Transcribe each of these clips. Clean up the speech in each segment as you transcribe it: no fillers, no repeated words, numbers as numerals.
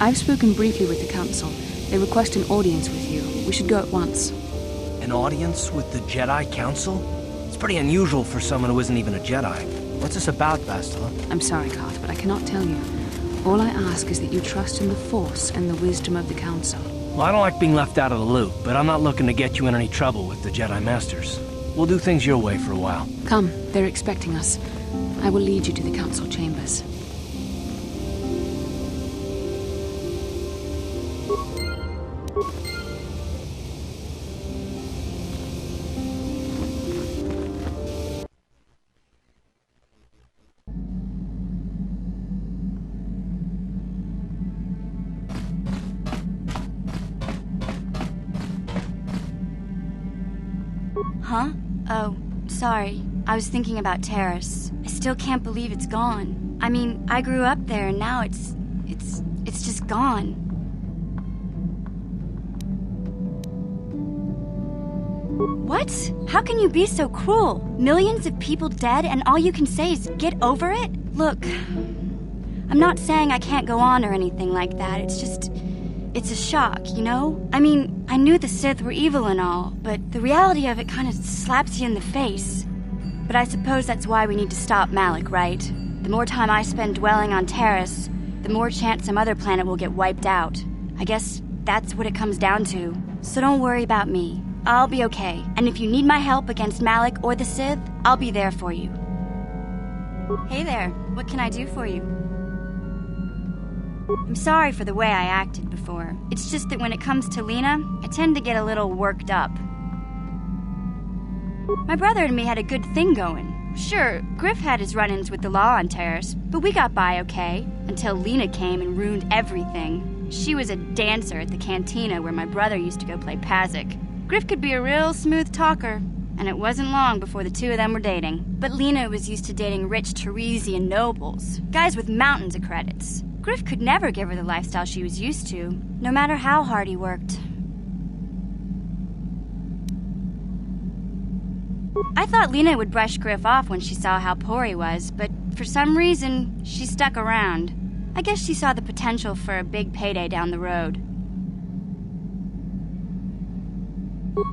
I've spoken briefly with the Council. They request an audience with you. We should go at once. An audience with the Jedi Council? It's pretty unusual for someone who isn't even a Jedi. What's this about, Bastila? I'm sorry, Carth, but I cannot tell you. All I ask is that you trust in the Force and the wisdom of the Council. Well, I don't like being left out of the loop, but I'm not looking to get you in any trouble with the Jedi Masters. We'll do things your way for a while. Come, they're expecting us. I will lead you to the Council chambers. Huh? Oh, sorry. I was thinking about Terrace. I still can't believe it's gone. I mean, I grew up there and now it's just gone. What? How can you be so cruel? Millions of people dead and all you can say is get over it? Look, I'm not saying I can't go on or anything like that. It's a shock, you know? I mean, I knew the Sith were evil and all, but the reality of it kind of slaps you in the face. But I suppose that's why we need to stop Malak, right? The more time I spend dwelling on Terrace, the more chance some other planet will get wiped out. I guess that's what it comes down to. So don't worry about me. I'll be okay. And if you need my help against Malak or the Sith, I'll be there for you. Hey there, what can I do for you? I'm sorry for the way I acted before. It's just that when it comes to Lena, I tend to get a little worked up. My brother and me had a good thing going. Sure, Griff had his run-ins with the law on Terrace, but we got by okay, until Lena came and ruined everything. She was a dancer at the cantina where my brother used to go play Pazik. Griff could be a real smooth talker, and it wasn't long before the two of them were dating. But Lena was used to dating rich Teresian nobles, guys with mountains of credits. Griff could never give her the lifestyle she was used to, no matter how hard he worked. I thought Lena would brush Griff off when she saw how poor he was, but for some reason, she stuck around. I guess she saw the potential for a big payday down the road.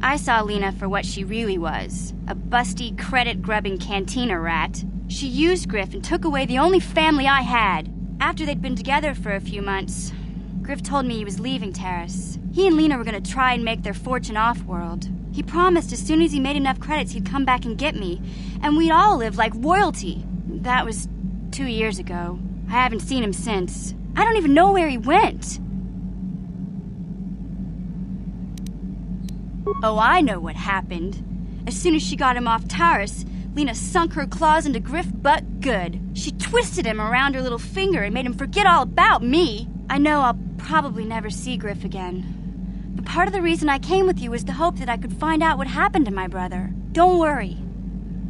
I saw Lena for what she really was, a busty, credit-grubbing cantina rat. She used Griff and took away the only family I had. After they'd been together for a few months, Griff told me he was leaving Terrace. He and Lena were going to try and make their fortune off-world. He promised as soon as he made enough credits he'd come back and get me, and we'd all live like royalty. That was 2 years ago. I haven't seen him since. I don't even know where he went. Oh, I know what happened. As soon as she got him off Terrace, Lena sunk her claws into Griff butt good. She twisted him around her little finger and made him forget all about me. I know I'll probably never see Griff again. But part of the reason I came with you was the hope that I could find out what happened to my brother. Don't worry.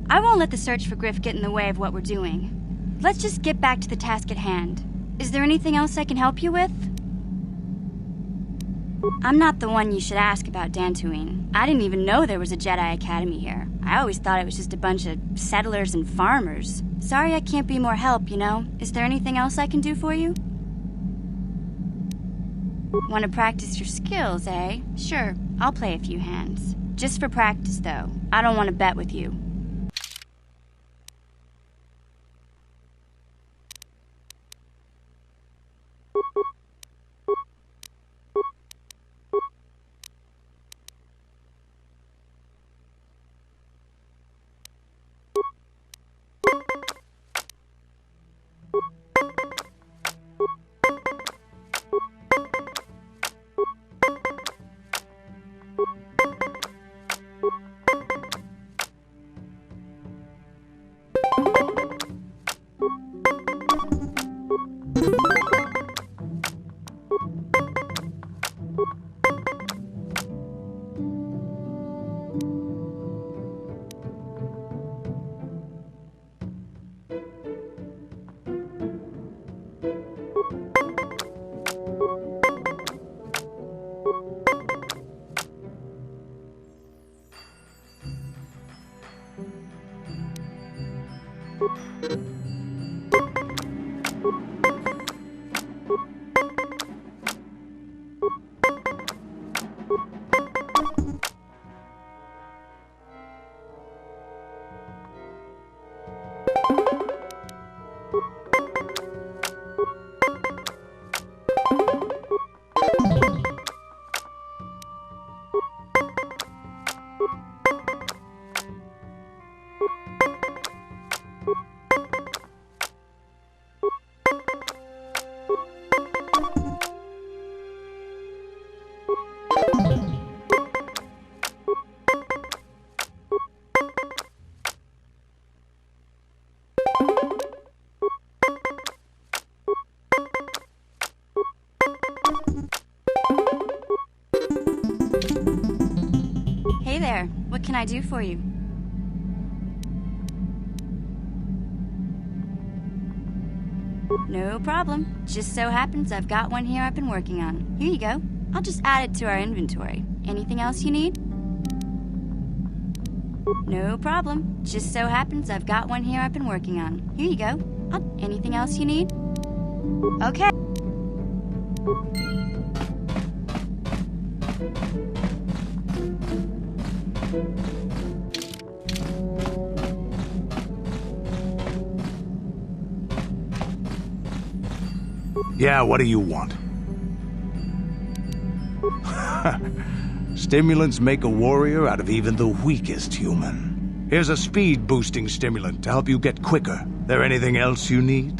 I won't let the search for Griff get in the way of what we're doing. Let's just get back to the task at hand. Is there anything else I can help you with? I'm not the one you should ask about Dantooine. I didn't even know there was a Jedi Academy here. I always thought it was just a bunch of settlers and farmers. Sorry I can't be more help, you know? Is there anything else I can do for you? Want to practice your skills, eh? Sure, I'll play a few hands. Just for practice, though. I don't want to bet with you. What can I do for you? No problem. Just so happens I've got one here I've been working on. Here you go. I'll just add it to our inventory. Anything else you need? No problem. Just so happens I've got one here I've been working on. Here you go. Anything else you need? Okay. Yeah, what do you want? Stimulants make a warrior out of even the weakest human. Here's a speed-boosting stimulant to help you get quicker. There anything else you need?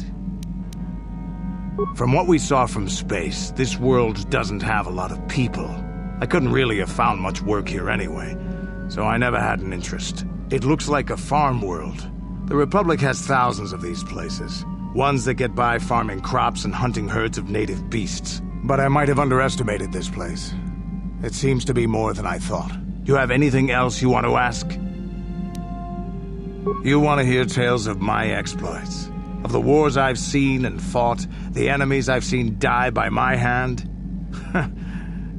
From what we saw from space, this world doesn't have a lot of people. I couldn't really have found much work here anyway, so I never had an interest. It looks like a farm world. The Republic has thousands of these places. Ones that get by farming crops and hunting herds of native beasts. But I might have underestimated this place. It seems to be more than I thought. Do you have anything else you want to ask? You want to hear tales of my exploits? Of the wars I've seen and fought, the enemies I've seen die by my hand?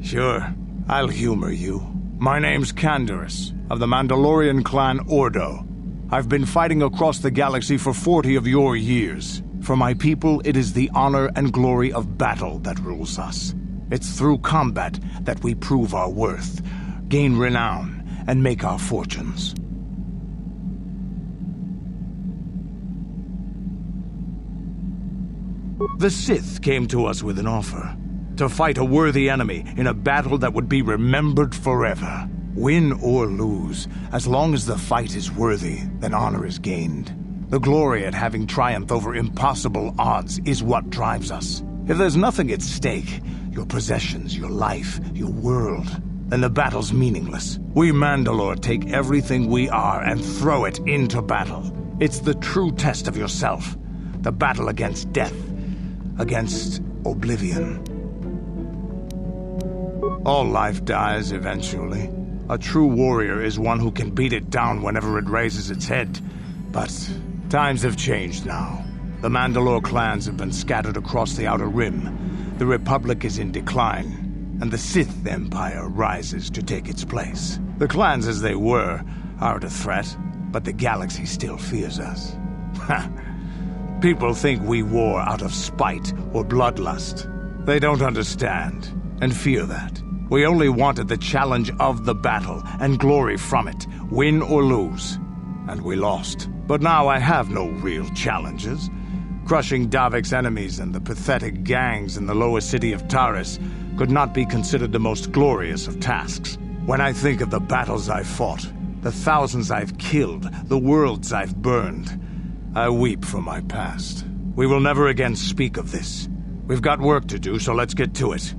Sure, I'll humor you. My name's Canderous, of the Mandalorian clan Ordo. I've been fighting across the galaxy for 40 of your years. For my people, it is the honor and glory of battle that rules us. It's through combat that we prove our worth, gain renown, and make our fortunes. The Sith came to us with an offer. To fight a worthy enemy in a battle that would be remembered forever. Win or lose, as long as the fight is worthy, then honor is gained. The glory at having triumphed over impossible odds is what drives us. If there's nothing at stake, your possessions, your life, your world, then the battle's meaningless. We Mandalore take everything we are and throw it into battle. It's the true test of yourself. The battle against death, against oblivion. All life dies eventually. A true warrior is one who can beat it down whenever it raises its head. But times have changed now. The Mandalore clans have been scattered across the Outer Rim. The Republic is in decline, and the Sith Empire rises to take its place. The clans as they were aren't a threat, but the galaxy still fears us. People think we war out of spite or bloodlust. They don't understand, and fear that. We only wanted the challenge of the battle, and glory from it, win or lose. And we lost. But now I have no real challenges. Crushing Davik's enemies and the pathetic gangs in the lower city of Taris could not be considered the most glorious of tasks. When I think of the battles I've fought, the thousands I've killed, the worlds I've burned, I weep for my past. We will never again speak of this. We've got work to do, so let's get to it.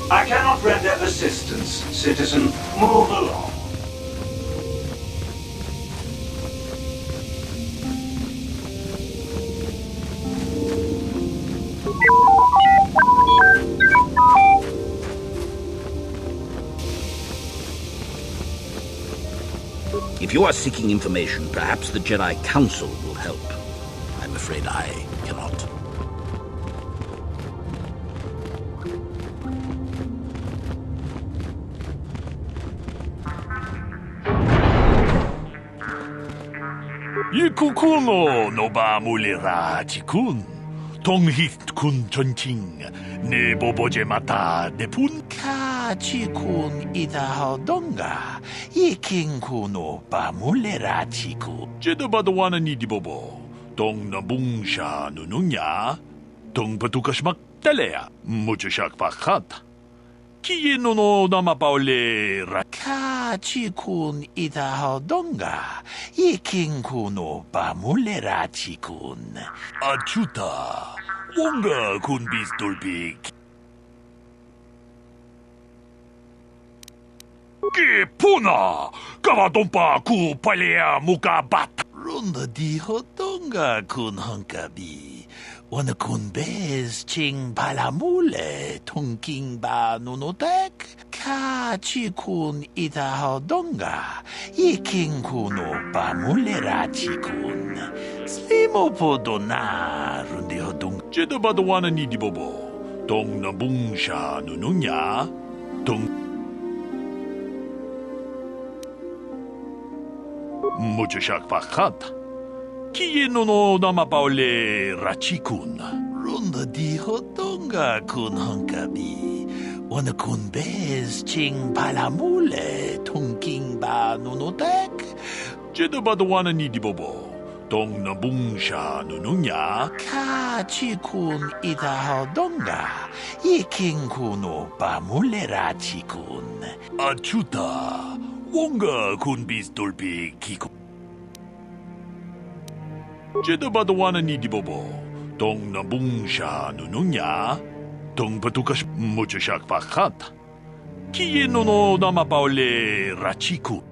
I cannot render assistance, citizen. Move along. If you are seeking information, perhaps the Jedi Council will help. I'm afraid I cannot. Ikukuno noba mulira chikun. Tonghit kun chonching. Ne boboje mata depun. Ka chikun ida donga. Iking kuno ba mulira chiku. Jedabadawana ni dibobo. Tong nabungsha nununya. Tong patukashmak talea. Muchashak pakhat. Kieno no namapaole raka chikun ida donga. Iking kuno ba mulera chikun. Achuta. Wonga kun bistulpik. Ke puna. Kavadompa ku palea mukabat. Runda di hodonga kun hankabi. Wana kun bez ching palamule tongking ba nunotek ka chikun ida hodonga iking kuno ba mulera chikun slimo podona rundi hodong jeda badawana ni dibobo tong nabungsha nununya tong muchashak pakhat Kieno no namapaole rachikun. Runda di hodonga kun hankabi. Wana kun bez ching palamule tongking ba nunotek. Jeda badawana ni dibobo. Tong nabungsha nununya. Ka chikun ida hodonga. Iking kuno ba mulera chikun. Achuta. Wonga kun bistulpi kiko. Jeda badawana ni dibobo. Tong nabungsha nununya. Tong patukas muchashak pakhat. Kieno no namapaole rachiku.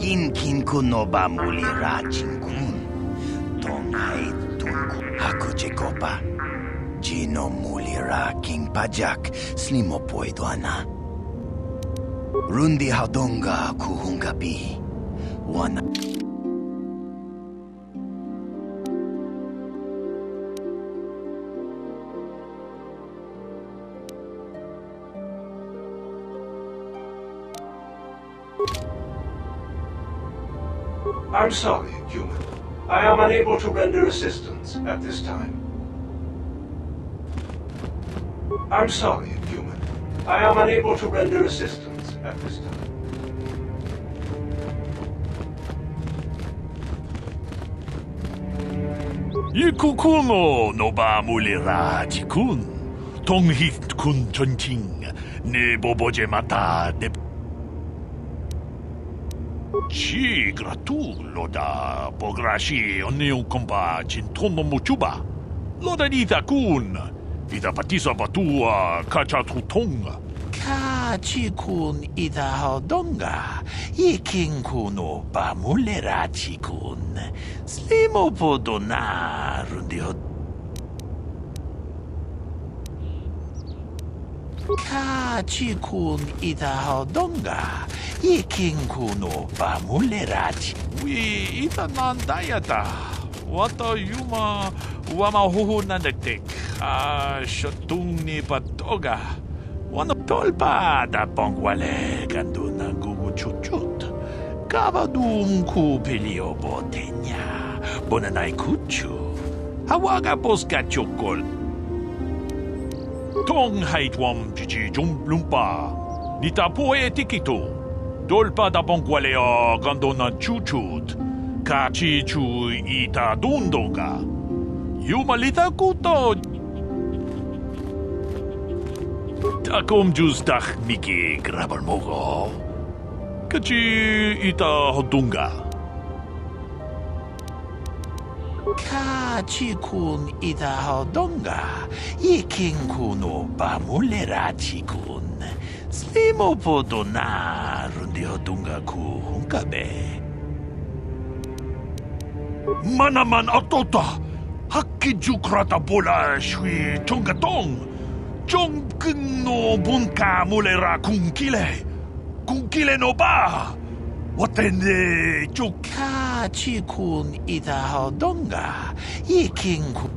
Inkin kuno ba mulira chingkun. Tongay tungku hakuche kopa. Gino mulira king pajak slimo poiduana. Rundi hadonga kuhungabi. Wana. I'm sorry, human. I am unable to render assistance at this time. I'm sorry, human. I am unable to render assistance at this time. Ikukuno no ba mulira jikun. Tonghit kun chonching. Ne boboje mata de. Ci gratu loda pograshi oneu kompa chintono muchuba. Loda nita kun. Ida patisa batua kachatutonga. Kachi kun ida hodonga. Iking kuno ba mulira chikun. Slimo podona rundi hod. Kachi kun ida hodonga. Iking kuno ba mulerachi. Wi ita nandayata. Wata yuma wama huhu nandaktik. Shotung ni patoga. Wano tolpa da pongwale kandu na gugu chuchut. Kabadum ku pelio botenya. Bonanay kuchu. Hawaga poska chokol. Tong haitwam chichi jumplumpa. Nita poe tikito. Dolpa da pongwaleo gandona chuchut. Kachi chu ita dundonga. Yumalita kuto. Takom justach miki grabalmogo. Kachi ita hodunga. Kachi kun ita hodonga. Iking kuno ba mulerachi kun. Slimo podona rundi hodunga ku hunkabe. Manaman atota. Hakki jukrata bola shui chongatong. Chong kung no bunka mulera kunkile. Kunkile no ba. Watende chuka chikun ita hodonga. Iking ku.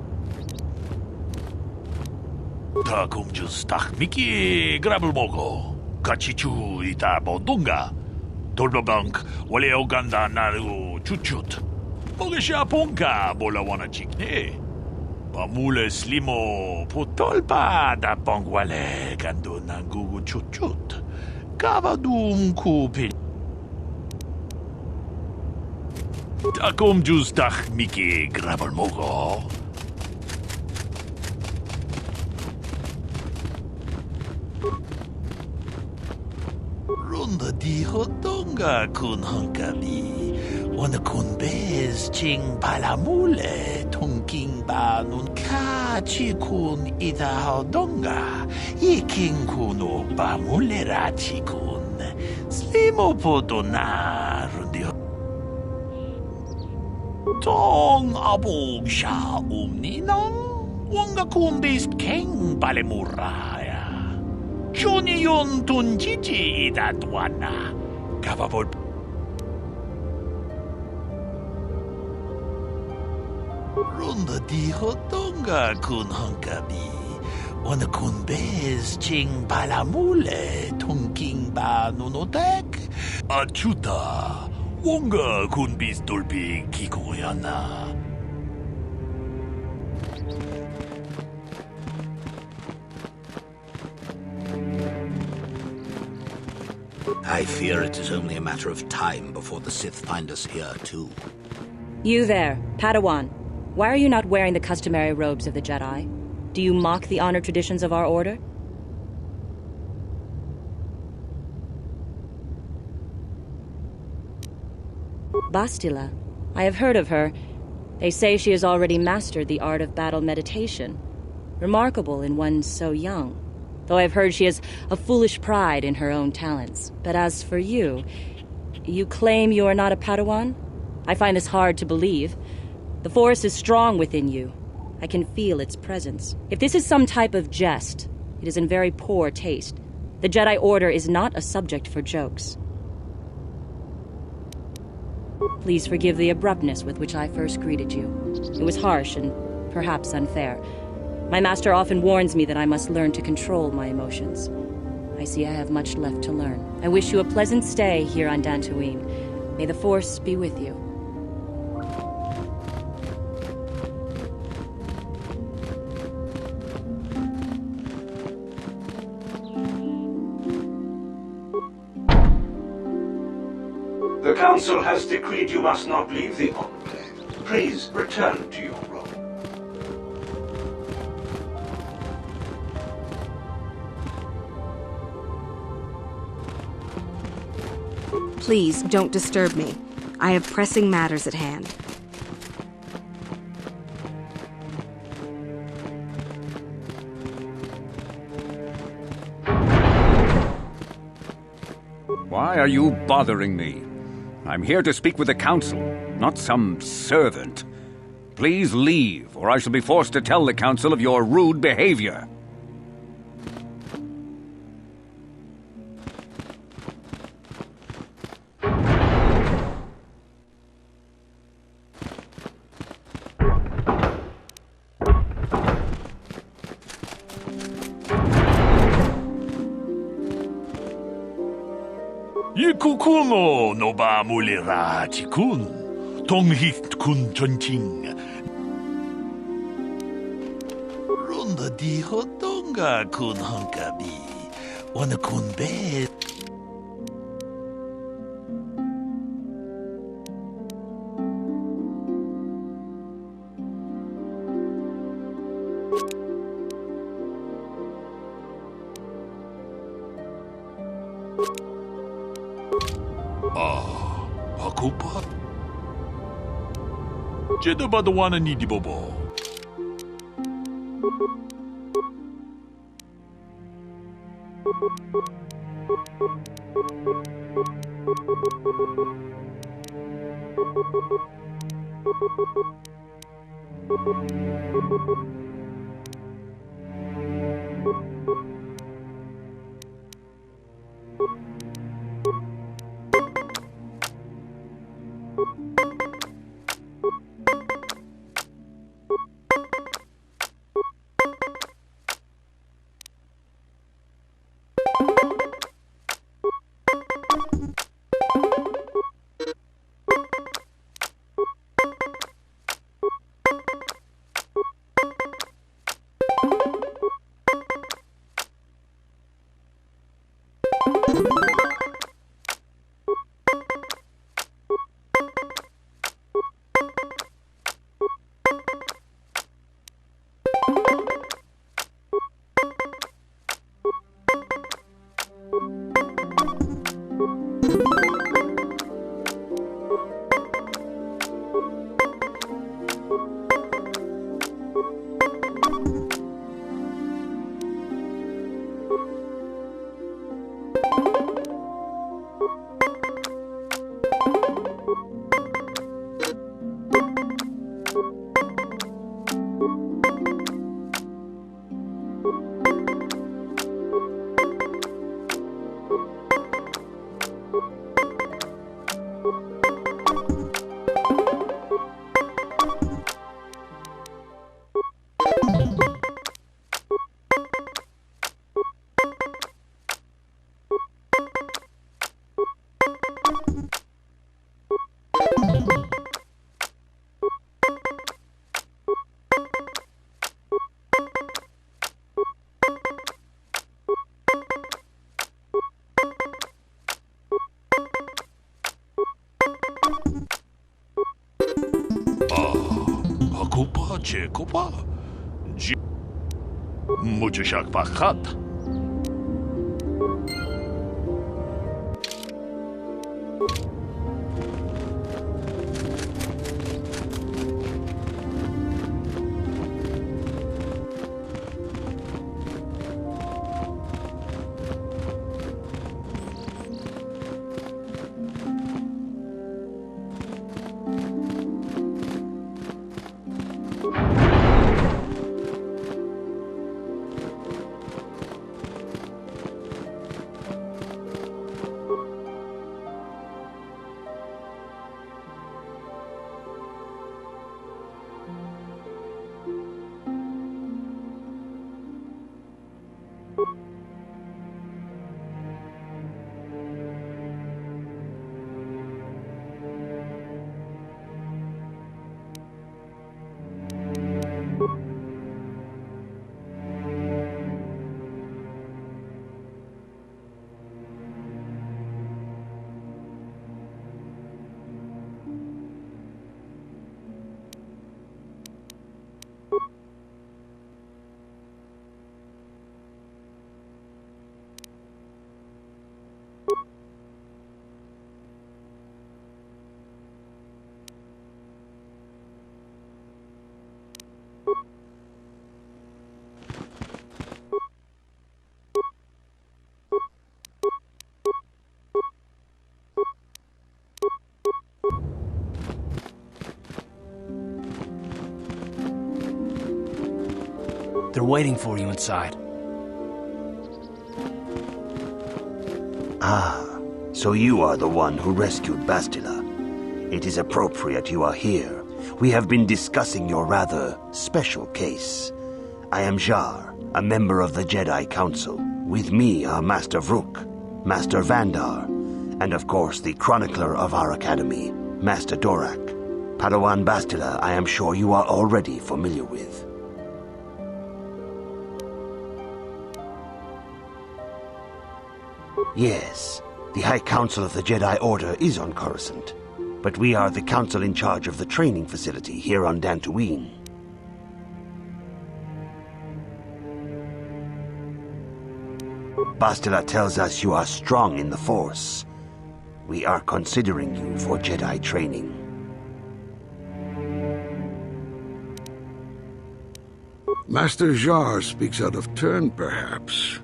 Takum justach miki grabelmogo. Kachichu ita bodunga. Dolbabank wale oganda naru chuchut. Bogesha ponka bola wana chikne. Pamule slimo potolpa da pongwale kando nangugu chuchut. Kavadum kupi. Takum justach miki grabelmogo. Runda di hodonga kun hankabi. Wana kun bez ching palamule tongking ba nun kachi kun ita hodonga. Iking kuno ba mulerachi kun. Slimo podona rundi Tong abog siya ninang. Wanga kun bez king palemuraya. Johnny yon tunjiji idatwana. Kavavol. Runda di hodonga kun hankabi. Wana kun bez ching palamule tongking ba nunotek. Achuta. Wonga kun bis dolpi kikoyana. I fear it is only a matter of time before the Sith find us here, too. You there, Padawan. Why are you not wearing the customary robes of the Jedi? Do you mock the honor traditions of our order? Bastila. I have heard of her. They say she has already mastered the art of battle meditation. Remarkable in one so young. Though I've heard she has a foolish pride in her own talents. But as for you, you claim you are not a Padawan? I find this hard to believe. The Force is strong within you. I can feel its presence. If this is some type of jest, it is in very poor taste. The Jedi Order is not a subject for jokes. Please forgive the abruptness with which I first greeted you. It was harsh and perhaps unfair. My master often warns me that I must learn to control my emotions. I see I have much left to learn. I wish you a pleasant stay here on Dantooine. May the Force be with you. Council has decreed you must not leave the Enclave. Please return to your role. Please, don't disturb me. I have pressing matters at hand. Why are you bothering me? I'm here to speak with the Council, not some servant. Please leave, or I shall be forced to tell the Council of your rude behavior. Kukuno no ba mulira tikun, tonghit kun chonching. Runda di hotonga kun hankabi, wana kun be. Hakupa? Jeda badawana ni di bobo. Chekopa? Mujashak Bakat. They're waiting for you inside. Ah, so you are the one who rescued Bastila. It is appropriate you are here. We have been discussing your rather special case. I am Jar, a member of the Jedi Council. With me are Master Vrook, Master Vandar, and of course the chronicler of our academy, Master Dorak. Padawan Bastila, I am sure you are already familiar with. Yes, the High Council of the Jedi Order is on Coruscant, but we are the council in charge of the training facility here on Dantooine. Bastila tells us you are strong in the Force. We are considering you for Jedi training. Master Jar speaks out of turn, perhaps.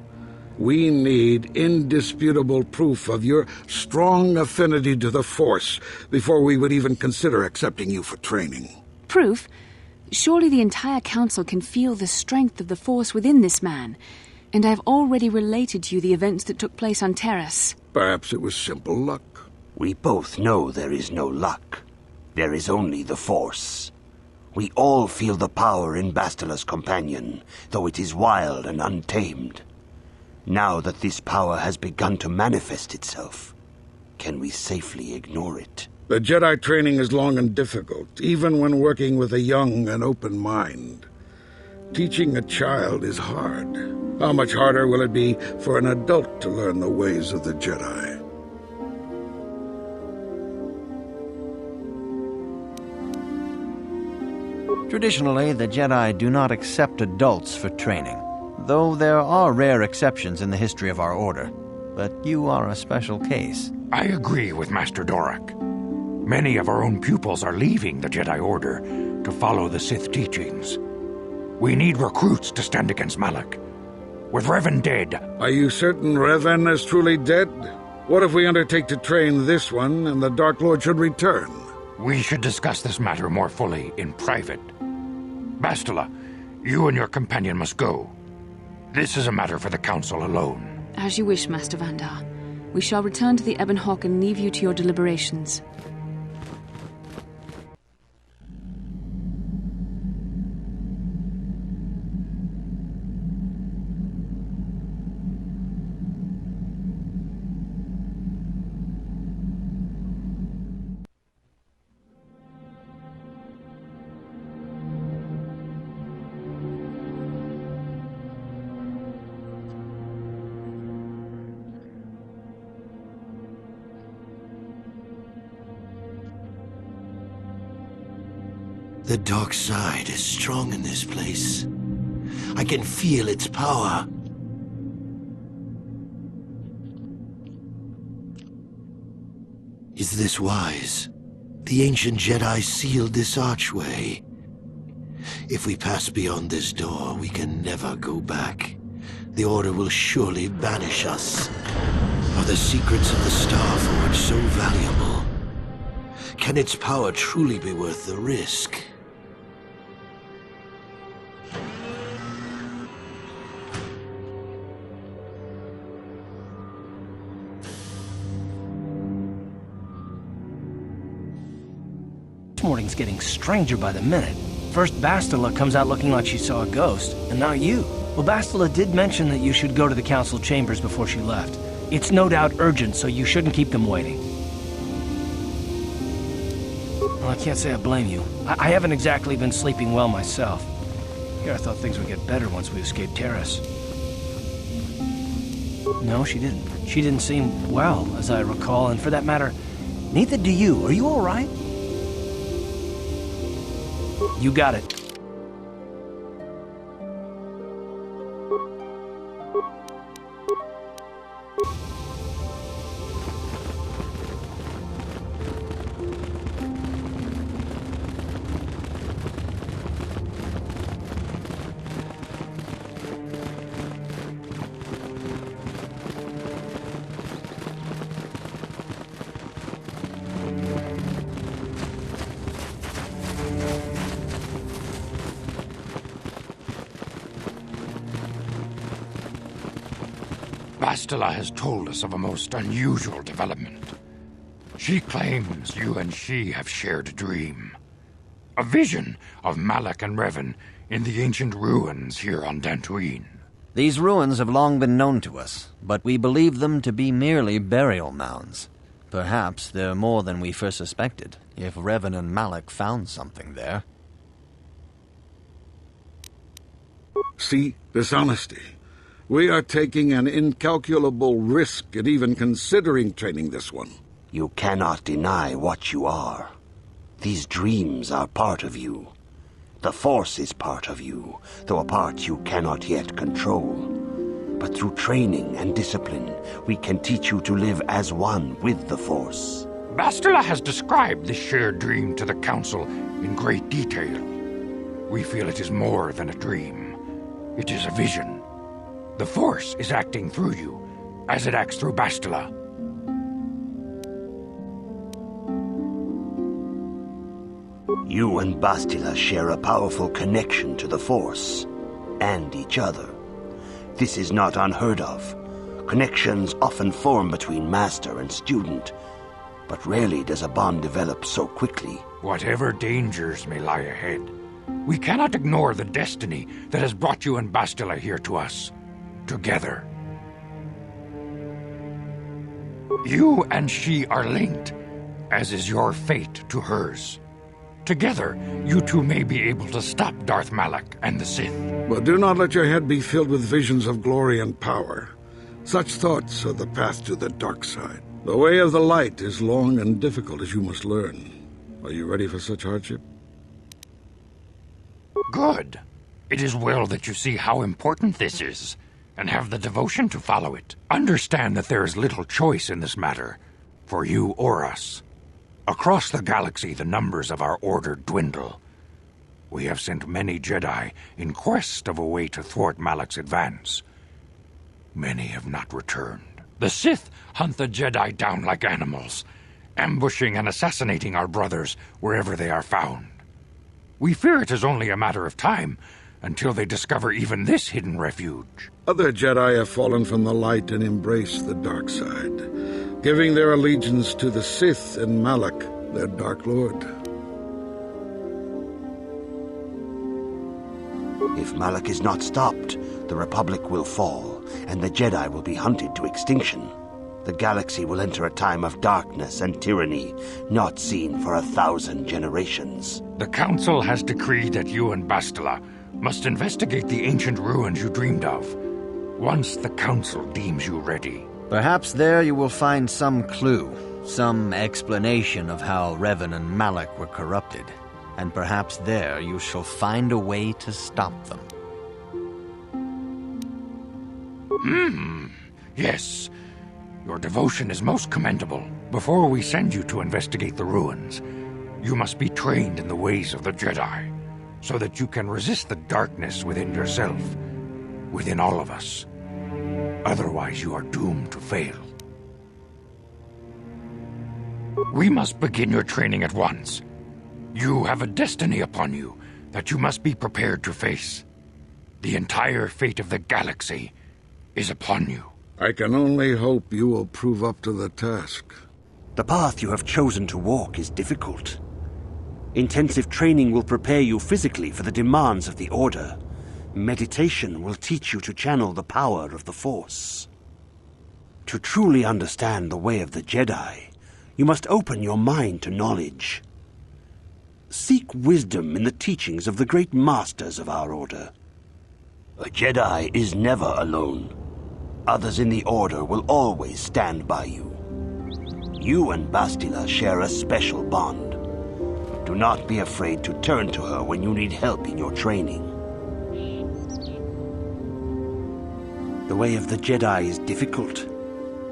We need indisputable proof of your strong affinity to the Force before we would even consider accepting you for training. Proof? Surely the entire council can feel the strength of the Force within this man. And I've already related to you the events that took place on Terrace. Perhaps it was simple luck. We both know there is no luck. There is only the Force. We all feel the power in Bastila's companion, though it is wild and untamed. Now that this power has begun to manifest itself, can we safely ignore it? The Jedi training is long and difficult, even when working with a young and open mind. Teaching a child is hard. How much harder will it be for an adult to learn the ways of the Jedi? Traditionally, the Jedi do not accept adults for training, though there are rare exceptions in the history of our order. But you are a special case. I agree with Master Dorak. Many of our own pupils are leaving the Jedi Order to follow the Sith teachings. We need recruits to stand against Malak. With Revan dead... Are you certain Revan is truly dead? What if we undertake to train this one and the Dark Lord should return? We should discuss this matter more fully in private. Bastila, you and your companion must go. This is a matter for the Council alone. As you wish, Master Vandar. We shall return to the Ebon Hawk and leave you to your deliberations. The dark side is strong in this place. I can feel its power. Is this wise? The ancient Jedi sealed this archway. If we pass beyond this door, we can never go back. The Order will surely banish us. Are the secrets of the Star Forge so valuable? Can its power truly be worth the risk? This morning's getting stranger by the minute. First Bastila comes out looking like she saw a ghost, and now you. Well, Bastila did mention that you should go to the council chambers before she left. It's no doubt urgent, so you shouldn't keep them waiting. Well, I can't say I blame you. I haven't exactly been sleeping well myself. Here I thought things would get better once we escaped Terrace. No, she didn't. She didn't seem well, as I recall, and for that matter, neither do you. Are you all right? You got it. Bastila has told us of a most unusual development. She claims you and she have shared a dream. A vision of Malak and Revan in the ancient ruins here on Dantooine. These ruins have long been known to us, but we believe them to be merely burial mounds. Perhaps they're more than we first suspected, if Revan and Malak found something there. See, dishonesty. We are taking an incalculable risk at even considering training this one. You cannot deny what you are. These dreams are part of you. The Force is part of you, though a part you cannot yet control. But through training and discipline, we can teach you to live as one with the Force. Bastila has described this shared dream to the Council in great detail. We feel it is more than a dream. It is a vision. The Force is acting through you, as it acts through Bastila. You and Bastila share a powerful connection to the Force, and each other. This is not unheard of. Connections often form between master and student, but rarely does a bond develop so quickly. Whatever dangers may lie ahead, we cannot ignore the destiny that has brought you and Bastila here to us, together. You and she are linked, as is your fate to hers. Together, you two may be able to stop Darth Malak and the Sith. But do not let your head be filled with visions of glory and power. Such thoughts are the path to the dark side. The way of the light is long and difficult, as you must learn. Are you ready for such hardship? Good. It is well that you see how important this is, and have the devotion to follow it. Understand that there is little choice in this matter, for you or us. Across the galaxy, the numbers of our order dwindle. We have sent many Jedi in quest of a way to thwart Malak's advance. Many have not returned. The Sith hunt the Jedi down like animals, ambushing and assassinating our brothers wherever they are found. We fear it is only a matter of time until they discover even this hidden refuge. Other Jedi have fallen from the light and embraced the dark side, giving their allegiance to the Sith and Malak, their Dark Lord. If Malak is not stopped, the Republic will fall, and the Jedi will be hunted to extinction. The galaxy will enter a time of darkness and tyranny, not seen for 1,000 generations. The Council has decreed that you and Bastila must investigate the ancient ruins you dreamed of, once the Council deems you ready. Perhaps there you will find some clue, some explanation of how Revan and Malak were corrupted, and perhaps there you shall find a way to stop them. Yes. Your devotion is most commendable. Before we send you to investigate the ruins, you must be trained in the ways of the Jedi, so that you can resist the darkness within yourself, within all of us. Otherwise, you are doomed to fail. We must begin your training at once. You have a destiny upon you that you must be prepared to face. The entire fate of the galaxy is upon you. I can only hope you will prove up to the task. The path you have chosen to walk is difficult. Intensive training will prepare you physically for the demands of the Order. Meditation will teach you to channel the power of the Force. To truly understand the way of the Jedi, you must open your mind to knowledge. Seek wisdom in the teachings of the great masters of our Order. A Jedi is never alone. Others in the Order will always stand by you. You and Bastila share a special bond. Do not be afraid to turn to her when you need help in your training. The way of the Jedi is difficult.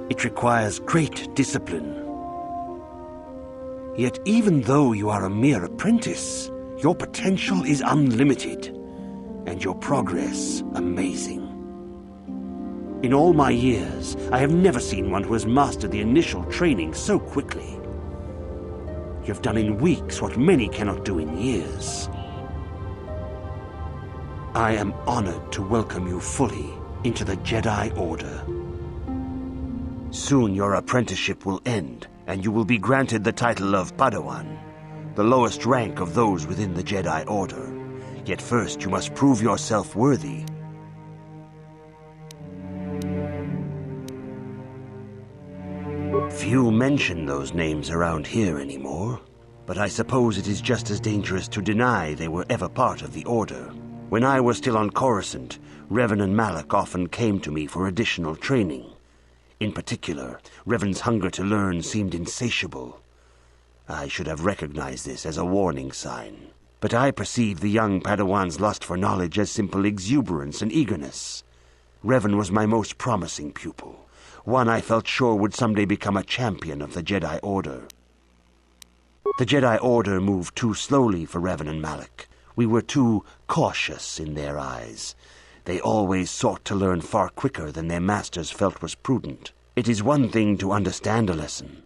It requires great discipline. Yet even though you are a mere apprentice, your potential is unlimited, and your progress amazing. In all my years, I have never seen one who has mastered the initial training so quickly. You have done in weeks what many cannot do in years. I am honored to welcome you fully into the Jedi Order. Soon your apprenticeship will end, and you will be granted the title of Padawan, the lowest rank of those within the Jedi Order. Yet first you must prove yourself worthy. Few mention those names around here anymore, but I suppose it is just as dangerous to deny they were ever part of the Order. When I was still on Coruscant, Revan and Malak often came to me for additional training. In particular, Revan's hunger to learn seemed insatiable. I should have recognized this as a warning sign. But I perceived the young Padawan's lust for knowledge as simple exuberance and eagerness. Revan was my most promising pupil, one I felt sure would someday become a champion of the Jedi Order. The Jedi Order moved too slowly for Revan and Malak. We were too cautious in their eyes. They always sought to learn far quicker than their masters felt was prudent. It is one thing to understand a lesson,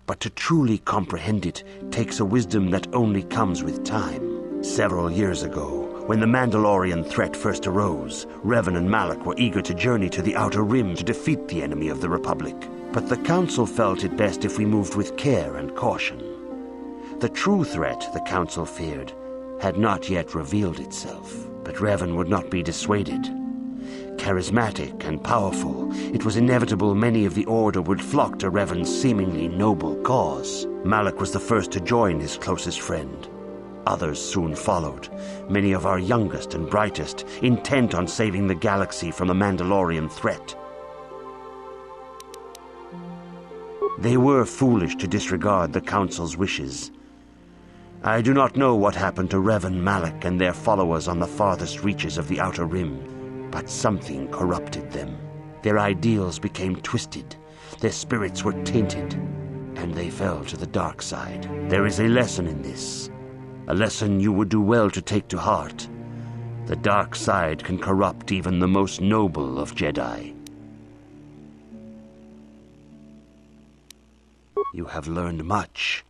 but to truly comprehend it takes a wisdom that only comes with time. Several years ago, when the Mandalorian threat first arose, Revan and Malak were eager to journey to the Outer Rim to defeat the enemy of the Republic. But the Council felt it best if we moved with care and caution. The true threat, the Council feared, had not yet revealed itself. But Revan would not be dissuaded. Charismatic and powerful, it was inevitable many of the Order would flock to Revan's seemingly noble cause. Malak was the first to join his closest friend. Others soon followed, many of our youngest and brightest, intent on saving the galaxy from the Mandalorian threat. They were foolish to disregard the Council's wishes. I do not know what happened to Revan, Malak, and their followers on the farthest reaches of the Outer Rim, but something corrupted them. Their ideals became twisted, their spirits were tainted, and they fell to the dark side. There is a lesson in this, a lesson you would do well to take to heart. The dark side can corrupt even the most noble of Jedi. You have learned much.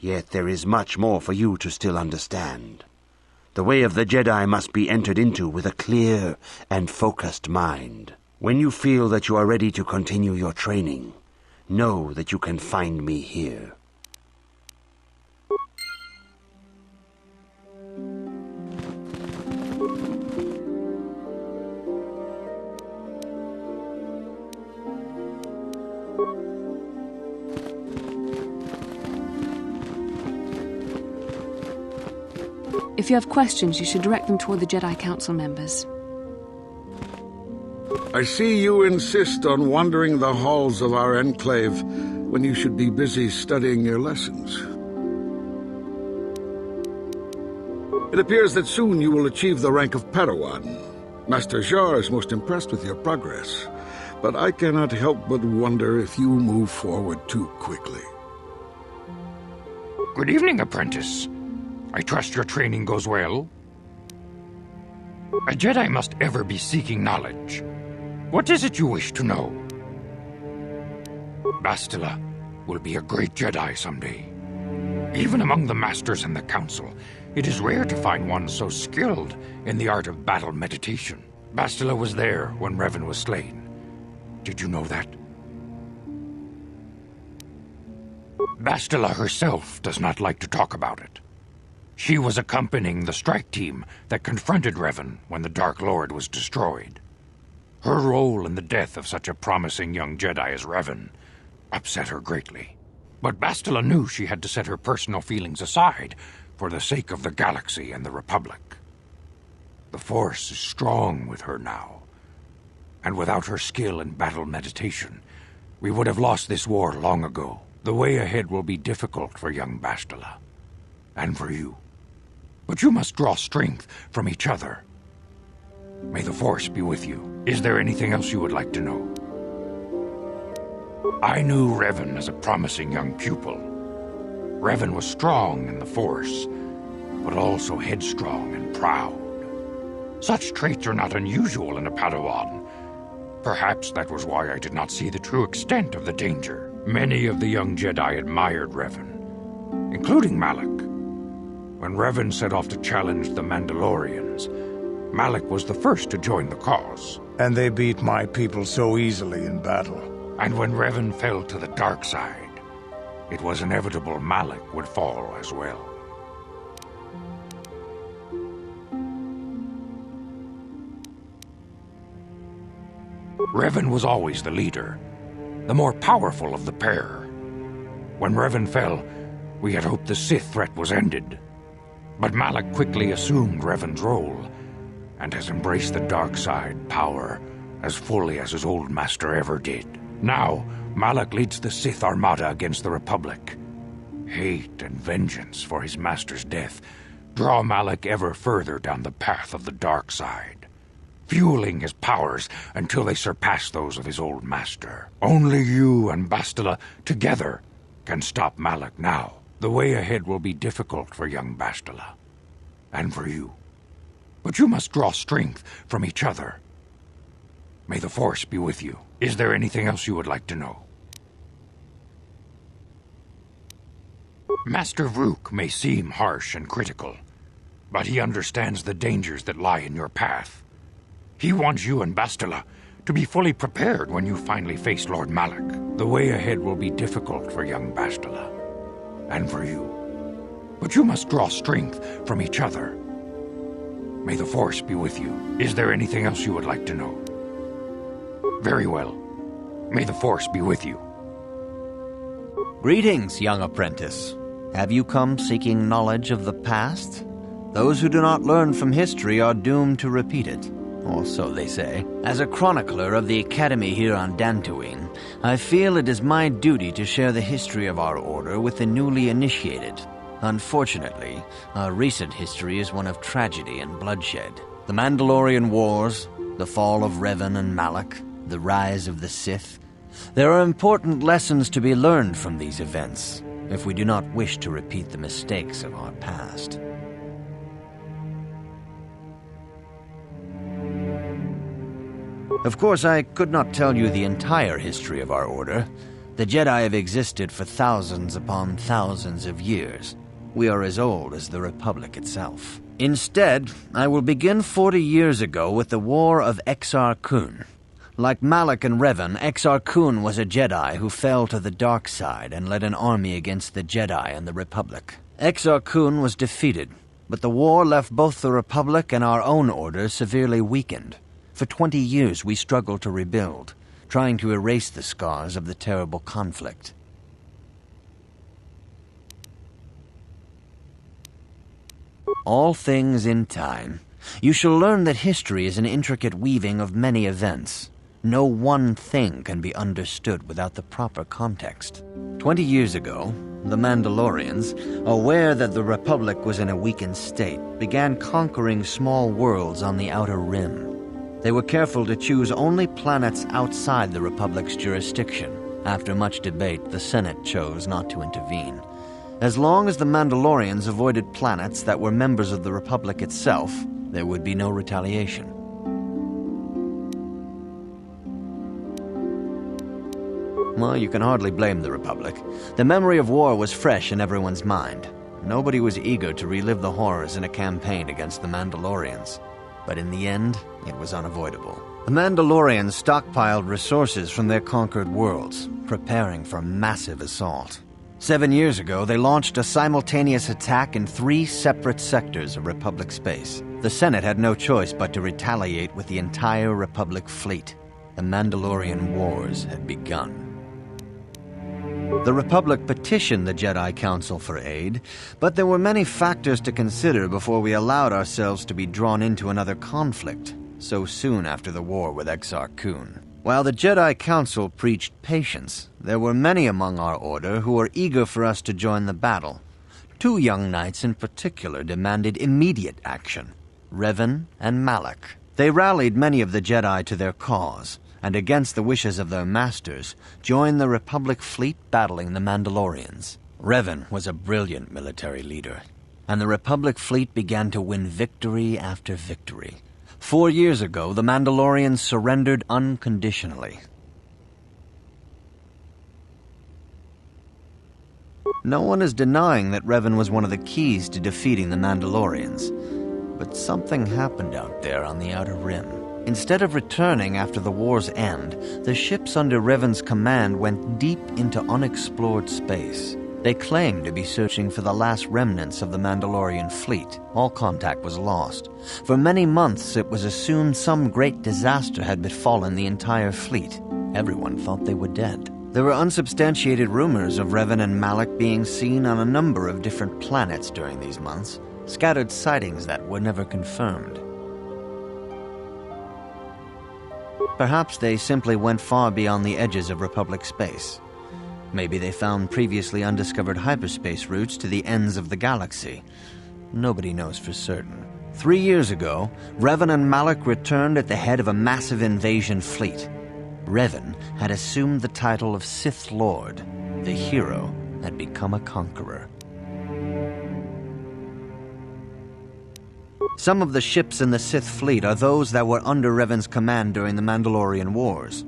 Yet there is much more for you to still understand. The way of the Jedi must be entered into with a clear and focused mind. When you feel that you are ready to continue your training, know that you can find me here. If you have questions, you should direct them toward the Jedi Council members. I see you insist on wandering the halls of our Enclave when you should be busy studying your lessons. It appears that soon you will achieve the rank of Padawan. Master Jar is most impressed with your progress, but I cannot help but wonder if you move forward too quickly. Good evening, apprentice. I trust your training goes well. A Jedi must ever be seeking knowledge. What is it you wish to know? Bastila will be a great Jedi someday. Even among the Masters and the Council, it is rare to find one so skilled in the art of battle meditation. Bastila was there when Revan was slain. Did you know that? Bastila herself does not like to talk about it. She was accompanying the strike team that confronted Revan when the Dark Lord was destroyed. Her role in the death of such a promising young Jedi as Revan upset her greatly. But Bastila knew she had to set her personal feelings aside for the sake of the galaxy and the Republic. The Force is strong with her now, and without her skill in battle meditation, we would have lost this war long ago. The way ahead will be difficult for young Bastila, and for you. But you must draw strength from each other. May the Force be with you. Is there anything else you would like to know? I knew Revan as a promising young pupil. Revan was strong in the Force, but also headstrong and proud. Such traits are not unusual in a Padawan. Perhaps that was why I did not see the true extent of the danger. Many of the young Jedi admired Revan, including Malak. When Revan set off to challenge the Mandalorians, Malak was the first to join the cause. And they beat my people so easily in battle. And when Revan fell to the dark side, it was inevitable Malak would fall as well. Revan was always the leader, the more powerful of the pair. When Revan fell, we had hoped the Sith threat was ended. But Malak quickly assumed Revan's role, and has embraced the dark side power as fully as his old master ever did. Now, Malak leads the Sith Armada against the Republic. Hate and vengeance for his master's death draw Malak ever further down the path of the dark side, fueling his powers until they surpass those of his old master. Only you and Bastila together can stop Malak now. The way ahead will be difficult for young Bastila, and for you. But you must draw strength from each other. May the Force be with you. Is there anything else you would like to know? Master Vrook may seem harsh and critical, but he understands the dangers that lie in your path. He wants you and Bastila to be fully prepared when you finally face Lord Malak. The way ahead will be difficult for young Bastila, and for you. But you must draw strength from each other. May the Force be with you. Is there anything else you would like to know? Very well. May the Force be with you. Greetings, young apprentice. Have you come seeking knowledge of the past? Those who do not learn from history are doomed to repeat it, or so they say. As a chronicler of the Academy here on Dantooine, I feel it is my duty to share the history of our order with the newly initiated. Unfortunately, our recent history is one of tragedy and bloodshed. The Mandalorian Wars, the fall of Revan and Malak, the rise of the Sith. There are important lessons to be learned from these events, if we do not wish to repeat the mistakes of our past. Of course, I could not tell you the entire history of our order. The Jedi have existed for thousands upon thousands of years. We are as old as the Republic itself. Instead, I will begin 40 years ago with the War of Exar Kun. Like Malak and Revan, Exar Kun was a Jedi who fell to the dark side and led an army against the Jedi and the Republic. Exar Kun was defeated, but the war left both the Republic and our own order severely weakened. For 20 years we struggled to rebuild, trying to erase the scars of the terrible conflict. All things in time. You shall learn that history is an intricate weaving of many events. No one thing can be understood without the proper context. 20 years ago, the Mandalorians, aware that the Republic was in a weakened state, began conquering small worlds on the Outer Rim. They were careful to choose only planets outside the Republic's jurisdiction. After much debate, the Senate chose not to intervene. As long as the Mandalorians avoided planets that were members of the Republic itself, there would be no retaliation. Well, you can hardly blame the Republic. The memory of war was fresh in everyone's mind. Nobody was eager to relive the horrors in a campaign against the Mandalorians. But in the end, it was unavoidable. The Mandalorians stockpiled resources from their conquered worlds, preparing for a massive assault. 7 years ago, they launched a simultaneous attack in 3 separate sectors of Republic space. The Senate had no choice but to retaliate with the entire Republic fleet. The Mandalorian Wars had begun. The Republic petitioned the Jedi Council for aid, but there were many factors to consider before we allowed ourselves to be drawn into another conflict, so soon after the war with Exar Kun. While the Jedi Council preached patience, there were many among our order who were eager for us to join the battle. 2 young knights in particular demanded immediate action, Revan and Malak. They rallied many of the Jedi to their cause, and against the wishes of their masters, joined the Republic fleet battling the Mandalorians. Revan was a brilliant military leader, and the Republic fleet began to win victory after victory. 4 years ago, the Mandalorians surrendered unconditionally. No one is denying that Revan was one of the keys to defeating the Mandalorians, but something happened out there on the Outer Rim. Instead of returning after the war's end, the ships under Revan's command went deep into unexplored space. They claimed to be searching for the last remnants of the Mandalorian fleet. All contact was lost. For many months, it was assumed some great disaster had befallen the entire fleet. Everyone thought they were dead. There were unsubstantiated rumors of Revan and Malak being seen on a number of different planets during these months, scattered sightings that were never confirmed. Perhaps they simply went far beyond the edges of Republic space. Maybe they found previously undiscovered hyperspace routes to the ends of the galaxy. Nobody knows for certain. 3 years ago, Revan and Malak returned at the head of a massive invasion fleet. Revan had assumed the title of Sith Lord. The hero had become a conqueror. Some of the ships in the Sith fleet are those that were under Revan's command during the Mandalorian Wars.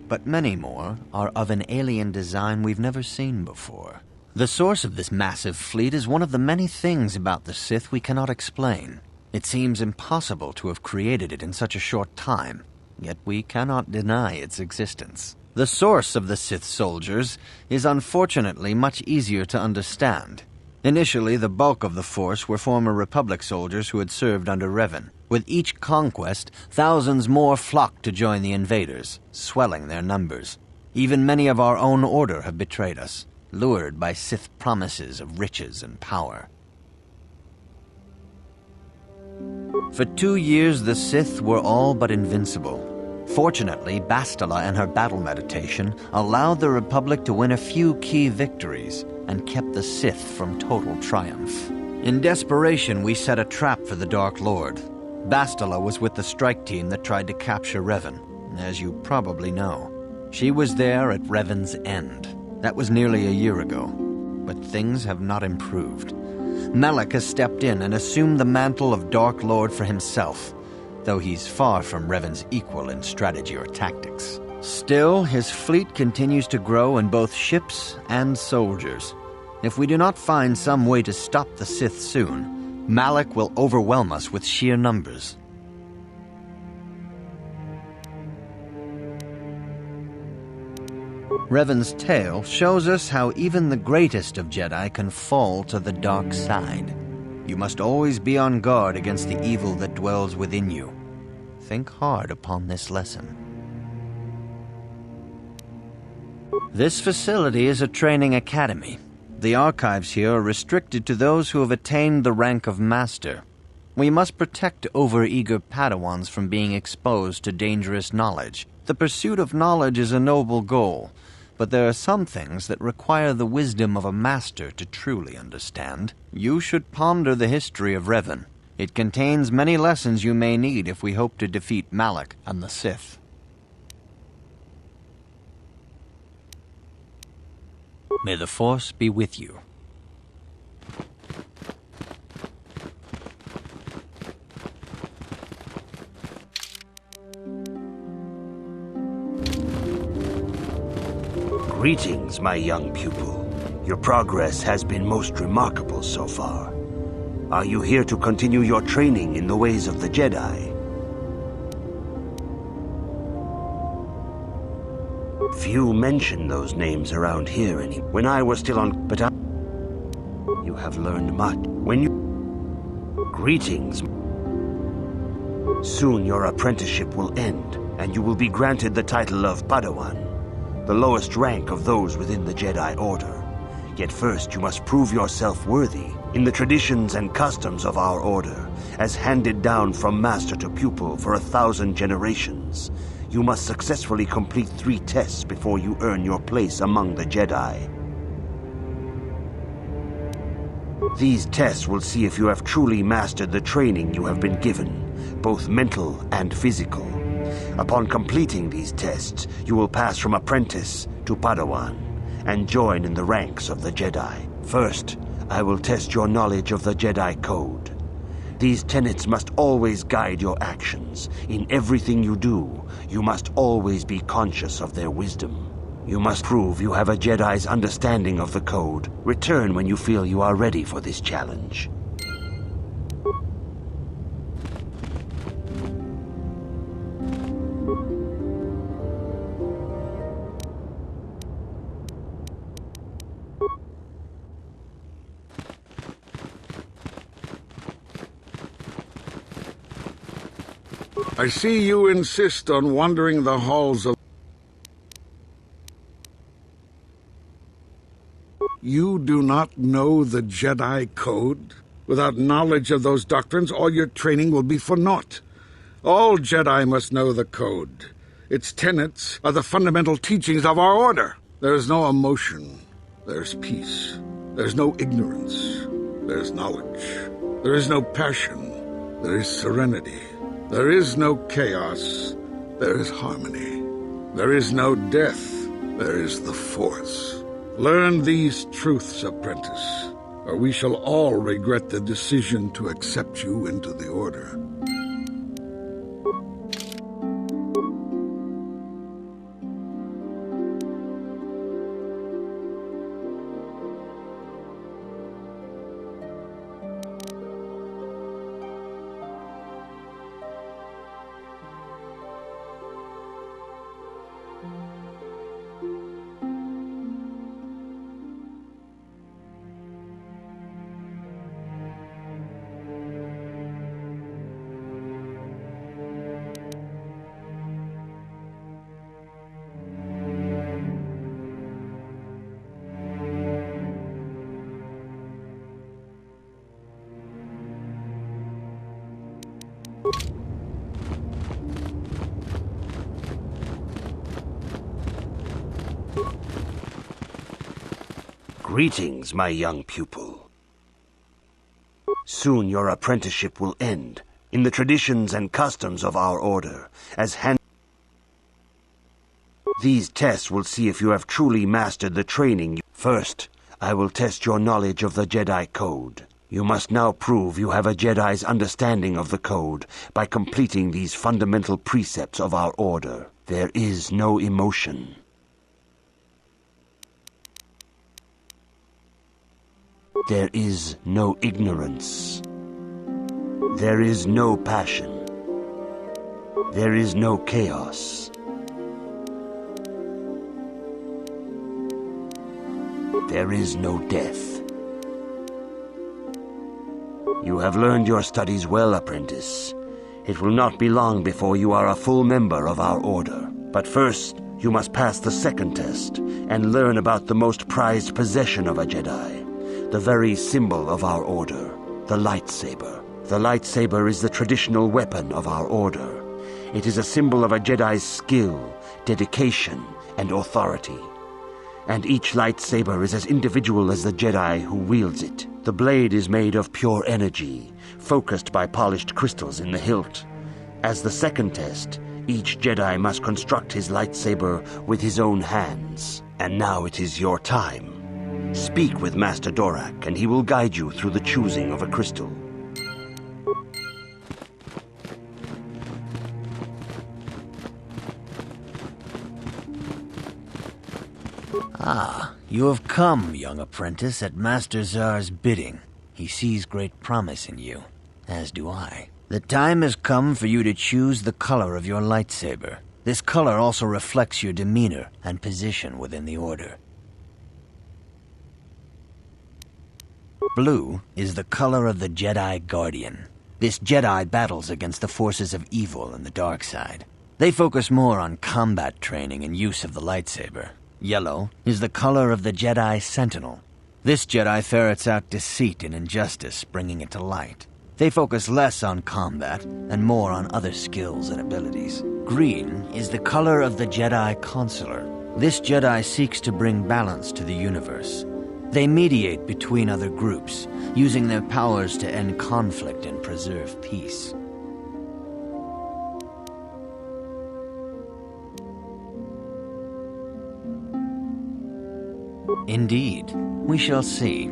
But many more are of an alien design we've never seen before. The source of this massive fleet is one of the many things about the Sith we cannot explain. It seems impossible to have created it in such a short time, yet we cannot deny its existence. The source of the Sith soldiers is unfortunately much easier to understand. Initially, the bulk of the force were former Republic soldiers who had served under Revan. With each conquest, thousands more flocked to join the invaders, swelling their numbers. Even many of our own order have betrayed us, lured by Sith promises of riches and power. For 2 years, the Sith were all but invincible. Fortunately, Bastila and her battle meditation allowed the Republic to win a few key victories and kept the Sith from total triumph. In desperation, we set a trap for the Dark Lord. Bastila was with the strike team that tried to capture Revan, as you probably know. She was there at Revan's end. That was nearly a year ago, but things have not improved. Malak has stepped in and assumed the mantle of Dark Lord for himself, though he's far from Revan's equal in strategy or tactics. Still, his fleet continues to grow in both ships and soldiers. If we do not find some way to stop the Sith soon, Malak will overwhelm us with sheer numbers. Revan's tale shows us how even the greatest of Jedi can fall to the dark side. You must always be on guard against the evil that dwells within you. Think hard upon this lesson. This facility is a training academy. The archives here are restricted to those who have attained the rank of Master. We must protect overeager Padawans from being exposed to dangerous knowledge. The pursuit of knowledge is a noble goal, but there are some things that require the wisdom of a master to truly understand. You should ponder the history of Revan. It contains many lessons you may need if we hope to defeat Malak and the Sith. May the Force be with you. Greetings, my young pupil. Your progress has been most remarkable so far. Are you here to continue your training in the ways of the Jedi? Few mention those names around here when I was still on... But you have learned much. Greetings. Soon your apprenticeship will end, and you will be granted the title of Padawan, the lowest rank of those within the Jedi Order. Yet first you must prove yourself worthy in the traditions and customs of our order, as handed down from master to pupil for 1,000 generations. You must successfully complete 3 tests before you earn your place among the Jedi. These tests will see if you have truly mastered the training you have been given, both mental and physical. Upon completing these tests, you will pass from apprentice to Padawan and join in the ranks of the Jedi. First, I will test your knowledge of the Jedi Code. These tenets must always guide your actions. In everything you do, you must always be conscious of their wisdom. You must prove you have a Jedi's understanding of the Code. Return when you feel you are ready for this challenge. I see you insist on wandering the halls of... You do not know the Jedi Code? Without knowledge of those doctrines, all your training will be for naught. All Jedi must know the Code. Its tenets are the fundamental teachings of our order. There is no emotion. There's peace. There's no ignorance. There's knowledge. There is no passion. There is serenity. There is no chaos. There is harmony. There is no death. There is the Force. Learn these truths, apprentice, or we shall all regret the decision to accept you into the Order. Greetings, my young pupil. Soon your apprenticeship will end, in the traditions and customs of our order, These tests will see if you have truly mastered the training. First, I will test your knowledge of the Jedi Code. You must now prove you have a Jedi's understanding of the Code by completing these fundamental precepts of our order. There is no emotion. There is no ignorance. There is no passion. There is no chaos. There is no death. You have learned your studies well, apprentice. It will not be long before you are a full member of our order. But first, you must pass the second test and learn about the most prized possession of a Jedi. The very symbol of our order, the lightsaber. The lightsaber is the traditional weapon of our order. It is a symbol of a Jedi's skill, dedication, and authority. And each lightsaber is as individual as the Jedi who wields it. The blade is made of pure energy, focused by polished crystals in the hilt. As the second test, each Jedi must construct his lightsaber with his own hands. And now it is your time. Speak with Master Dorak, and he will guide you through the choosing of a crystal. Ah, you have come, young apprentice, at Master Zar's bidding. He sees great promise in you, as do I. The time has come for you to choose the color of your lightsaber. This color also reflects your demeanor and position within the Order. Blue is the color of the Jedi Guardian. This Jedi battles against the forces of evil and the dark side. They focus more on combat training and use of the lightsaber. Yellow is the color of the Jedi Sentinel. This Jedi ferrets out deceit and injustice, bringing it to light. They focus less on combat and more on other skills and abilities. Green is the color of the Jedi Consular. This Jedi seeks to bring balance to the universe. They mediate between other groups, using their powers to end conflict and preserve peace. Indeed, we shall see.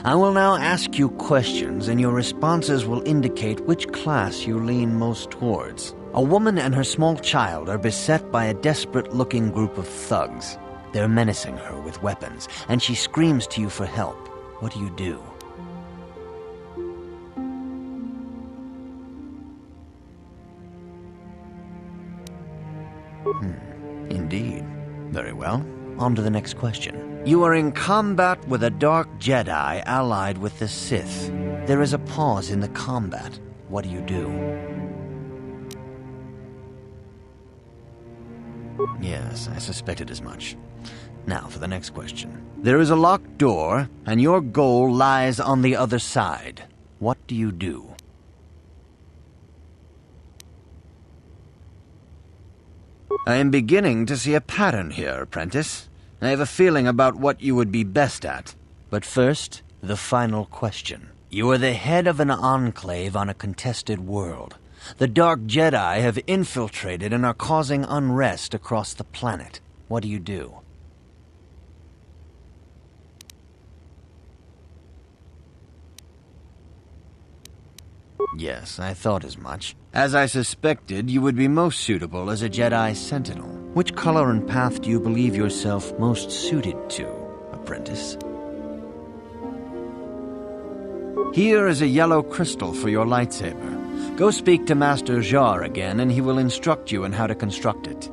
I will now ask you questions, and your responses will indicate which class you lean most towards. A woman and her small child are beset by a desperate-looking group of thugs. They're menacing her with weapons, and she screams to you for help. What do you do? Indeed. Very well. On to the next question. You are in combat with a dark Jedi allied with the Sith. There is a pause in the combat. What do you do? Yes, I suspected as much. Now for the next question. There is a locked door, and your goal lies on the other side. What do you do? I am beginning to see a pattern here, apprentice. I have a feeling about what you would be best at. But first, the final question. You are the head of an enclave on a contested world. The Dark Jedi have infiltrated and are causing unrest across the planet. What do you do? Yes, I thought as much. As I suspected, you would be most suitable as a Jedi Sentinel. Which color and path do you believe yourself most suited to, apprentice? Here is a yellow crystal for your lightsaber. Go speak to Master Jar again, and he will instruct you in how to construct it.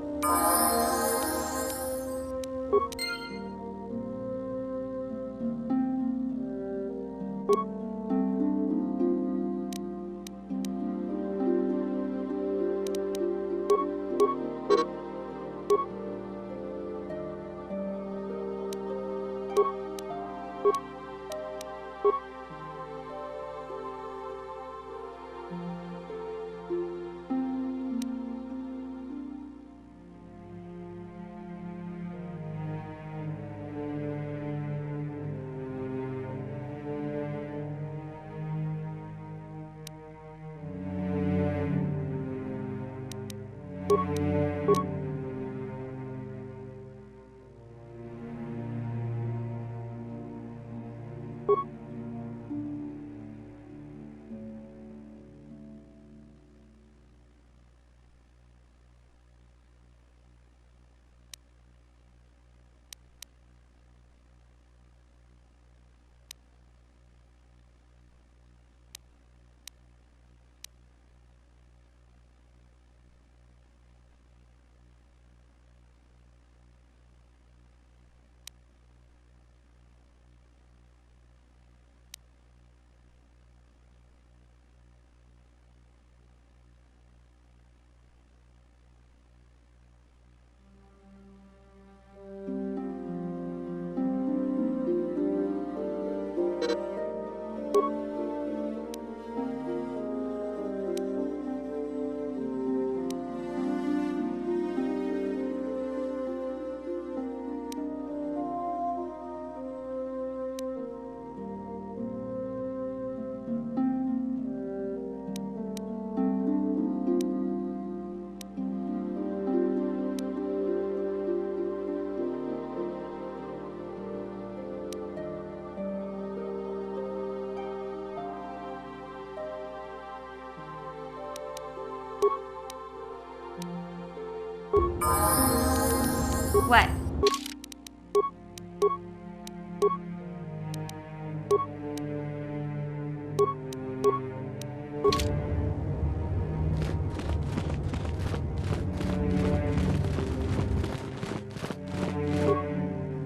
What?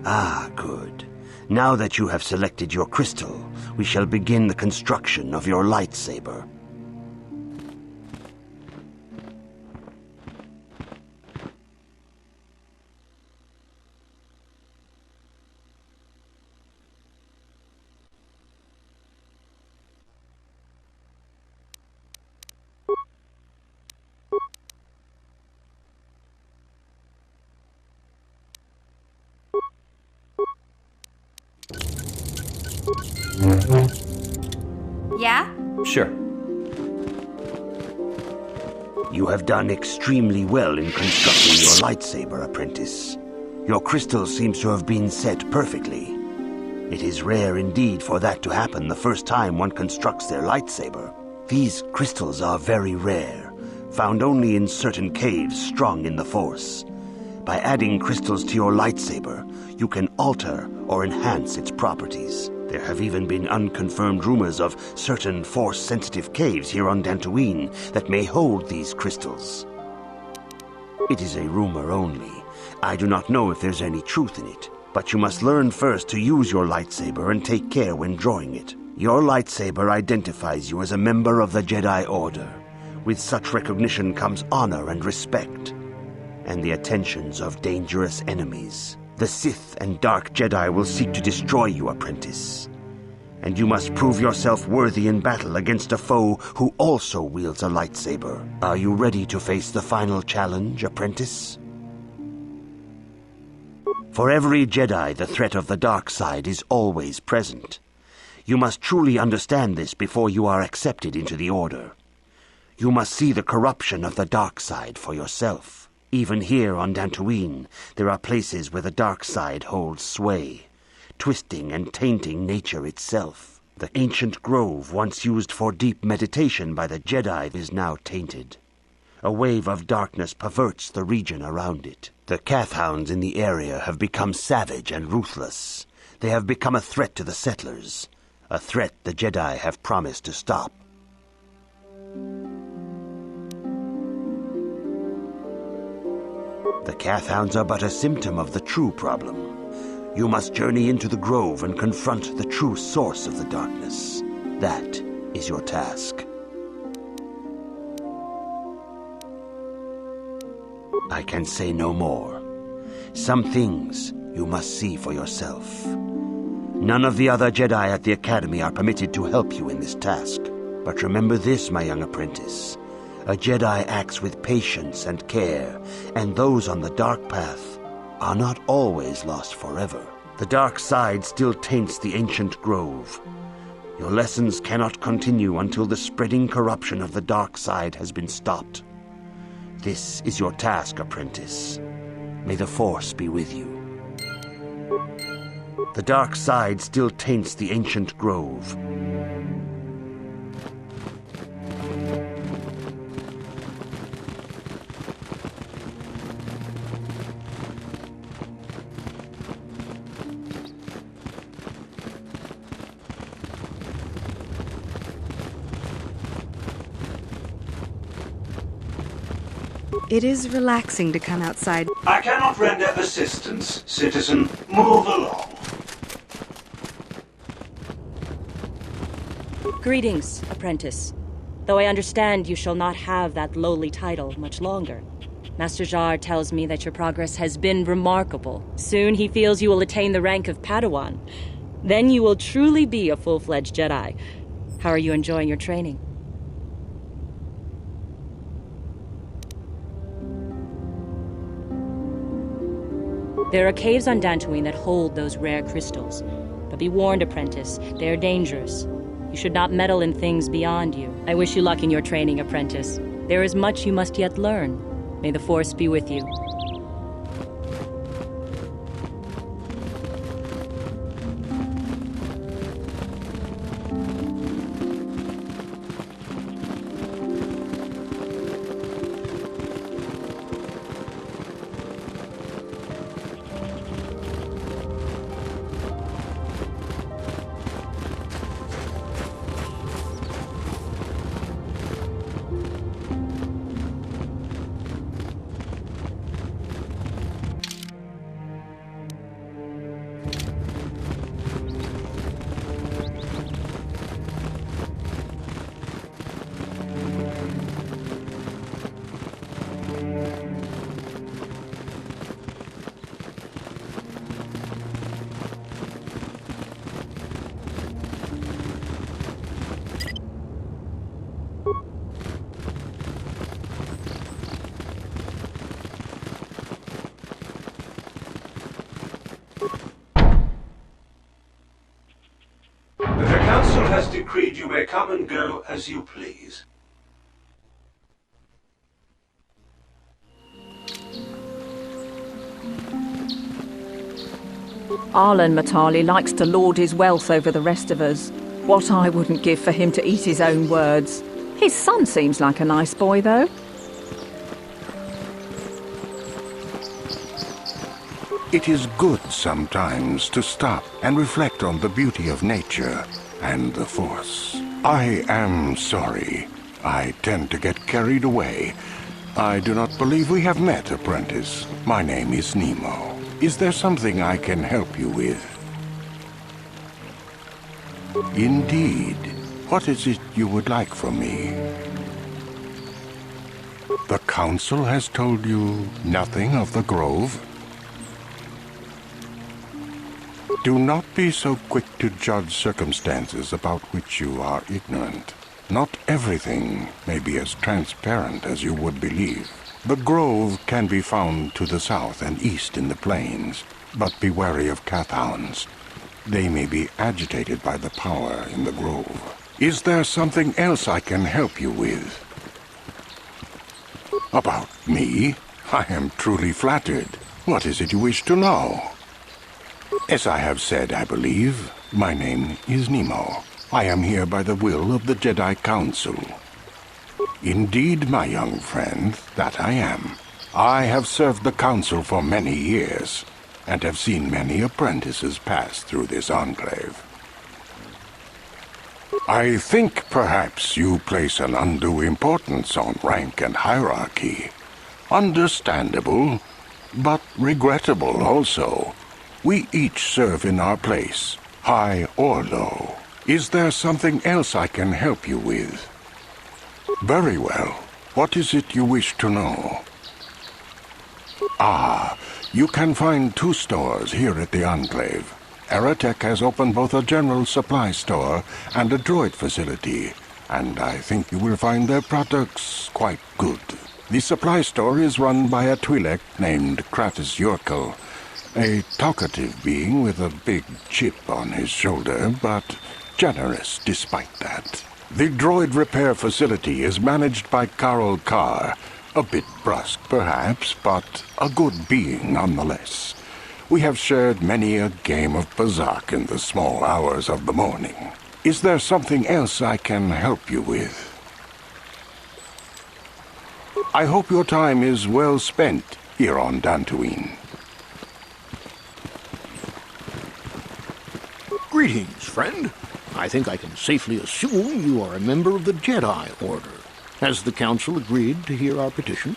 Ah, good. Now that you have selected your crystal, we shall begin the construction of your lightsaber. Yeah? Sure. You have done extremely well in constructing your lightsaber, apprentice. Your crystal seems to have been set perfectly. It is rare indeed for that to happen the first time one constructs their lightsaber. These crystals are very rare, found only in certain caves strung in the Force. By adding crystals to your lightsaber, you can alter or enhance its properties. There have even been unconfirmed rumors of certain Force-sensitive caves here on Dantooine that may hold these crystals. It is a rumor only. I do not know if there's any truth in it, but you must learn first to use your lightsaber and take care when drawing it. Your lightsaber identifies you as a member of the Jedi Order. With such recognition comes honor and respect. and the attentions of dangerous enemies. The Sith and Dark Jedi will seek to destroy you, apprentice. And you must prove yourself worthy in battle against a foe who also wields a lightsaber. Are you ready to face the final challenge, apprentice? For every Jedi, the threat of the dark side is always present. You must truly understand this before you are accepted into the Order. You must see the corruption of the dark side for yourself. Even here on Dantooine, there are places where the dark side holds sway, twisting and tainting nature itself. The ancient grove once used for deep meditation by the Jedi is now tainted. A wave of darkness perverts the region around it. The Kathhounds in the area have become savage and ruthless. They have become a threat to the settlers, a threat the Jedi have promised to stop. The Kathhounds are but a symptom of the true problem. You must journey into the grove and confront the true source of the darkness. That is your task. I can say no more. Some things you must see for yourself. None of the other Jedi at the Academy are permitted to help you in this task. But remember this, my young apprentice. A Jedi acts with patience and care, and those on the dark path are not always lost forever. The dark side still taints the ancient grove. Your lessons cannot continue until the spreading corruption of the dark side has been stopped. This is your task, apprentice. May the Force be with you. The dark side still taints the ancient grove. It is relaxing to come outside. I cannot render assistance, citizen. Move along. Greetings, apprentice. Though I understand you shall not have that lowly title much longer. Master Jar tells me that your progress has been remarkable. Soon he feels you will attain the rank of Padawan. Then you will truly be a full-fledged Jedi. How are you enjoying your training? There are caves on Dantooine that hold those rare crystals. But be warned, apprentice, they are dangerous. You should not meddle in things beyond you. I wish you luck in your training, apprentice. There is much you must yet learn. May the Force be with you. Has decreed you may come and go as you please. Arlen Matali likes to lord his wealth over the rest of us. What I wouldn't give for him to eat his own words. His son seems like a nice boy, though. It is good sometimes to stop and reflect on the beauty of nature and the Force. I am sorry. I tend to get carried away. I do not believe we have met, apprentice. My name is Nemo. Is there something I can help you with? Indeed. What is it you would like from me? The Council has told you nothing of the Grove? Do not be so quick to judge circumstances about which you are ignorant. Not everything may be as transparent as you would believe. The Grove can be found to the south and east in the plains, but be wary of Cathhounds. They may be agitated by the power in the Grove. Is there something else I can help you with? About me? I am truly flattered. What is it you wish to know? As I have said, I believe, my name is Nemo. I am here by the will of the Jedi Council. Indeed, my young friend, that I am. I have served the Council for many years, and have seen many apprentices pass through this enclave. I think perhaps you place an undue importance on rank and hierarchy. Understandable, but regrettable also. We each serve in our place, high or low. Is there something else I can help you with? Very well. What is it you wish to know? Ah, you can find 2 stores here at the Enclave. Aerotech has opened both a general supply store and a droid facility, and I think you will find their products quite good. The supply store is run by a Twi'lek named Kratos Yorkel, a talkative being with a big chip on his shoulder, but generous despite that. The droid repair facility is managed by Carol Carr, a bit brusque perhaps, but a good being nonetheless. We have shared many a game of Bazak in the small hours of the morning. Is there something else I can help you with? I hope your time is well spent here on Dantooine. Greetings, friend. I think I can safely assume you are a member of the Jedi Order. Has the Council agreed to hear our petition?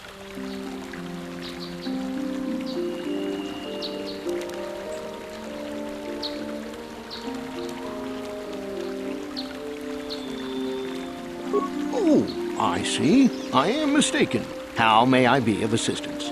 Oh, I see. I am mistaken. How may I be of assistance?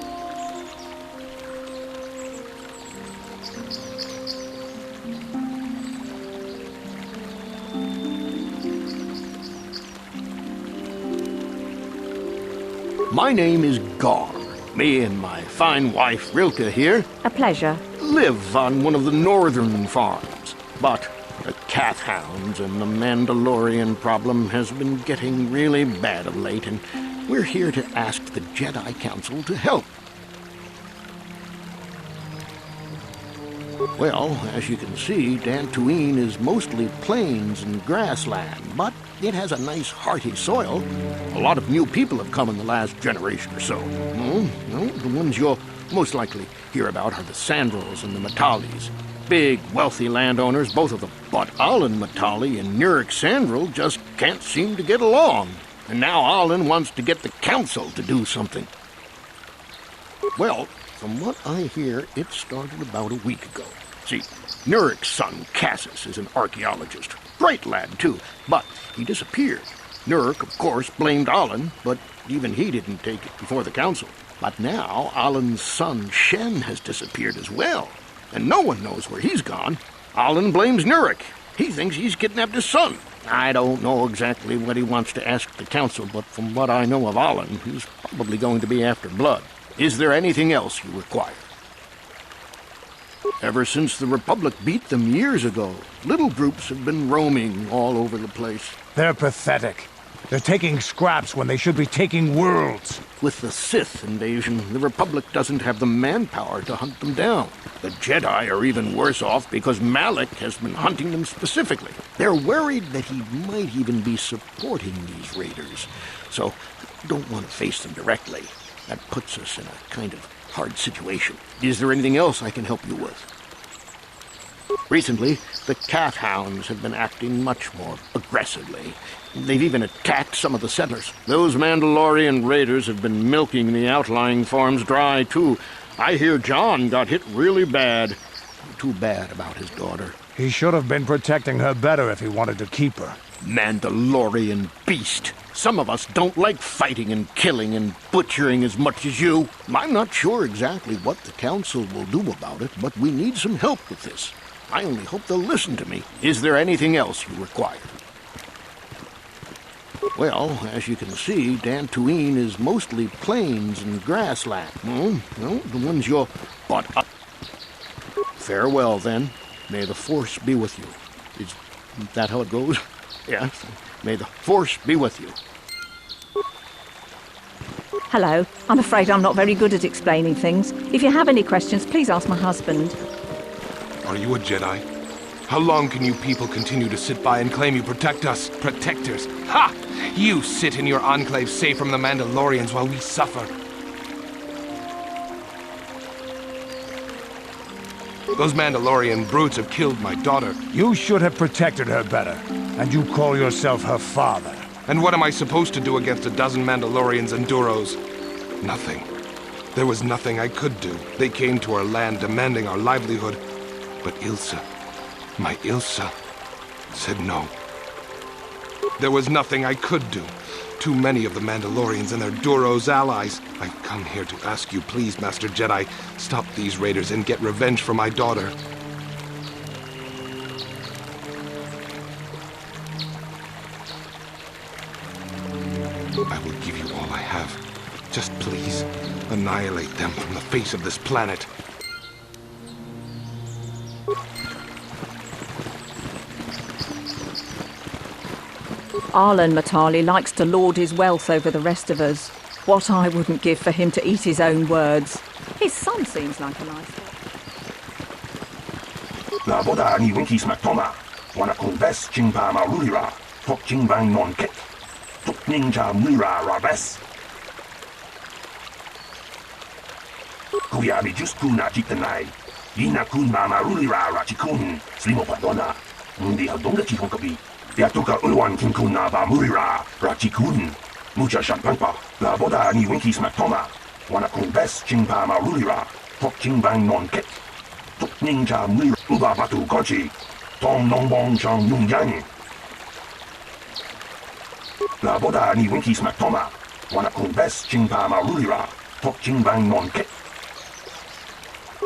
My name is Gar. Me and my fine wife, Rilke, here, A pleasure. live on one of the northern farms. But the Cathhounds and the Mandalorian problem has been getting really bad of late, and we're here to ask the Jedi Council to help. Well, as you can see, Dantooine is mostly plains and grassland, but it has a nice hearty soil. A lot of new people have come in the last generation or so. The ones you'll most likely hear about are the Sandrils and the Matalis. Big, wealthy landowners, both of them. But Alan Matali and Nurik Sandril just can't seem to get along. And now Alan wants to get the council to do something. Well, from what I hear, it started about a week ago. See, Nurik's son, Cassis, is an archaeologist. Bright lad, too, but he disappeared. Nurik, of course, blamed Alan, but even he didn't take it before the council. But now Alan's son, Shen, has disappeared as well, and no one knows where he's gone. Alan blames Nurik. He thinks he's kidnapped his son. I don't know exactly what he wants to ask the council, but from what I know of Alan, he's probably going to be after blood. Is there anything else you require? Ever since the Republic beat them years ago, little groups have been roaming all over the place. They're pathetic. They're taking scraps when they should be taking worlds. With the Sith invasion, the Republic doesn't have the manpower to hunt them down. The Jedi are even worse off because Malak has been hunting them specifically. They're worried that he might even be supporting these raiders, so don't want to face them directly. That puts us in a kind of hard situation. Is there anything else I can help you with? Recently, the Cathhounds have been acting much more aggressively. They've even attacked some of the settlers. Those Mandalorian raiders have been milking the outlying farms dry, too. I hear John got hit really bad. Too bad about his daughter. He should have been protecting her better if he wanted to keep her. Mandalorian beast. Some of us don't like fighting and killing and butchering as much as you. I'm not sure exactly what the Council will do about it, but we need some help with this. I only hope they'll listen to me. Is there anything else you require? Well, as you can see, Dantooine is mostly plains and grassland. Well, the ones you're brought up. Farewell, then. May the Force be with you. Is that how it goes? Yes. May the Force be with you. Hello. I'm afraid I'm not very good at explaining things. If you have any questions, please ask my husband. Are you a Jedi? How long can you people continue to sit by and claim you protect us? Protectors? Ha! You sit in your enclave safe from the Mandalorians while we suffer. Those Mandalorian brutes have killed my daughter. You should have protected her better. And you call yourself her father. And what am I supposed to do against a dozen Mandalorians and Duros? Nothing. There was nothing I could do. They came to our land demanding our livelihood. But Ilsa, my Ilsa, said no. There was nothing I could do. Too many of the Mandalorians and their Duros allies. I've come here to ask you, please, Master Jedi, stop these raiders and get revenge for my daughter. I will give you all I have. Just please, annihilate them from the face of this planet. Arlen Matali likes to lord his wealth over the rest of us. What I wouldn't give for him to eat his own words. His son seems like a nice guy. La boda ni winkis mactoma. Wana conves chingpa marulira. Tok chingbang non kek. Tok ninja mura rabes. Kuya mi just kuna jitanai. Yina kun marulira rachikun. Slimo padona. Mundi hadonga chihonkabi. Yatuka ulwan kinkuna ba murira rachikun. Mucha shampangpa. La boda ni winkis mactoma. Wana conves chingpa marulira. Tok chingbang non kek. Tok ninja mura uba batu gochi. Tong nong bong chong nung yang. La boda ni winkis mactoma. Wana conves chingpa marulira. Tok chingbang non kek.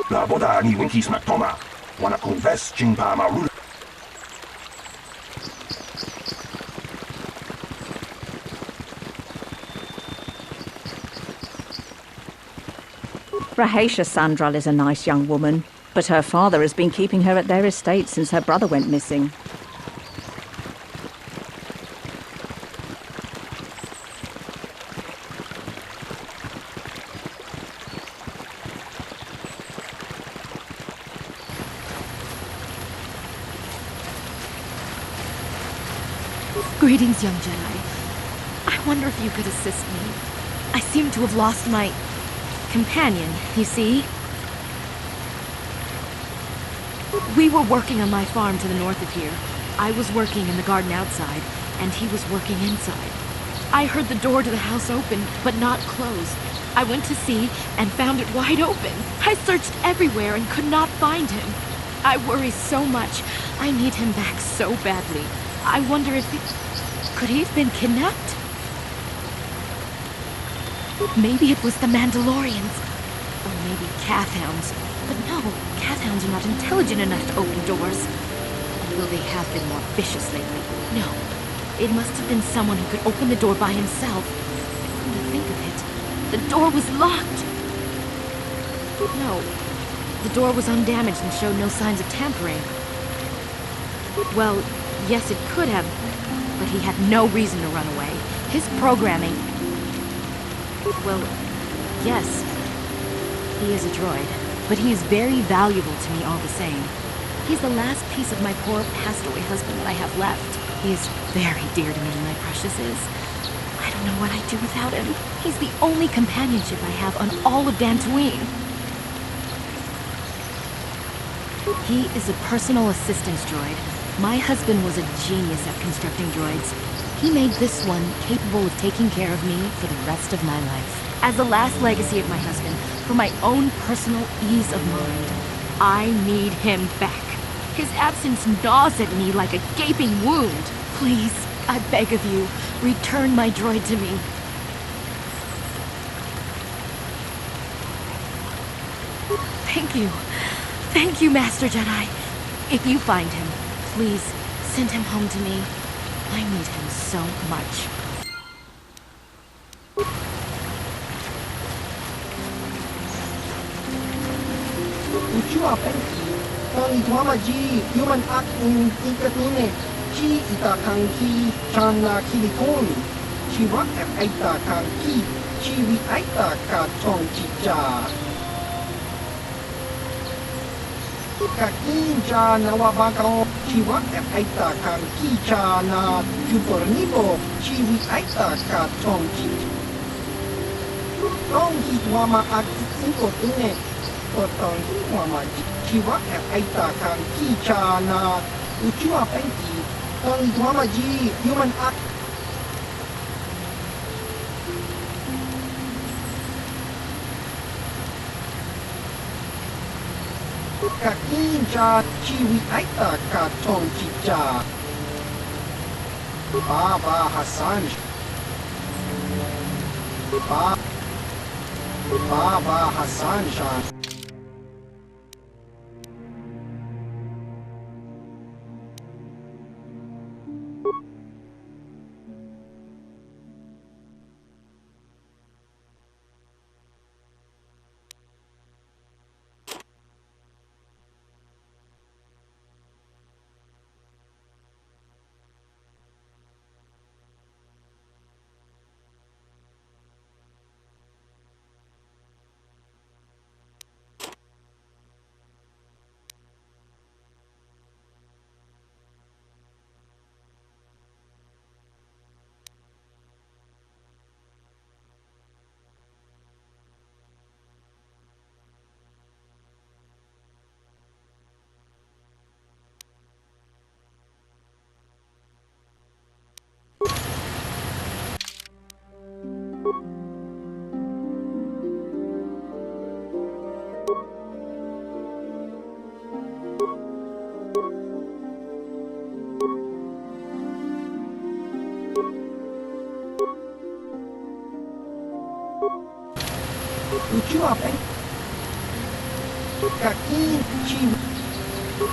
La boda ni winkis mactoma. Wana conves chingpa marulira. Rahesha Sandral is a nice young woman, but her father has been keeping her at their estate since her brother went missing. Greetings, young Jedi. I wonder if you could assist me. I seem to have lost my companion, you see? We were working on my farm to the north of here. I was working in the garden outside, and he was working inside. I heard the door to the house open, but not close. I went to see and found it wide open. I searched everywhere and could not find him. I worry so much. I need him back so badly. I wonder if could he have been kidnapped? Maybe it was the Mandalorians. Or maybe Cathhounds. But no, Cathhounds are not intelligent enough to open doors. Although they have been more vicious lately. No, it must have been someone who could open the door by himself. Come to think of it, the door was locked. No, the door was undamaged and showed no signs of tampering. Well, yes, it could have, but he had no reason to run away. His programming... Well, yes, he is a droid, but he is very valuable to me all the same. He's the last piece of my poor passed-away husband that I have left. He is very dear to me, my precious is. I don't know what I'd do without him. He's the only companionship I have on all of Dantooine. He is a personal assistance droid. My husband was a genius at constructing droids. He made this one capable of taking care of me for the rest of my life. As the last legacy of my husband, for my own personal ease of mind, I need him back. His absence gnaws at me like a gaping wound. Please, I beg of you, return my droid to me. Thank you. Thank you, Master Jedi. If you find him, please send him home to me. I need him so much. Ucua penki, tani tuamaji, human act in Decoding, chi ita kanki, chana kilikoni, chi wak aita kanki, chi wi aita ka tong chicha. Kakin cha na wabakao, chi wak aita kanki cha na yupornibo, chi wi aita ka tong chicha. Tong hitwama act cinco tine. Potong mama jiwa aita kan kicha na ucua penki tong mama ji human act kakincha chiwi aita ka tong chicha Baba Hassan Baba Hassan Shan Ucua pen Kakin chi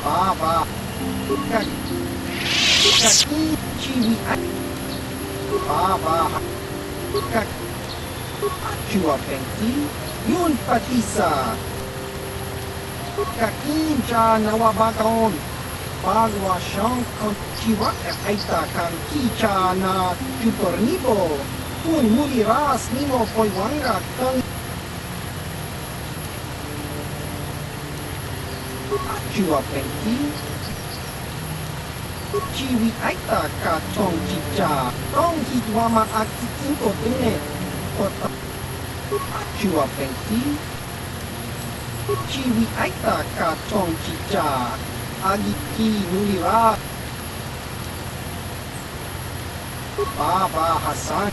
Baba Kakin chi wi Baba Ucua penki Yun patisa Kakin cha nawabakon Bagwa siyang chiwa aita kan kicha na yupornibo Kun muliras nimo poiwanga kan Chua penki Chiwi aita ka tong chicha Tong hitwama aki cinco tene Chua penki Chiwi aita ka tong chicha Agiki nulira Baba Hassan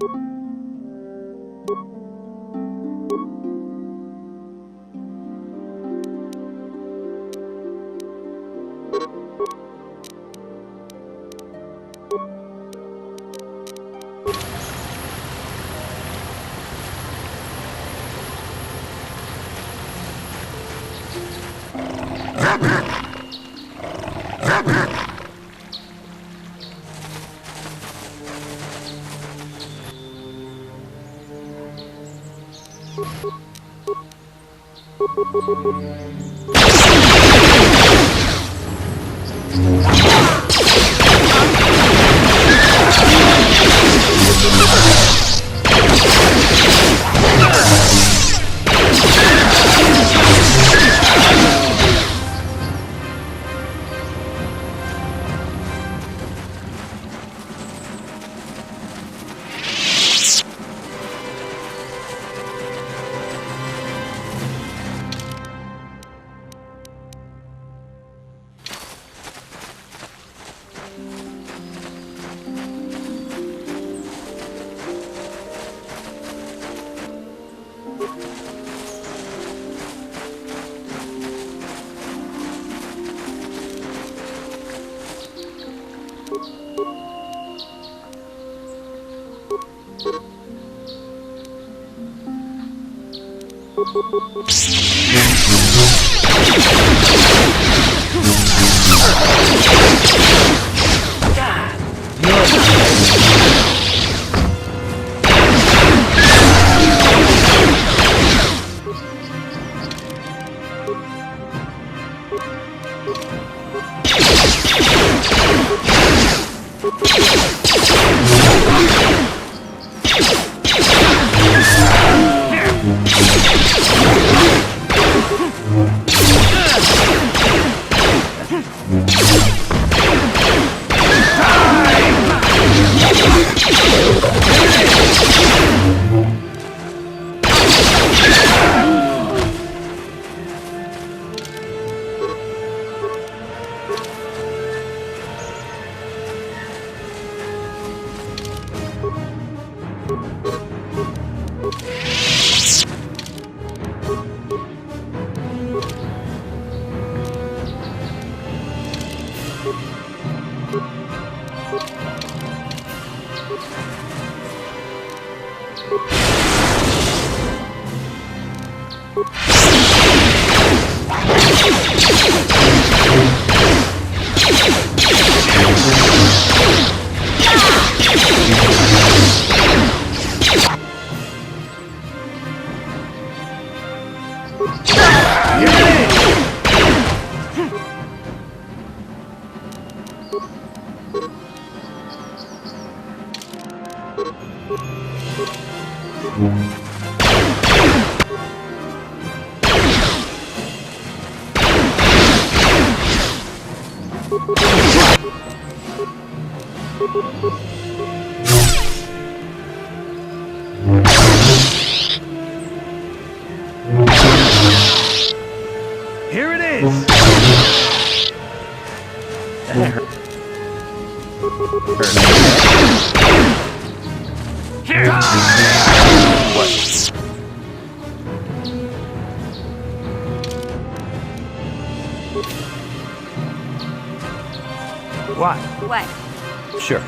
Here it is! What? What? Sure.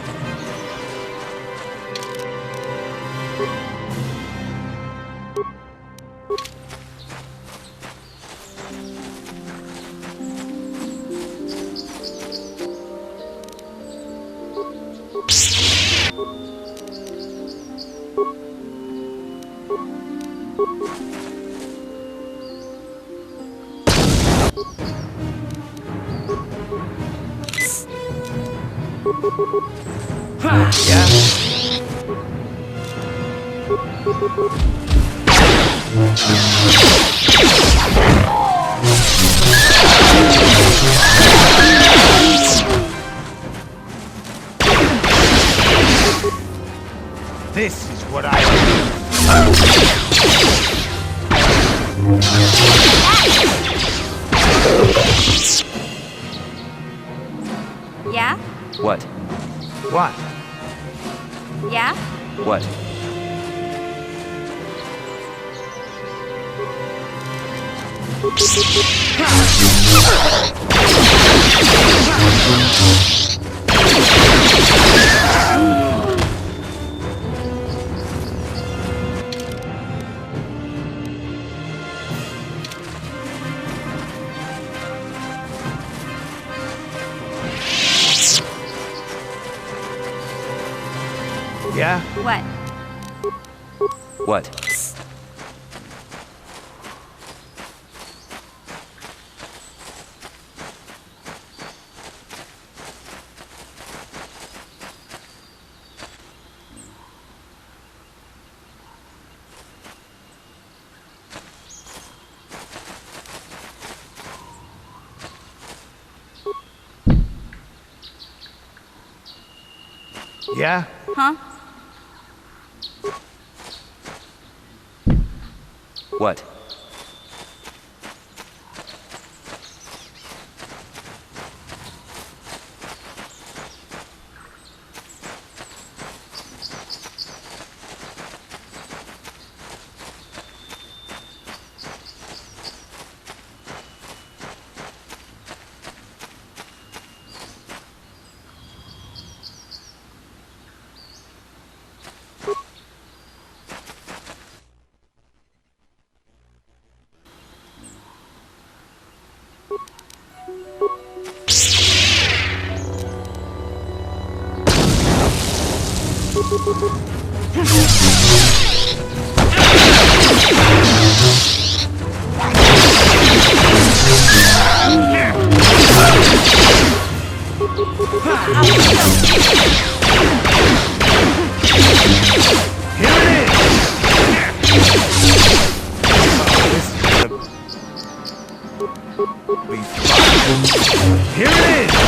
This is what I Yeah? What? What? Yeah? What? Yeah? What? What? Yeah? Huh? What? Here it is!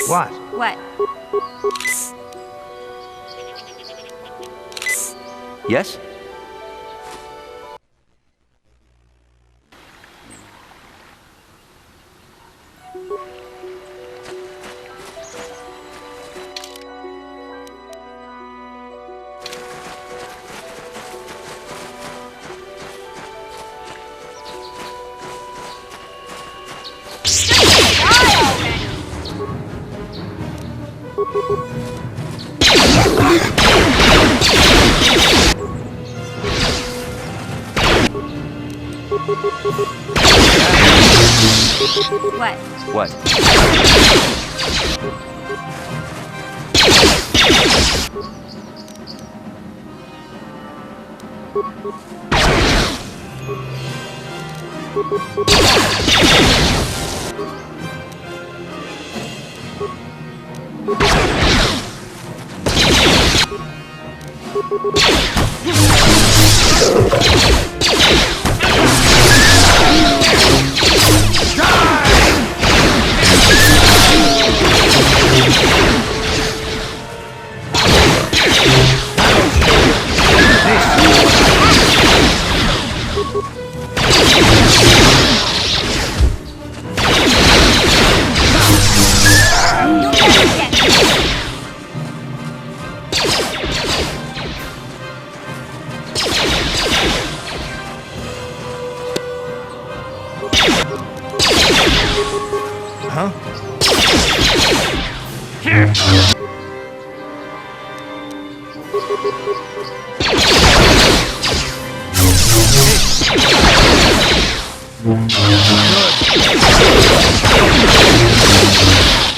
What? What? Yes? What? What?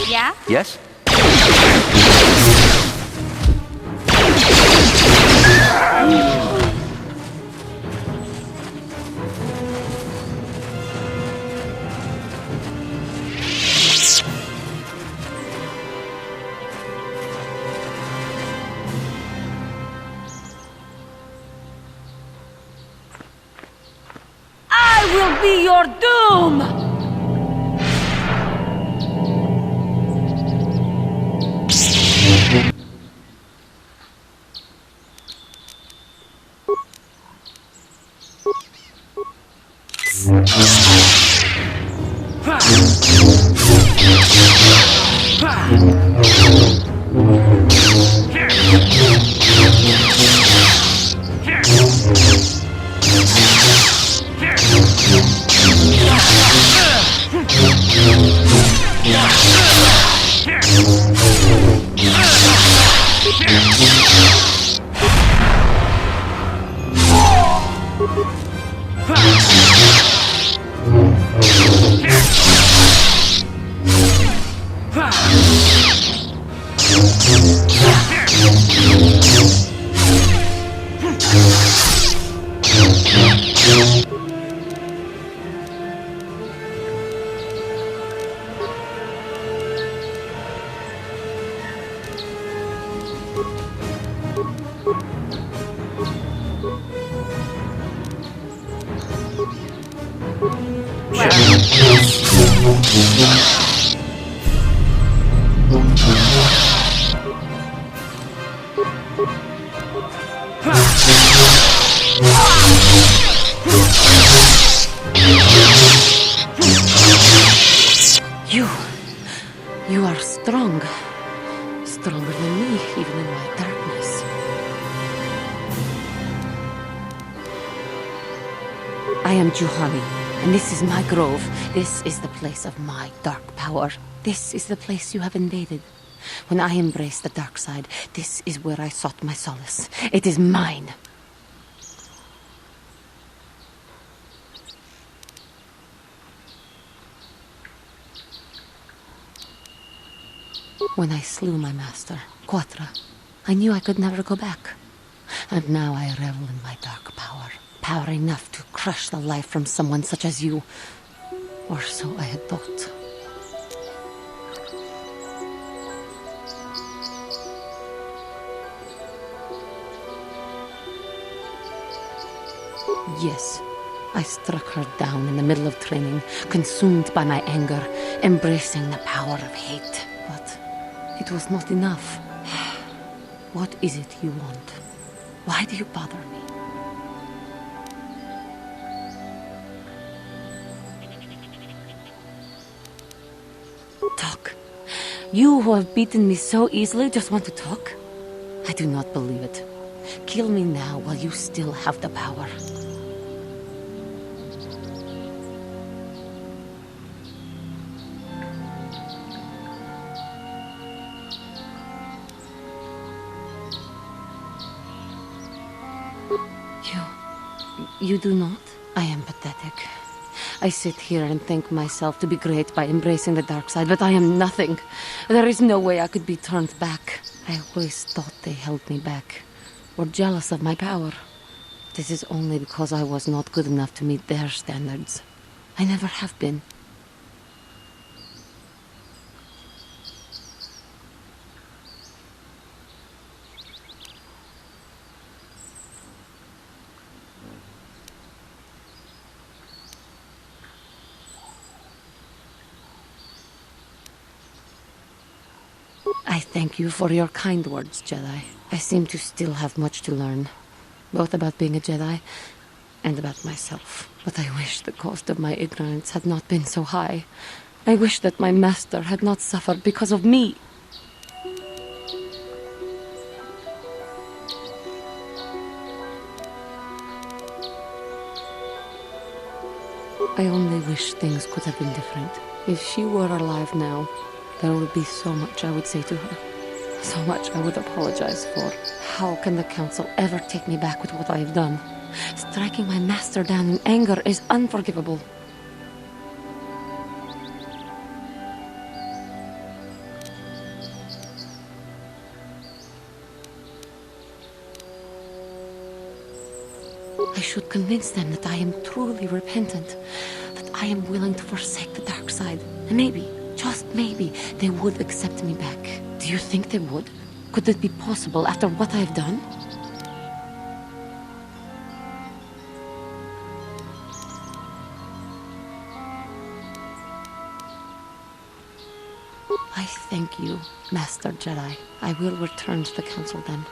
Yeah? Yes? I will be your doom! You are strong. Stronger than me, even in my darkness. I am Juhani, and this is my grove. This is the place of my dark power. This is the place you have invaded. When I embraced the dark side, this is where I sought my solace. It is mine. When I slew my master, Quatra, I knew I could never go back. And now I revel in my dark power. Power enough to crush the life from someone such as you. Or so I had thought. Yes, I struck her down in the middle of training, consumed by my anger, embracing the power of hate. But it was not enough. What is it you want? Why do you bother me? Talk. You who have beaten me so easily just want to talk? I do not believe it. Kill me now while you still have the power. You do not? I am pathetic. I sit here and think myself to be great by embracing the dark side, but I am nothing. There is no way I could be turned back. I always thought they held me back, or jealous of my power. this is only because I was not good enough to meet their standards. I never have been. I thank you for your kind words, Jedi. I seem to still have much to learn, both about being a Jedi and about myself. But I wish the cost of my ignorance had not been so high. I wish that my master had not suffered because of me. I only wish things could have been different. If she were alive now, there would be so much I would say to her. So much I would apologize for. How can the Council ever take me back with what I have done? Striking my master down in anger is unforgivable. I should convince them that I am truly repentant, that I am willing to forsake the dark side, and maybe, just maybe, they would accept me back. Do you think they would? Could it be possible after what I have done? I thank you, Master Jedi. I will return to the Council then.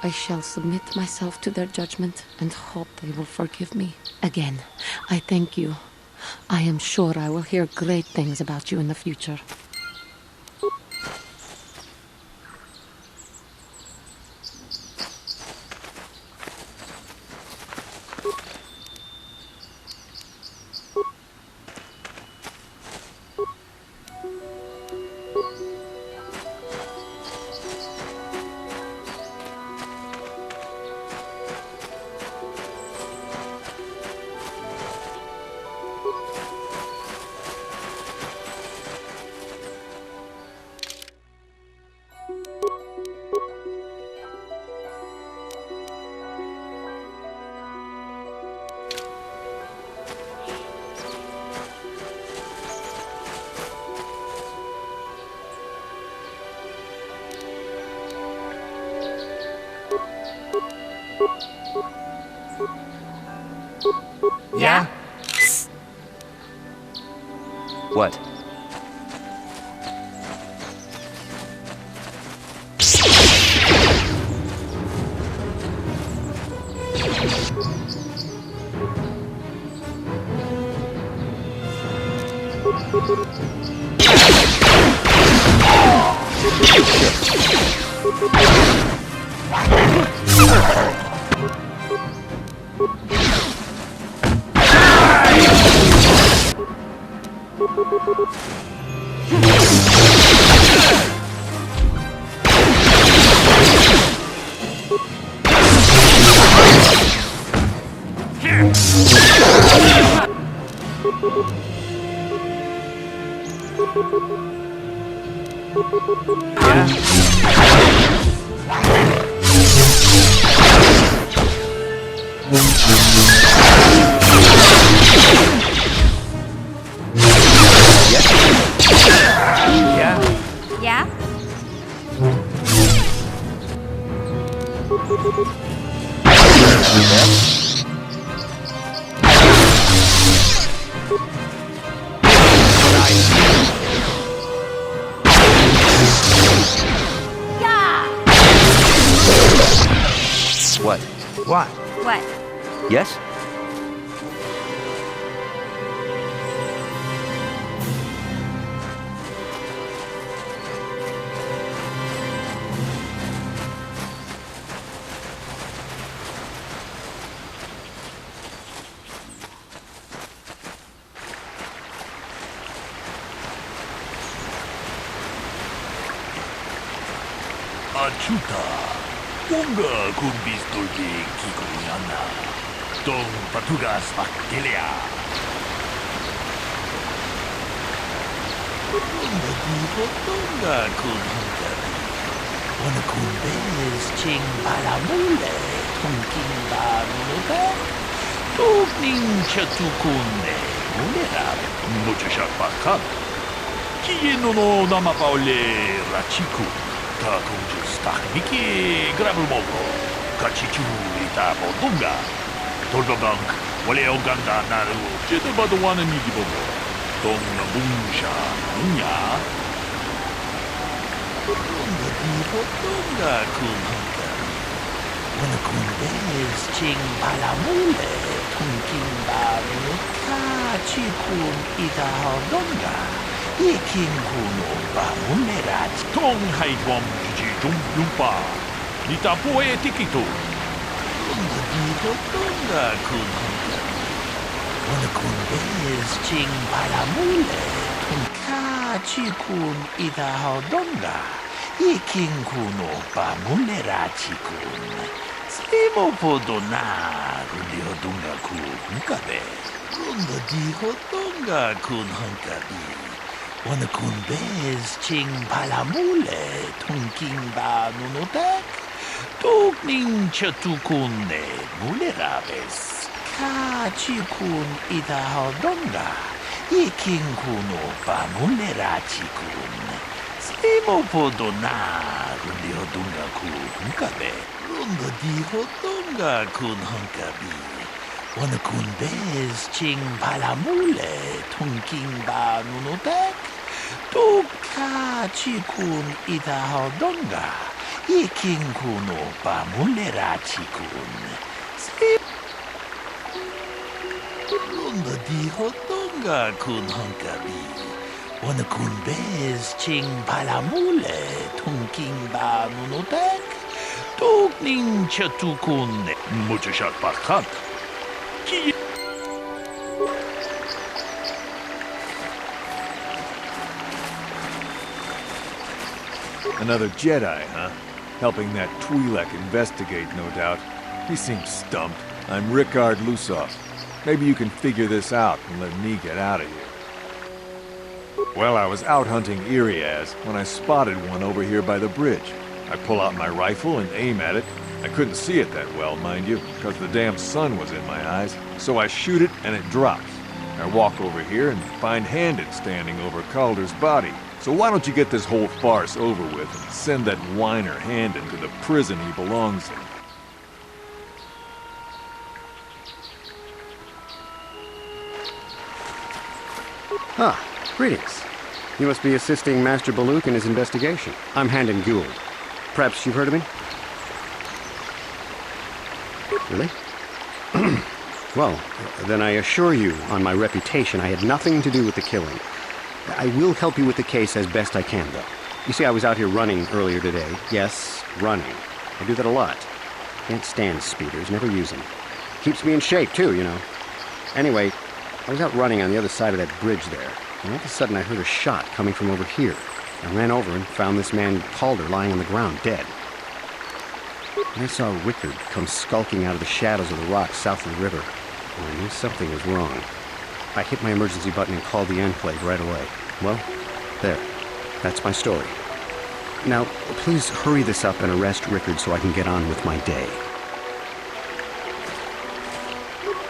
I shall submit myself to their judgment and hope they will forgive me. Again, I thank you. I am sure I will hear great things about you in the future. Yeah? What? Yeah? What? What? What? Yes? Achuta, unga kun bistolki kikuyana, dong patugas baktelia. Unga tipo tonga kun hungari, wana kun bes ching balamunde, 통킹바 누누다 똑닝 쳇두군네 문에라 무주샷바칸 기노노 나마바올레 라치쿠 다공주 스타미키 그라블모고 같이 주리다 보동가 돌바방 원래 오간다 나루 제대바도 와는 이기보고 동나뭉샤 누냐 동가 군한가 오늘 군대스 징발라몰레 통킹바르 카치군 이다하던가 이킹군오 바몰레라 통하이범 주지 종융바 니타포에 티키토 동가 군한가 오늘 군대스 징발라몰레 통카치군 이다하던가 이킹군 오빠 몰레라치군 세모포도나 군디호동가 군가베 룬더디호동가 군한가비 오늘 군베스 징발라몰레 통킹바 누노닥 똑닝 쳇두군네 몰레라베스 카치군 이다하던가 이킹군 오빠 몰레라치군 세모포도나 군디호동가 군가베 룬더디호동가 군한가비 오늘 군베스 징발라몰레 통킹바 누노닥 똑카치군 이다하던가 이킹군 오빠 몰레라치군 룬더디호동가 군한가비 오늘 군베스 징발라몰레 통킹바 누노닥 똑닝 쳇두군네 무주샷바칸 Another Jedi, huh? Helping that Twi'lek investigate, no doubt. He seems stumped. I'm Rickard Lusoff. Maybe you can figure this out and let me get out of here. Well, I was out hunting Iriaz when I spotted one over here by the bridge. I pull out my rifle and aim at it. I couldn't see it that well, mind you, because the damn sun was in my eyes. So I shoot it and it drops. I walk over here and find Handon standing over Calder's body. So why don't you get this whole farce over with and send that whiner Handon to the prison he belongs in? Ah, greetings. You must be assisting Master Baluk in his investigation. I'm Handon Gould. Perhaps you've heard of me? Really? Well, then I assure you, on my reputation, I had nothing to do with the killing. I will help you with the case as best I can, though. You see, I was out here running earlier today. Yes, running. I do that a lot. Can't stand speeders, never use them. Keeps me in shape, too, you know. Anyway, I was out running on the other side of that bridge there, and all of a sudden I heard a shot coming from over here. I ran over and found this man Calder lying on the ground, dead. And I saw Rickard come skulking out of the shadows of the rocks south of the river. And I knew something was wrong. I hit my emergency button and called the Enclave right away. Well, there. That's my story. Now, please hurry this up and arrest Rickard so I can get on with my day.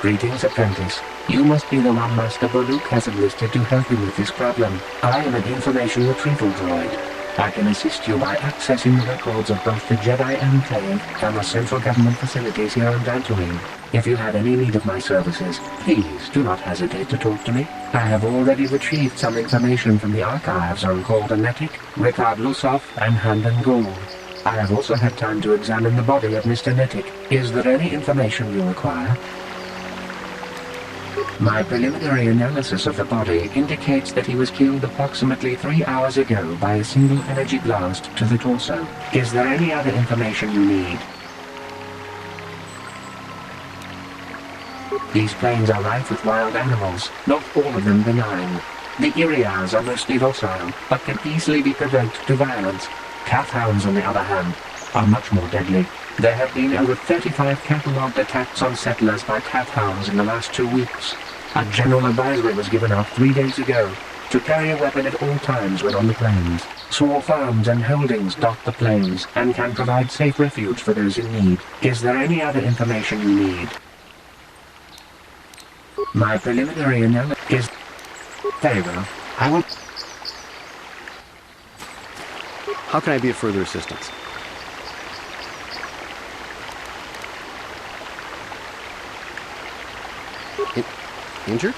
Greetings, apprentice. You must be the one Master Baluk has enlisted to help you with this problem. I am an information retrieval droid. I can assist you by accessing the records of both the Jedi Enclave and the central government facilities here in Dantooine. If you have any need of my services, please do not hesitate to talk to me. I have already retrieved some information from the archives on Calder Netic, Rickard Lusoff, and Handon Gould. I have also had time to examine the body of Mr. Netic. Is there any information you require? My preliminary analysis of the body indicates that he was killed approximately 3 hours ago by a single energy blast to the torso. Is there any other information you need? These plains are rife with wild animals, not all of them benign. The Iriaz are mostly docile, but can easily be provoked to violence. Calf hounds, on the other hand, are much more deadly. There have been over 35 catalogued attacks on settlers by calf hounds in the last 2 weeks. A general advisory was given out 3 days ago. To carry a weapon at all times when on the plains. Small farms and holdings dot the plains and can provide safe refuge for those in need. Is there any other information you need? My preliminary analysis is... Very well. I will... How can I be of further assistance? Injured?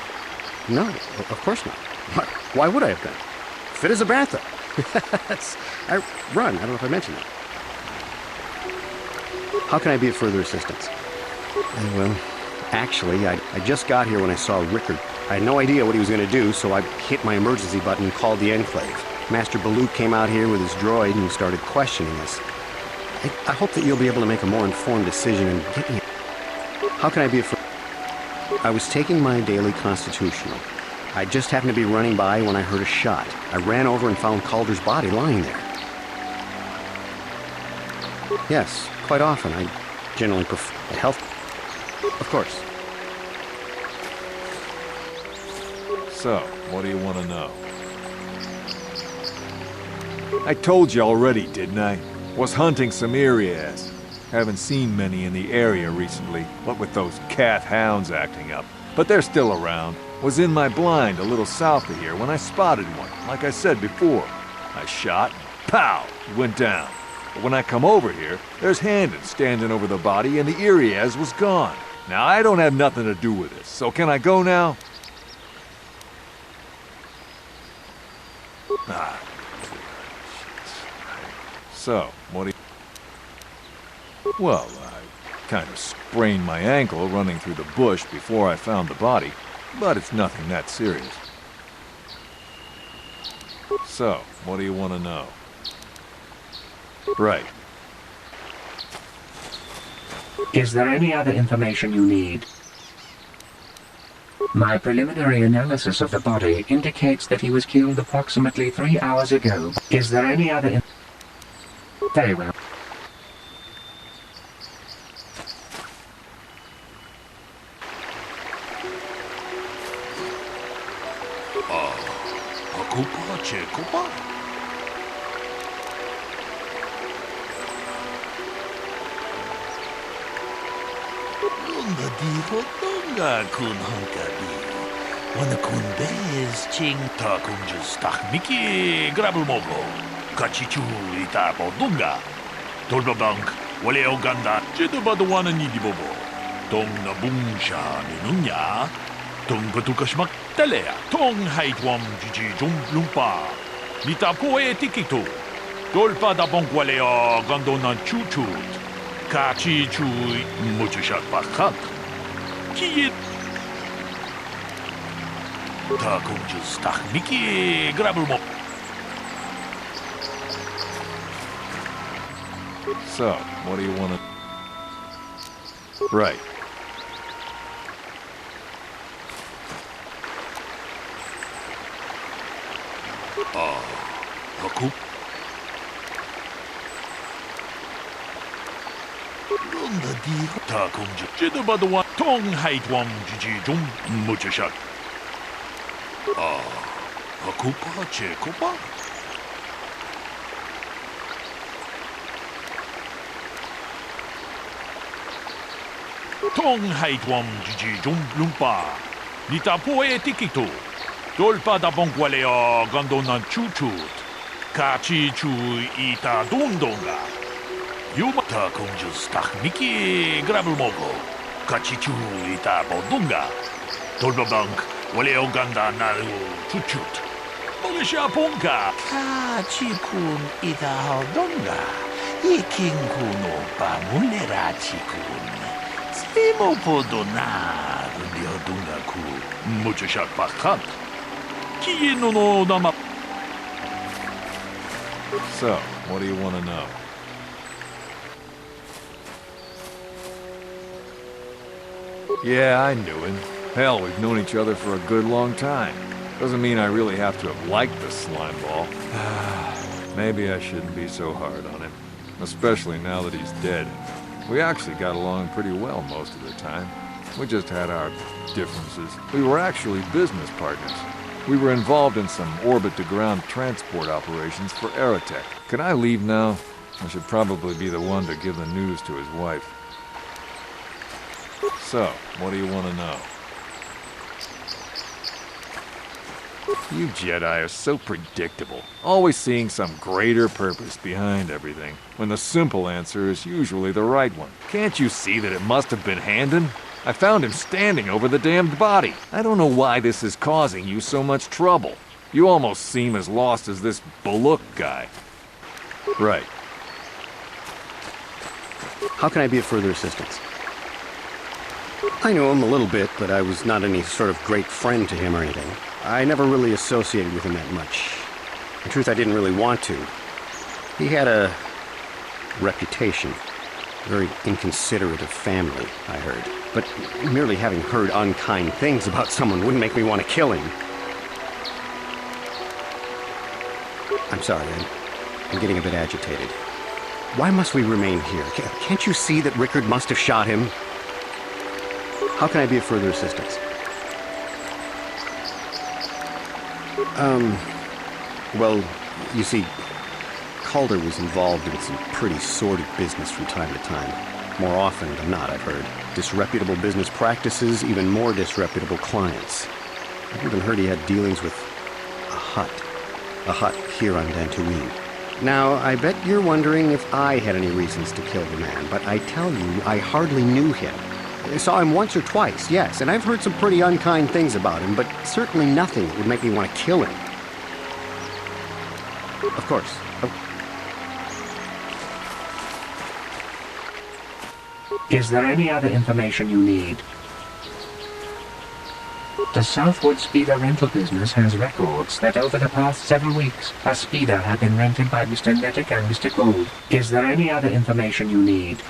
No, of course not. Why would I have been? Fit as a bathtub. I run. I don't know if I mentioned that. How can I be of further assistance? Well, actually, I just got here when I saw Rickard. I had no idea what he was going to do, so I hit my emergency button and called the Enclave. Master Baluk came out here with his droid and started questioning us. I hope that you'll be able to make a more informed decision and get me... How can I be of... I was taking my daily constitutional. I just happened to be running by when I heard a shot. I ran over and found Calder's body lying there. Yes, quite often. I generally prefer health. Of course. So, what do you want to know? I told you already, didn't I? Was hunting some areas. Haven't seen many in the area recently, what with those cat hounds acting up. But they're still around. Was in my blind a little south of here when I spotted one, like I said before. I shot, and pow, he went down. But when I come over here, there's Handon standing over the body and the Iriaz was gone. Now, I don't have nothing to do with this, so can I go now? Ah. So, what do you... Well, I kind of sprained my ankle running through the bush before I found the body, but it's nothing that serious. So, what do you want to know? Right. Is there any other information you need? My preliminary analysis of the body indicates that he was killed approximately 3 hours ago. Is there any other... Very well. kun hunkabi. Wana kun bez ching ta kunjus tahmiki grabulmogo. Kachichu ita bodunga. Tolbabank wale oganda jedubadwana nidibobo. Tong na bungsha ninunya. Tong patukashmak talea. Tong haitwam jiji jumplumpa. Nita poe tikito. Tolpa da bonkwaleo gandona chuchut. Kachichu muchushat bakhat. Kiyit. Ta kunjus tahmiki grabulmo. So, what do you want to... Right. Hakup. Ronda di ta kunju. Jedabadwa tong haitwam jiji jum muchashat. Hakupa chekopa. Tong haitwam jiji jum lumpa. Nita poe tikito. Dolpa da bonkwaleo gandonan chuchut. Kachi chu ita dundonga. Yumata kunjus tahmiki grabulmogo. Kachi chu ita bodunga. Dolpa bank waleo ganda naru chuchut. Molisha ponka. Kachi kun ita hodonga. Ikin kuno pamulera chikun. Simo podonar diodunga ku. Muchashat bakhat. So, what do you want to know? Yeah, I knew him. Hell, we've known each other for a good long time. Doesn't mean I really have to have liked the slime ball. Maybe I shouldn't be so hard on him. Especially now that he's dead. We actually got along pretty well most of the time. We just had our differences. We were actually business partners. We were involved in some orbit-to-ground transport operations for Aerotech. Can I leave now? I should probably be the one to give the news to his wife. So, what do you want to know? You Jedi are so predictable, always seeing some greater purpose behind everything, when the simple answer is usually the right one. Can't you see that it must have been Handon? I found him standing over the damned body. I don't know why this is causing you so much trouble. You almost seem as lost as this Malak guy. Right. How can I be of further assistance? I knew him a little bit, but I was not any sort of great friend to him or anything. I never really associated with him that much. In truth, I didn't really want to. He had a reputation. Very inconsiderate of family, I heard. But merely having heard unkind things about someone wouldn't make me want to kill him. I'm sorry, I'm getting a bit agitated. Why must we remain here? Can't you see that Rickard must have shot him? How can I be of further assistance? Well, you see, Calder was involved in some pretty sordid business from time to time. More often than not, I've heard. Disreputable business practices, even more disreputable clients. I've even heard he had dealings with a hut here on Dantooine. Now, I bet you're wondering if I had any reasons to kill the man, but I tell you, I hardly knew him. I saw him once or twice, yes, and I've heard some pretty unkind things about him, but certainly nothing that would make me want to kill him. Of course. Is there any other information you need? The Southwood Speeder rental business has records that over the past several weeks, a speeder had been rented by Mr. Nettic and Mr. Gould. Is there any other information you need?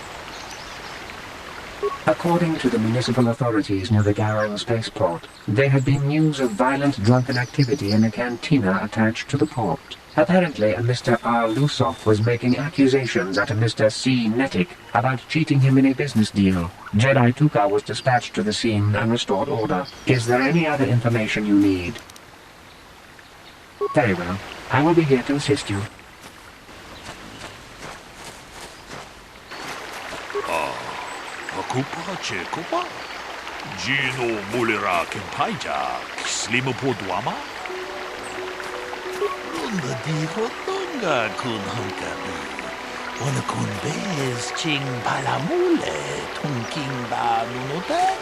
According to the municipal authorities near the Garrow spaceport, there had been news of violent drunken activity in a cantina attached to the port. Apparently, a Mr. R. Lusoff was making accusations at a Mr. C. Nettic about cheating him in a business deal. Jedi Tuka was dispatched to the scene and restored order. Is there any other information you need? Very well. I will be here to assist you. Kupache kupa, Gino Mulira Kimpaija, Slimopodwama. Lunga diho tunga kun hunkabi. Ona kun bez ching palamule, tunking ba nunotek.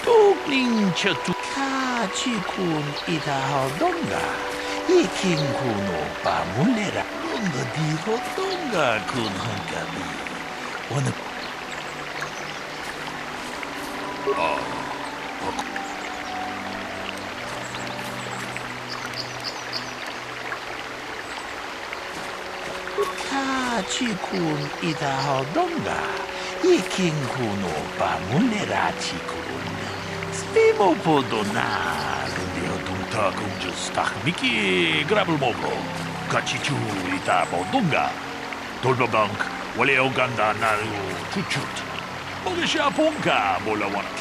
Tugling chatu ka chikun ita hodonga. Ikin kuno ba mulera. Lunga diho tunga kun hunkabi. Ona Chikun ita hodonga, ikin kuno pa mulera chikun. Spimo podona, lundio dunta kunjus takmiki grabel mogo. Kachichu ita bodunga. Tolbabank, wale oganda naru chuchut. Mogisha punka bolawana.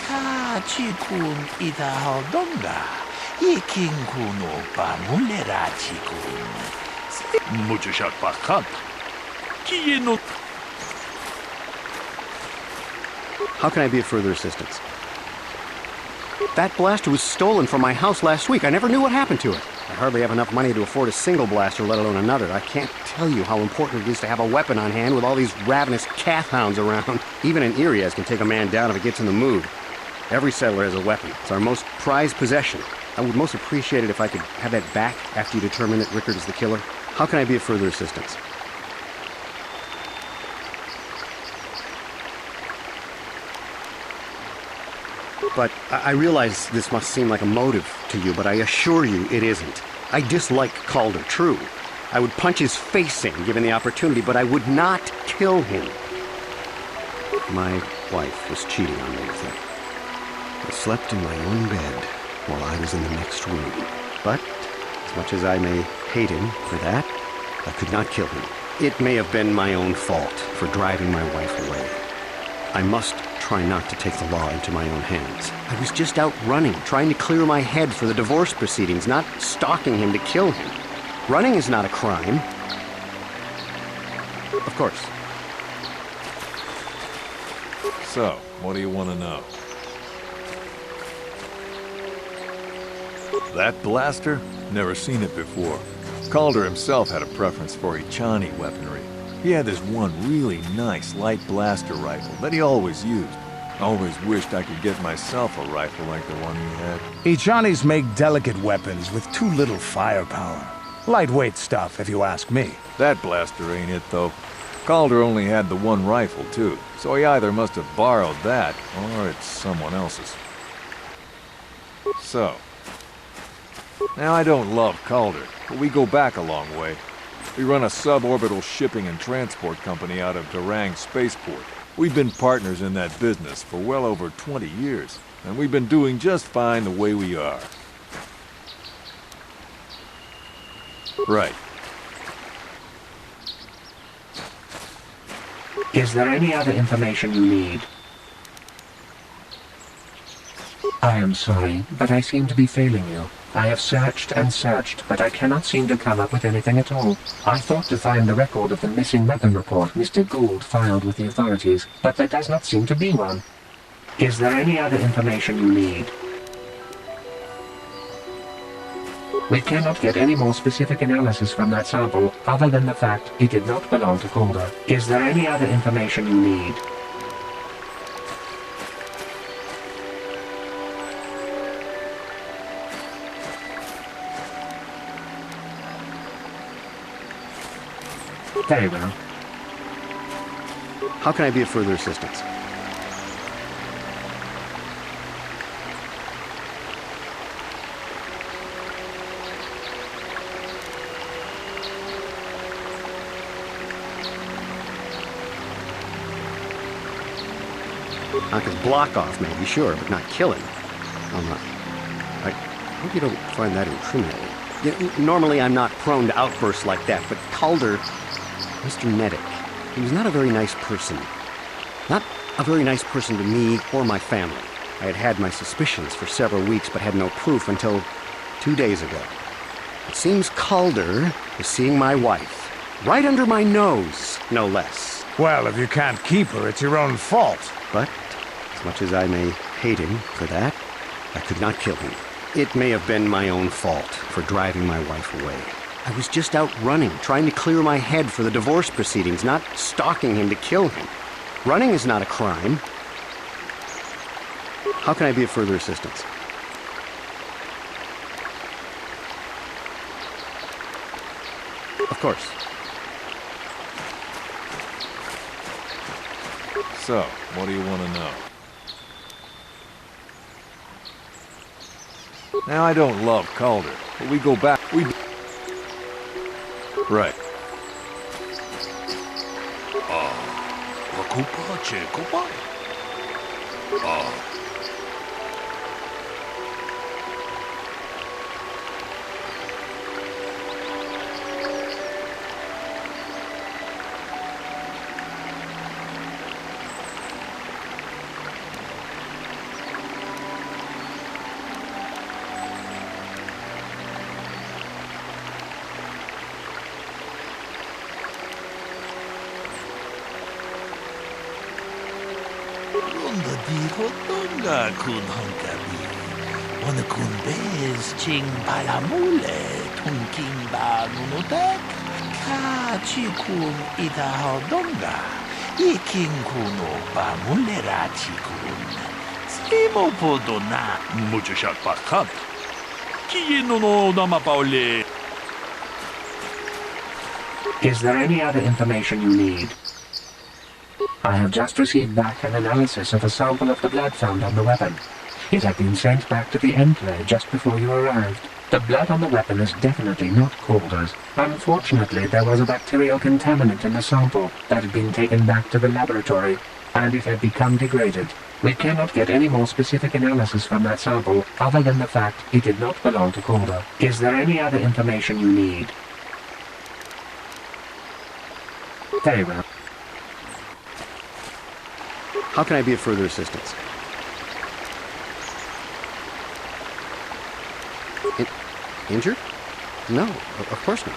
Chikun ita hodonga, ikin kuno pa mulera chikun. Mucho shot pa How can I be of further assistance? That blaster was stolen from my house last week. I never knew what happened to it. I hardly have enough money to afford a single blaster, let alone another. I can't tell you how important it is to have a weapon on hand with all these ravenous calf-hounds around. Even an Irias can take a man down if it gets in the mood. Every settler has a weapon. It's our most prized possession. I would most appreciate it if I could have that back after you determine that Rickard is the killer. How can I be of further assistance? But I realize this must seem like a motive to you, but I assure you it isn't. I dislike Calder, true. I would punch his face in, given the opportunity, but I would not kill him. My wife was cheating on me with him. I slept in my own bed while I was in the next room. But, as much as I may hate him for that, I could not kill him. It may have been my own fault for driving my wife away. I must try not to take the law into my own hands. I was just out running, trying to clear my head for the divorce proceedings, not stalking him to kill him. Running is not a crime. Of course. So, what do you want to know? That blaster? Never seen it before. Calder himself had a preference for Echani weaponry. He had this one really nice light blaster rifle that he always used. Always wished I could get myself a rifle like the one he had. Echanis make delicate weapons with too little firepower. Lightweight stuff, if you ask me. That blaster ain't it, though. Calder only had the one rifle, too, so he either must have borrowed that, or it's someone else's. So, now I don't love Calder, but we go back a long way. We run a suborbital shipping and transport company out of Durang Spaceport. We've been partners in that business for well over 20 years, and we've been doing just fine the way we are. Right. Is there any other information you need? I am sorry, but I seem to be failing you. I have searched and searched, but I cannot seem to come up with anything at all. I thought to find the record of the missing weapon report Mr. Gould filed with the authorities, but there does not seem to be one. Is there any other information you need? We cannot get any more specific analysis from that sample, other than the fact it did not belong to Calder. Is there any other information you need? Very well. How can I be of further assistance? I could block off, maybe, sure, but not killing. I hope you don't find that incriminating. Normally, I'm not prone to outbursts like that, but Calder, Mr. Nedick, he was not a very nice person. Not a very nice person to me or my family. I had had my suspicions for several weeks, but had no proof until 2 days ago. It seems Calder was seeing my wife, right under my nose, no less. Well, if you can't keep her, it's your own fault. But, as much as I may hate him for that, I could not kill him. It may have been my own fault for driving my wife away. I was just out running, trying to clear my head for the divorce proceedings, not stalking him to kill him. Running is not a crime. How can I be of further assistance? Of course. So, what do you want to know? Now, I don't love Calder, but we go back. Right. Decoding kun hongkabi. Wana kun bez ching palamule tunking ba nunutek. Ka chikun ita hodonga. Iking kuno ba mulera chikun. Slimo podona. Mucho shak pakat. Kiyino no namapaule. Is there any other information you need? I have just received back an analysis of a sample of the blood found on the weapon. It had been sent back to the Enclave just before you arrived. The blood on the weapon is definitely not Calder's. Unfortunately, there was a bacterial contaminant in the sample that had been taken back to the laboratory, and it had become degraded. We cannot get any more specific analysis from that sample, other than the fact it did not belong to Calder. Is there any other information you need? Very well. How can I be of further assistance? Injured? No, of course not.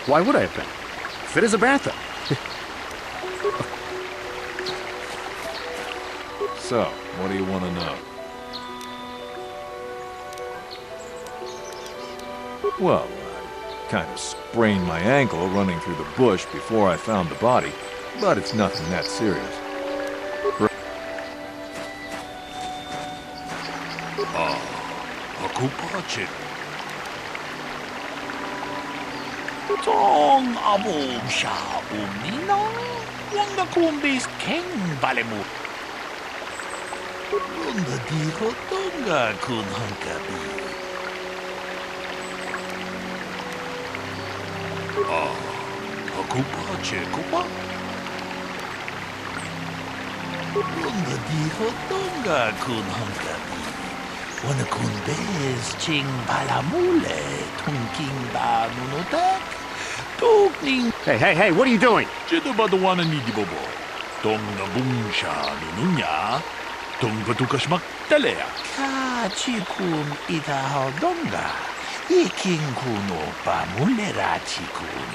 Why would I have been? Fit as a bantha. So, what do you want to know? Well, I kind of sprained my ankle running through the bush before I found the body, but it's nothing that serious. Aku pacit. Tong abom siya umina. Wang na kumbis keng balemu. Unda di hotonga kun hangkabi. Aku pacit kupa. Unda di hotonga kun hangkabi. Wana kun bez ching palamule tungking ba nunotek. Hey, what are you doing? Jedabadawana ni dibobo. Tong nabungsha nununya. Tong batukas magtalea. Kachikun itahodonga. Iking kuno pamulera chikun.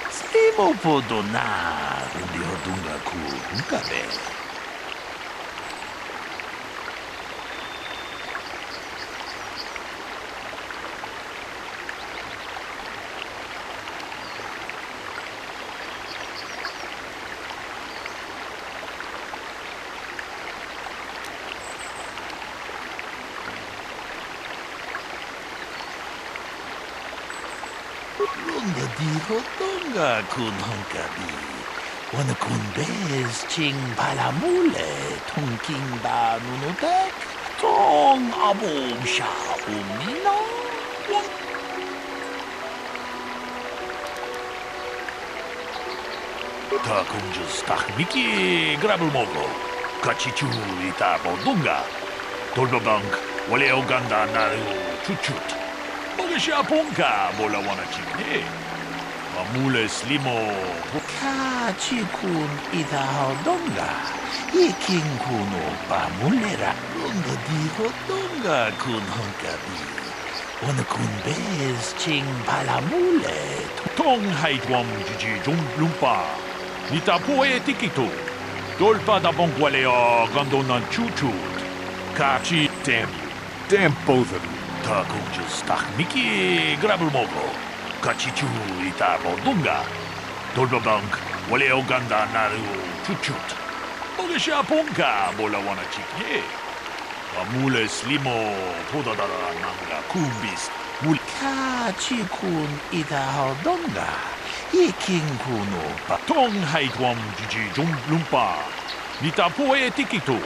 Slimo podona. Rundi hodunga kun kabe. Runda di hotonga kun hangkabi. Wana kun bez ching palamule tungking ba nunotek. Tong abom siya umina. Ta kung just takmiki grabul mogo. Kachichu ita bodunga. Tolbabank wale oganda naru chuchut. Magasya pongka bola wana chikne. Mamule slimo. Kachikun ita hodonga. Iking kuno pamulera. Runda di hodonga kun hangkabi. Wana kun bez ching palamule. Tong haitwam jiji jung lumpa. Nita poe tikito. Dolpa da bonkwaleo gandonan chuchut. Kachi damn you. Damn both of you. Takunjus takmiki grabul mogo. Kachichu ita bodunga. Dolbabank wale oganda naru chuchut. Magasya pongka bola wana chikne. Mamule slimo podadara nanga kumbis. Mul kachikun ita hodonga. Iking kuno pa. Tong haitwam jiji jung lumpa. Nita poe tikito.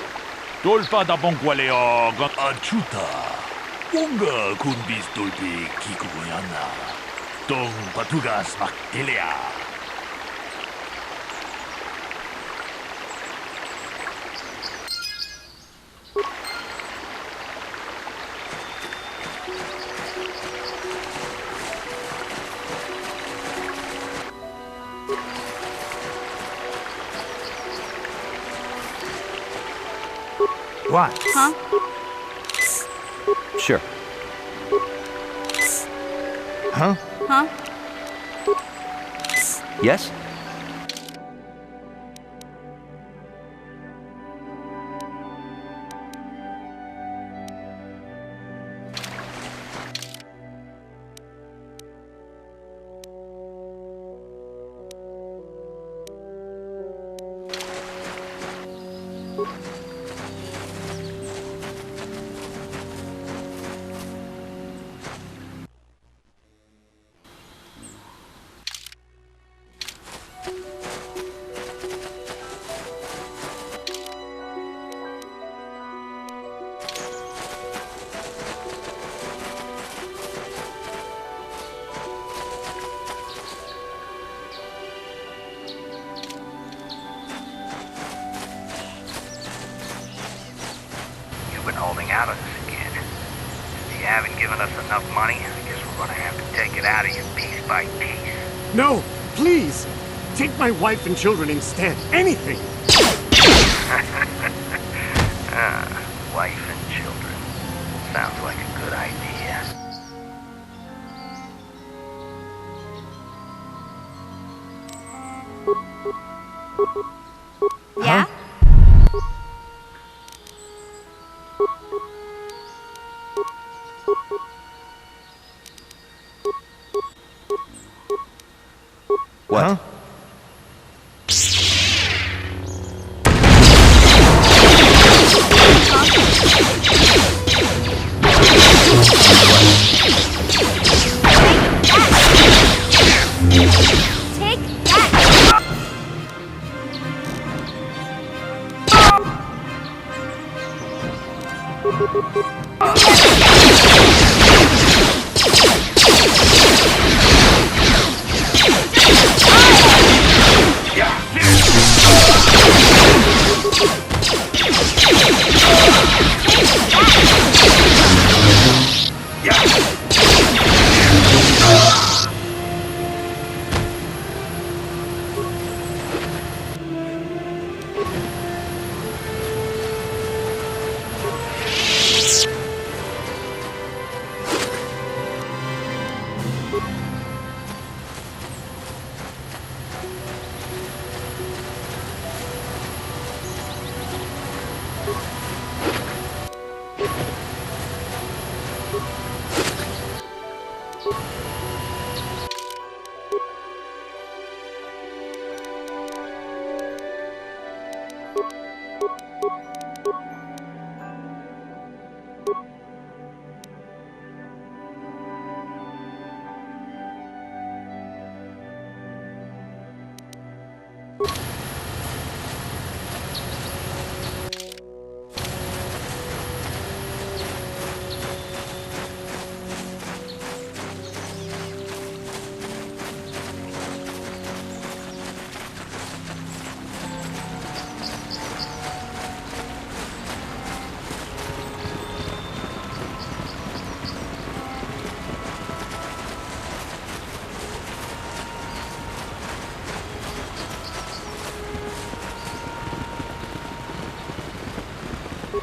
Dolpa da bonkwaleo gan achuta. Wonga kunbis dolpi kikuyana. Tong patugas maktelea. What? Huh? Sure. Huh? Huh? Yes? Holding out on us again. If you haven't given us enough money, I guess we're gonna have to take it out of you piece by piece. No, please! Take my wife and children instead. Anything! Sounds like a good idea. Yeah? What? Huh? Take that!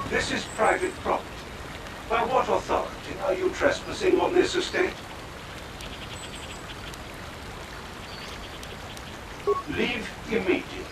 This is private property. By what authority are you trespassing on this estate? Leave immediately.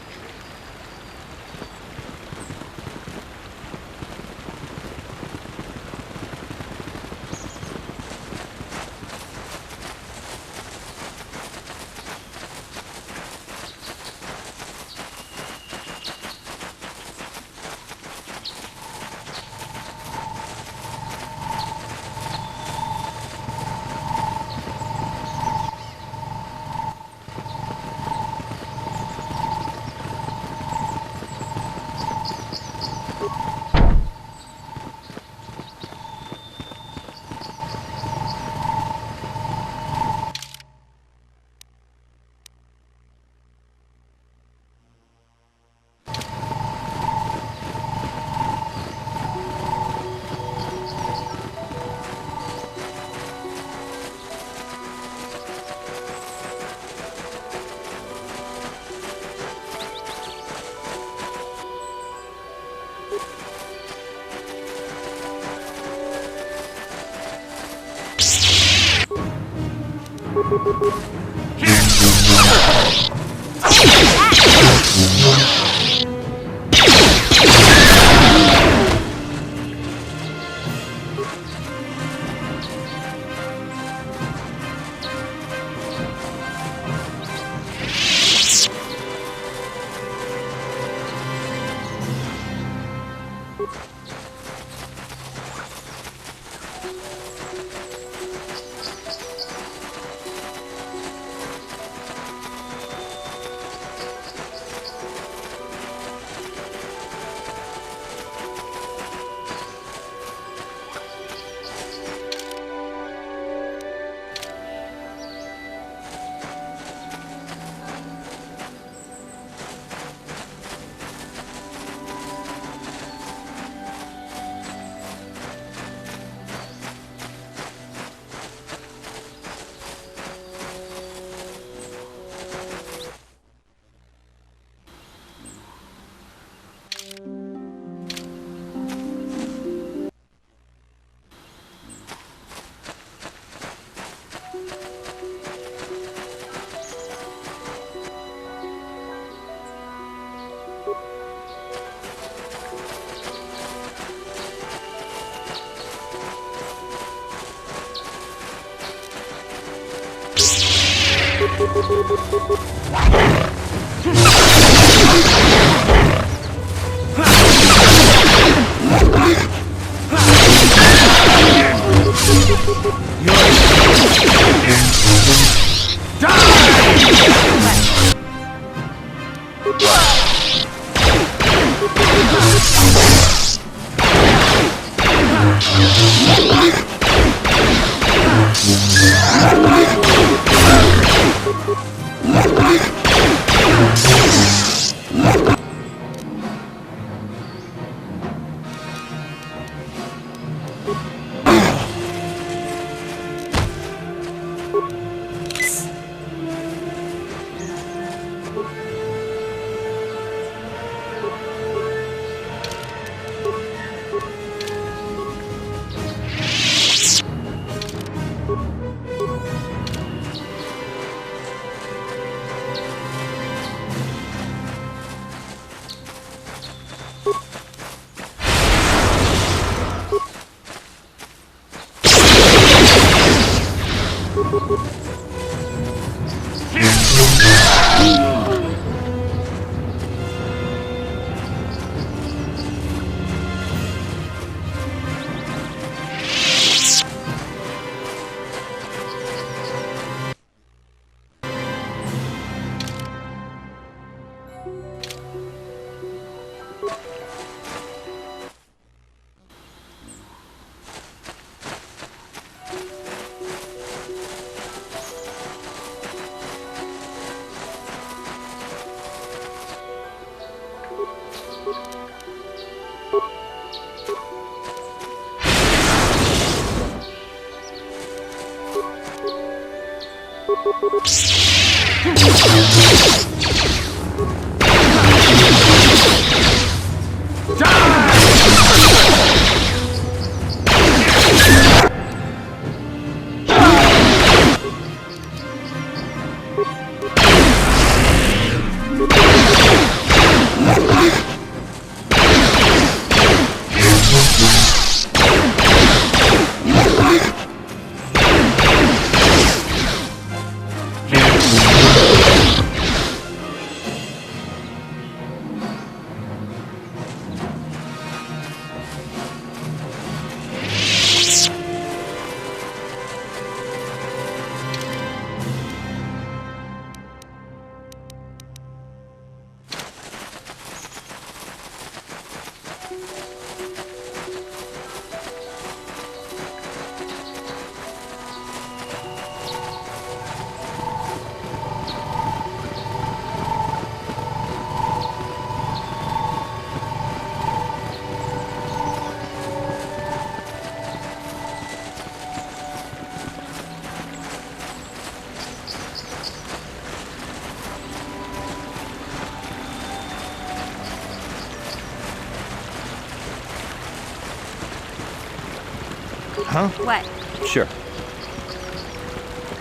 Huh? What? Sure.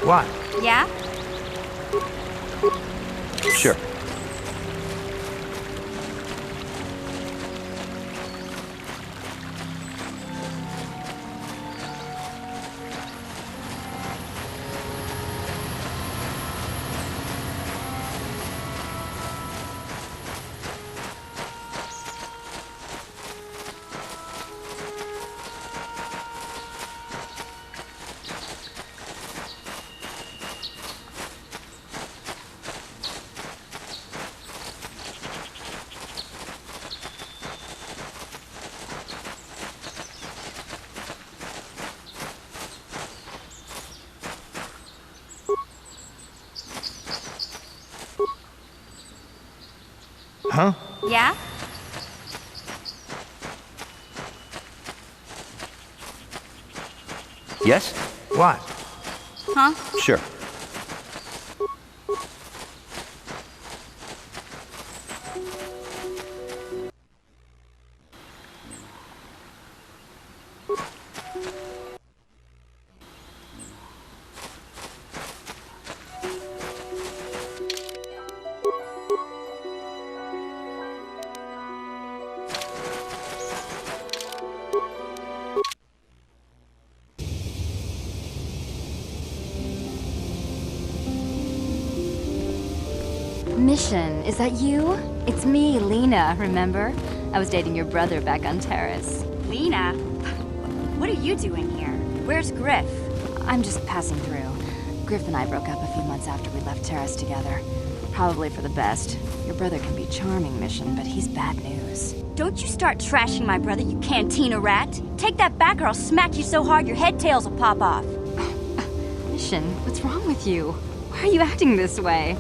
What? Yeah? Sure. Huh? Yeah? Yes? What? Huh? Sure. Mission, is that you? It's me, Lena, remember? I was dating your brother back on Terrace. Lena? What are you doing here? Where's Griff? I'm just passing through. Griff and I broke up a few months after we left Terrace together. Probably for the best. Your brother can be charming, Mission, but he's bad news. Don't you start trashing my brother, you cantina rat! Take that back or I'll smack you so hard your head tails will pop off! Mission, what's wrong with you? Why are you acting this way?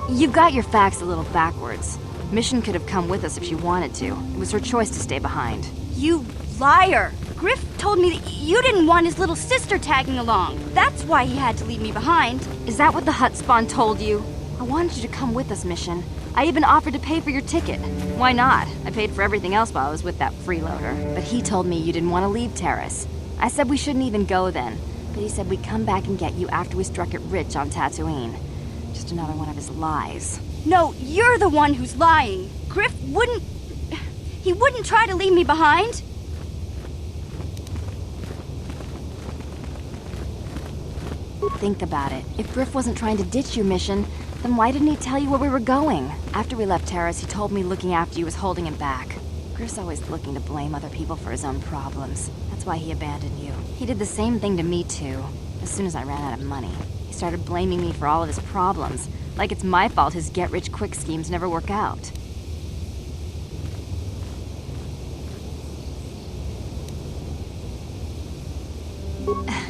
You've got your facts a little backwards. Mission could have come with us if she wanted to. It was her choice to stay behind. You liar! Griff told me that you didn't want his little sister tagging along. That's why he had to leave me behind. Is that what the Hutt spawn told you? I wanted you to come with us, Mission. I even offered to pay for your ticket. Why not? I paid for everything else while I was with that freeloader. But he told me you didn't want to leave Terrace. I said we shouldn't even go then. But he said we'd come back and get you after we struck it rich on Dantooine. Just another one of his lies. No, you're the one who's lying. Griff wouldn't... He wouldn't try to leave me behind. Think about it. If Griff wasn't trying to ditch you, Mission, then why didn't he tell you where we were going? After we left Terrace, he told me looking after you was holding him back. Griff's always looking to blame other people for his own problems. That's why he abandoned you. He did the same thing to me, too. As soon as I ran out of money, he started blaming me for all of his problems. Like it's my fault his get-rich-quick schemes never work out.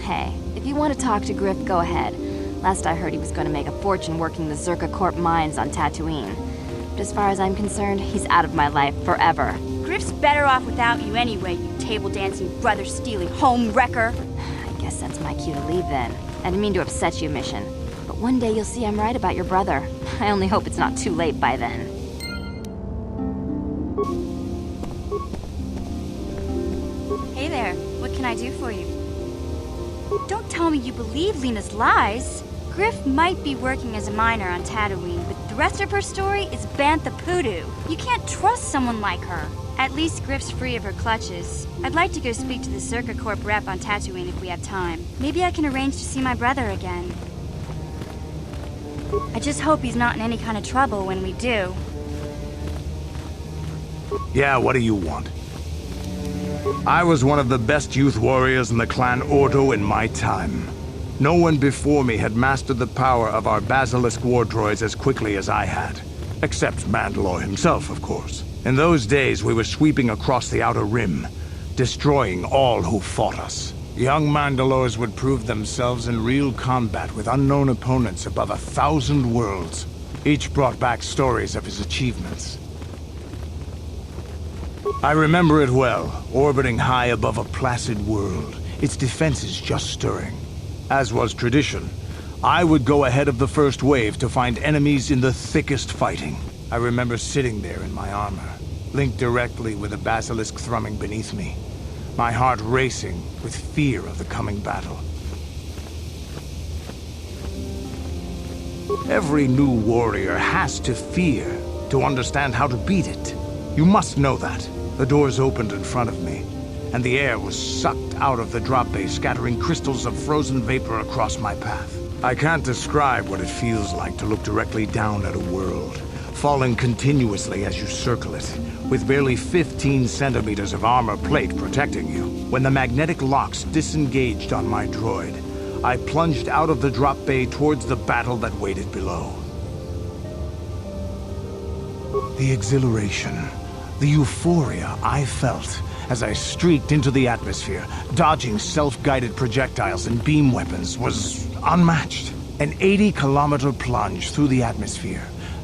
Hey, if you want to talk to Griff, go ahead. Last I heard he was going to make a fortune working the Zerka Corp mines on Dantooine. But as far as I'm concerned, he's out of my life forever. Griff's better off without you anyway, you table-dancing, brother-stealing home wrecker. I guess that's my cue to leave then. I didn't mean to upset you, Mission. But one day you'll see I'm right about your brother. I only hope it's not too late by then. Hey there, what can I do for you? Don't tell me you believe Lena's lies. Griff might be working as a miner on Dantooine, but the rest of her story is bantha poodoo. You can't trust someone like her. At least Griff's free of her clutches. I'd like to go speak to the Zerka Corp rep on Dantooine if we have time. Maybe I can arrange to see my brother again. I just hope he's not in any kind of trouble when we do. Yeah, what do you want? I was one of the best youth warriors in the clan Ordo in my time. No one before me had mastered the power of our basilisk war droids as quickly as I had. Except Mandalore himself, of course. In those days, we were sweeping across the Outer Rim, destroying all who fought us. Young Mandalores would prove themselves in real combat with unknown opponents above 1,000 worlds. Each brought back stories of his achievements. I remember it well, orbiting high above a placid world, its defenses just stirring. As was tradition, I would go ahead of the first wave to find enemies in the thickest fighting. I remember sitting there in my armor, linked directly with a basilisk thrumming beneath me, my heart racing with fear of the coming battle. Every new warrior has to fear to understand how to beat it. You must know that. The doors opened in front of me, and the air was sucked out of the drop bay, scattering crystals of frozen vapor across my path. I can't describe what it feels like to look directly down at a world, falling continuously as you circle it, with barely 15 centimeters of armor plate protecting you. When the magnetic locks disengaged on my droid, I plunged out of the drop bay towards the battle that waited below. The exhilaration, the euphoria I felt as I streaked into the atmosphere, dodging self-guided projectiles and beam weapons, was unmatched. An 80-kilometer plunge through the atmosphere,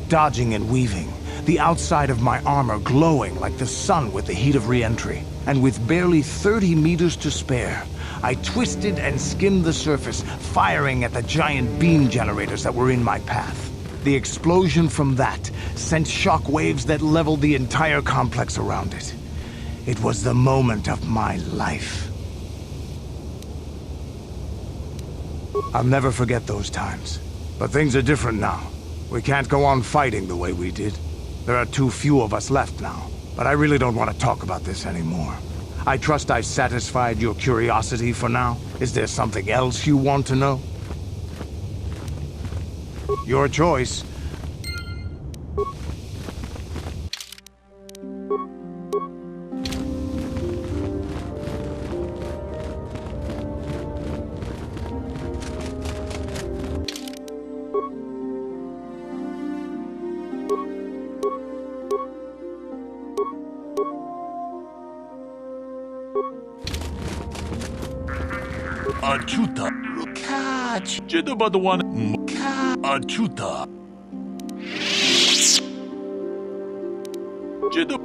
dodging and weaving, the outside of my armor glowing like the sun with the heat of re-entry. And with barely 30 meters to spare, I twisted and skimmed the surface, firing at the giant beam generators that were in my path. The explosion from that sent shock waves that leveled the entire complex around it. It was the moment of my life. I'll never forget those times. But things are different now. We can't go on fighting the way we did. There are too few of us left now. But I really don't want to talk about this anymore. I trust I've satisfied your curiosity for now. Is there something else you want to know? Your choice. Achuta. Catch. Jidabadawan. Achuta. Jidab.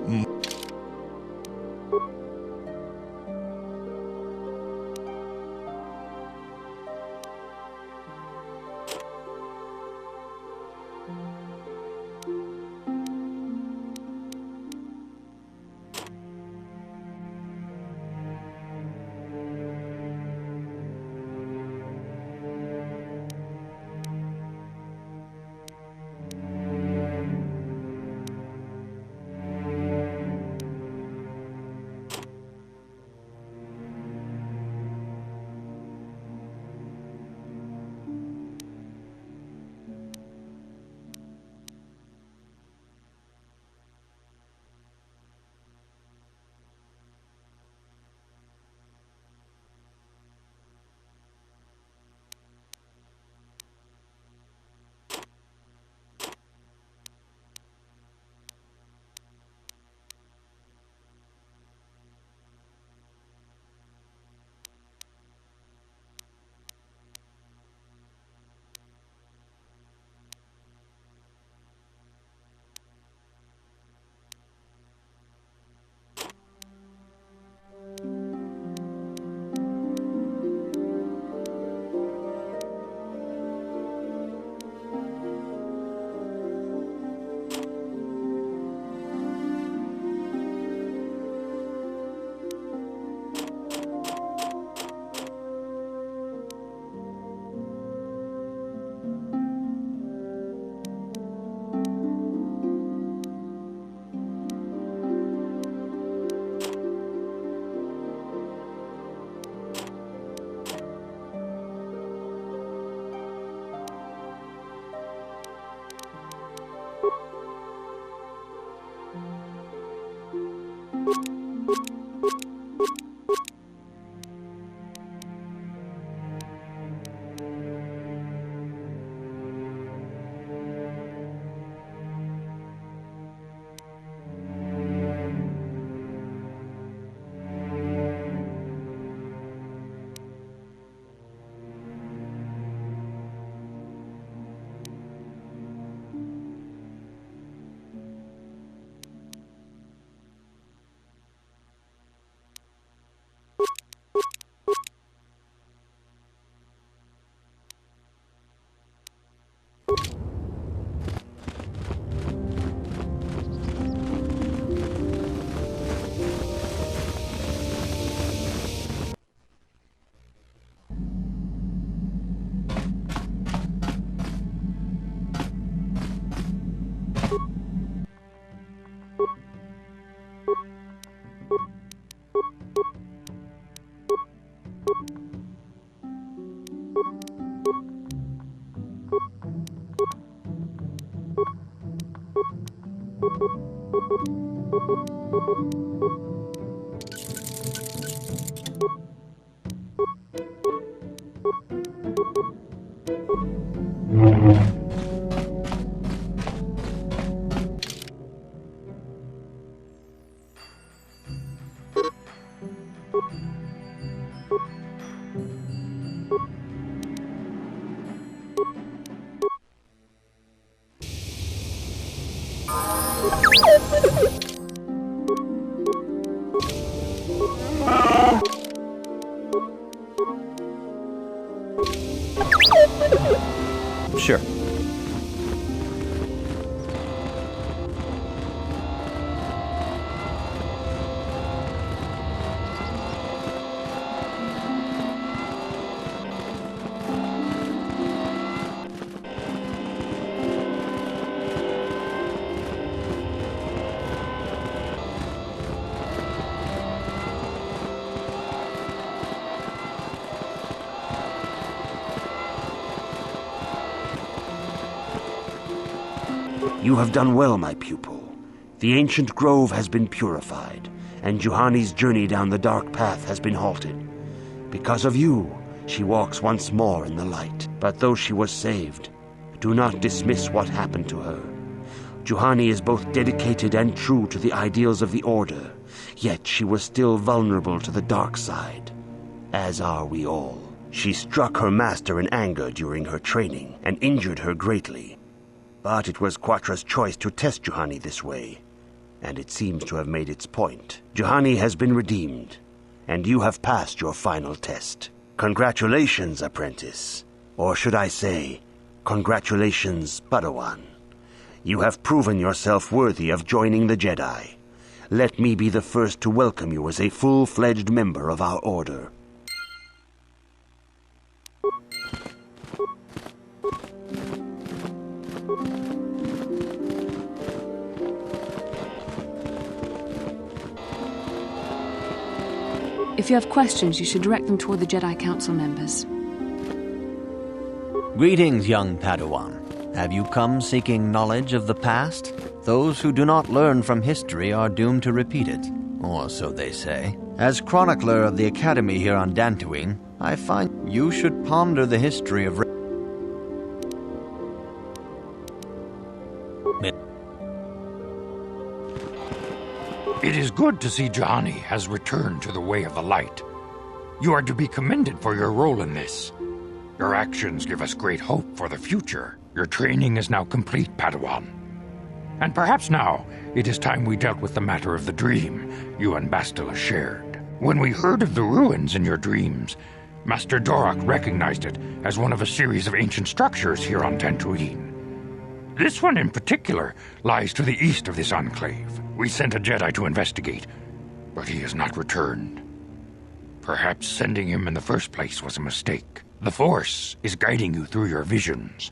Sure. You have done well, my pupil. The ancient grove has been purified, and Juhani's journey down the dark path has been halted. Because of you, she walks once more in the light. But though she was saved, do not dismiss what happened to her. Juhani is both dedicated and true to the ideals of the Order, yet she was still vulnerable to the dark side, as are we all. She struck her master in anger during her training and injured her greatly. But it was Quatra's choice to test Juhani this way, and it seems to have made its point. Juhani has been redeemed, and you have passed your final test. Congratulations, apprentice. Or should I say, congratulations, Padawan. You have proven yourself worthy of joining the Jedi. Let me be the first to welcome you as a full-fledged member of our Order. If you have questions, you should direct them toward the Jedi Council members. Greetings, young Padawan. Have you come seeking knowledge of the past? Those who do not learn from history are doomed to repeat it, or so they say. As chronicler of the Academy here on Dantooine, I find you should ponder the history of... It is good to see Juhani has returned to the way of the light. You are to be commended for your role in this. Your actions give us great hope for the future. Your training is now complete, Padawan. And perhaps now it is time we dealt with the matter of the dream you and Bastila shared. When we heard of the ruins in your dreams, Master Dorak recognized it as one of a series of ancient structures here on Dantooine. This one in particular lies to the east of this enclave. We sent a Jedi to investigate, but he has not returned. Perhaps sending him in the first place was a mistake. The Force is guiding you through your visions.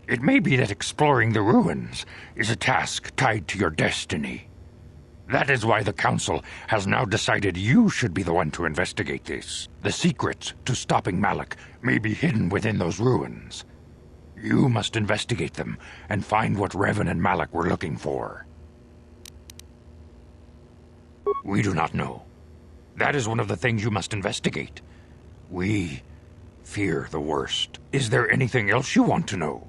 It may be that exploring the ruins is a task tied to your destiny. That is why the Council has now decided you should be the one to investigate this. The secrets to stopping Malak may be hidden within those ruins. You must investigate them and find what Revan and Malak were looking for. We do not know. That is one of the things you must investigate. We fear the worst. Is there anything else you want to know?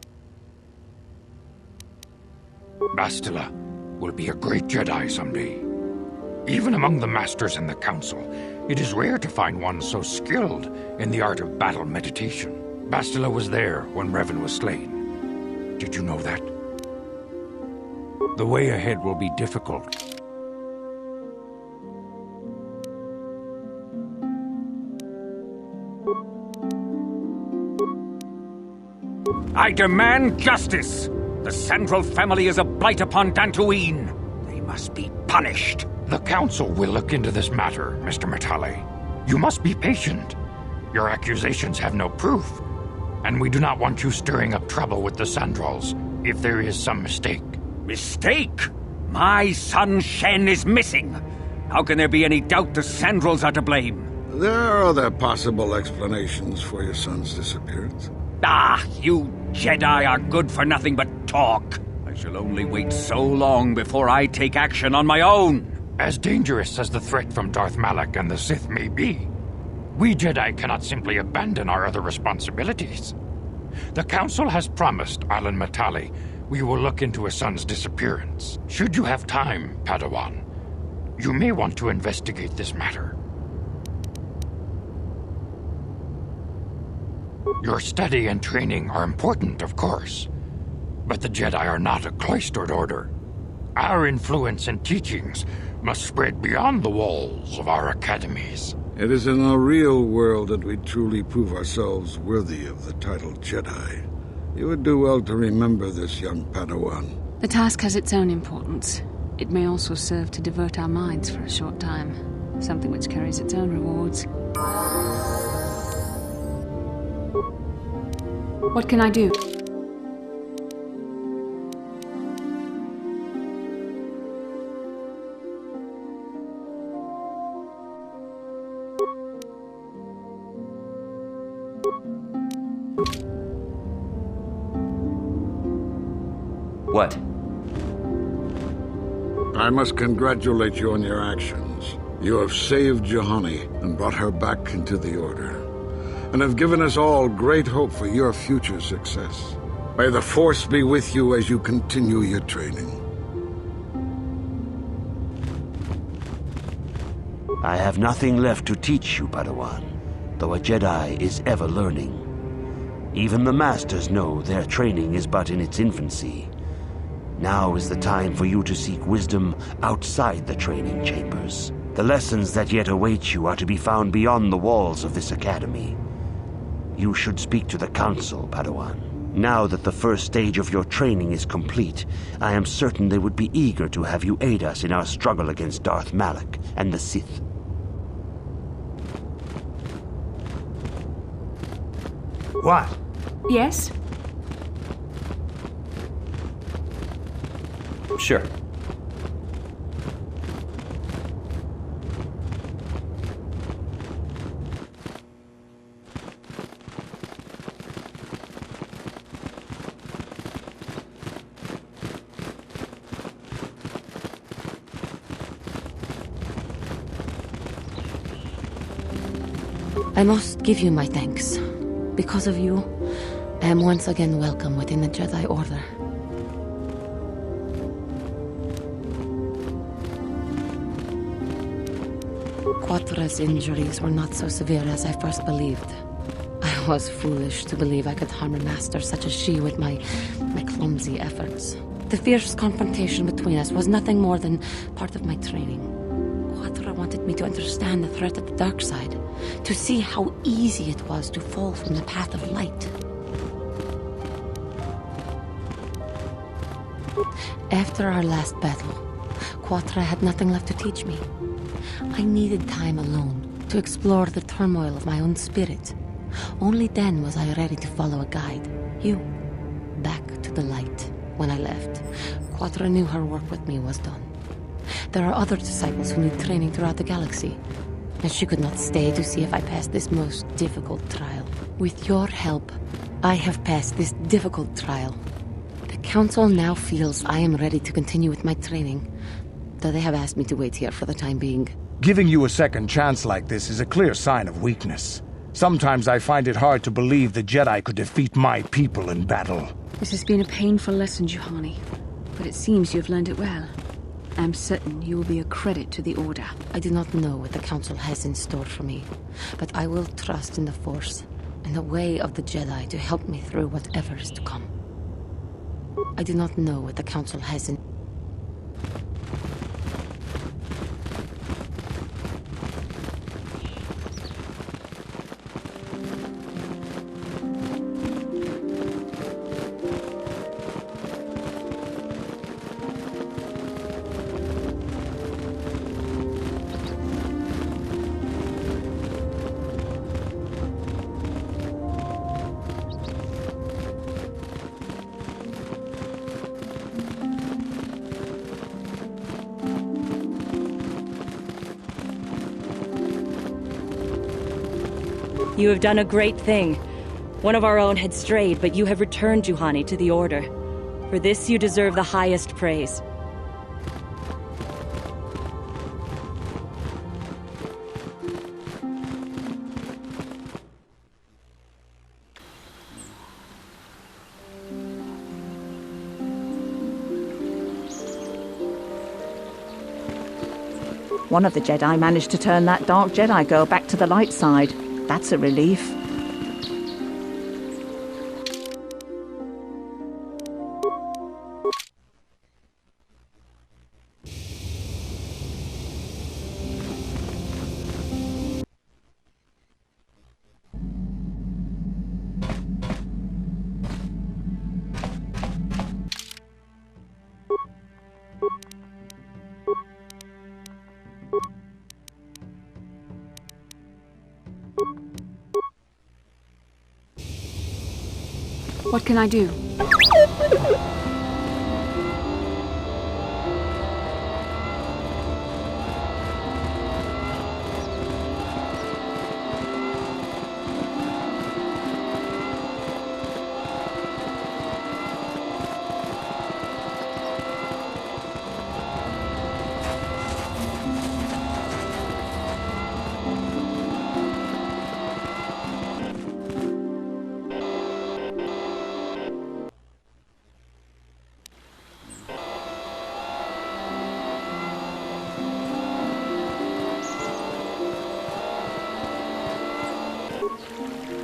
Bastila will be a great Jedi someday. Even among the Masters and the Council, it is rare to find one so skilled in the art of battle meditation. Bastila was there when Revan was slain. Did you know that? The way ahead will be difficult. I demand justice! The Sandral family is a blight upon Dantooine. They must be punished. The Council will look into this matter, Mr. Matale. You must be patient. Your accusations have no proof, and we do not want you stirring up trouble with the Sandrals if there is some mistake. Mistake? My son Shen is missing. How can there be any doubt the Sandrals are to blame? There are other possible explanations for your son's disappearance. Ah, you Jedi are good for nothing but talk. I shall only wait so long before I take action on my own. As dangerous as the threat from Darth Malak and the Sith may be, we Jedi cannot simply abandon our other responsibilities. The Council has promised Alan Matale we will look into his son's disappearance. Should you have time, Padawan, you may want to investigate this matter. Your study and training are important, of course, but the Jedi are not a cloistered order. Our influence and teachings must spread beyond the walls of our academies. It is in the real world that we truly prove ourselves worthy of the title Jedi. You would do well to remember this, young Padawan. The task has its own importance. It may also serve to divert our minds for a short time, something which carries its own rewards. What can I do? What? I must congratulate you on your actions. You have saved Juhani and brought her back into the Order, and have given us all great hope for your future success. May the Force be with you as you continue your training. I have nothing left to teach you, Padawan, though a Jedi is ever learning. Even the Masters know their training is but in its infancy. Now is the time for you to seek wisdom outside the training chambers. The lessons that yet await you are to be found beyond the walls of this academy. You should speak to the Council, Padawan. Now that the first stage of your training is complete, I am certain they would be eager to have you aid us in our struggle against Darth Malak and the Sith. What? Yes? Sure. I must give you my thanks. Because of you, I am once again welcome within the Jedi Order. Quatra's injuries were not so severe as I first believed. I was foolish to believe I could harm a master such as she with my clumsy efforts. The fierce confrontation between us was nothing more than part of my training. Quatra wanted me to understand the threat of the dark side, to see how easy it was to fall from the path of light. After our last battle, Quatra had nothing left to teach me. I needed time alone to explore the turmoil of my own spirit. Only then was I ready to follow a guide, you, back to the light. When I left, Quatra knew her work with me was done. There are other disciples who need training throughout the galaxy, and she could not stay to see if I passed this most difficult trial. With your help, I have passed this difficult trial. The Council now feels I am ready to continue with my training, though they have asked me to wait here for the time being. Giving you a second chance like this is a clear sign of weakness. Sometimes I find it hard to believe the Jedi could defeat my people in battle. This has been a painful lesson, Juhani, but it seems you have learned it well. I'm certain you will be a credit to the Order. I do not know what the Council has in store for me, but I will trust in the Force and the way of the Jedi to help me through whatever is to come. I do not know what the Council has in... You have done a great thing. One of our own had strayed, but you have returned Juhani to the Order. For this you deserve the highest praise. One of the Jedi managed to turn that dark Jedi girl back to the light side. That's a relief. What can I do?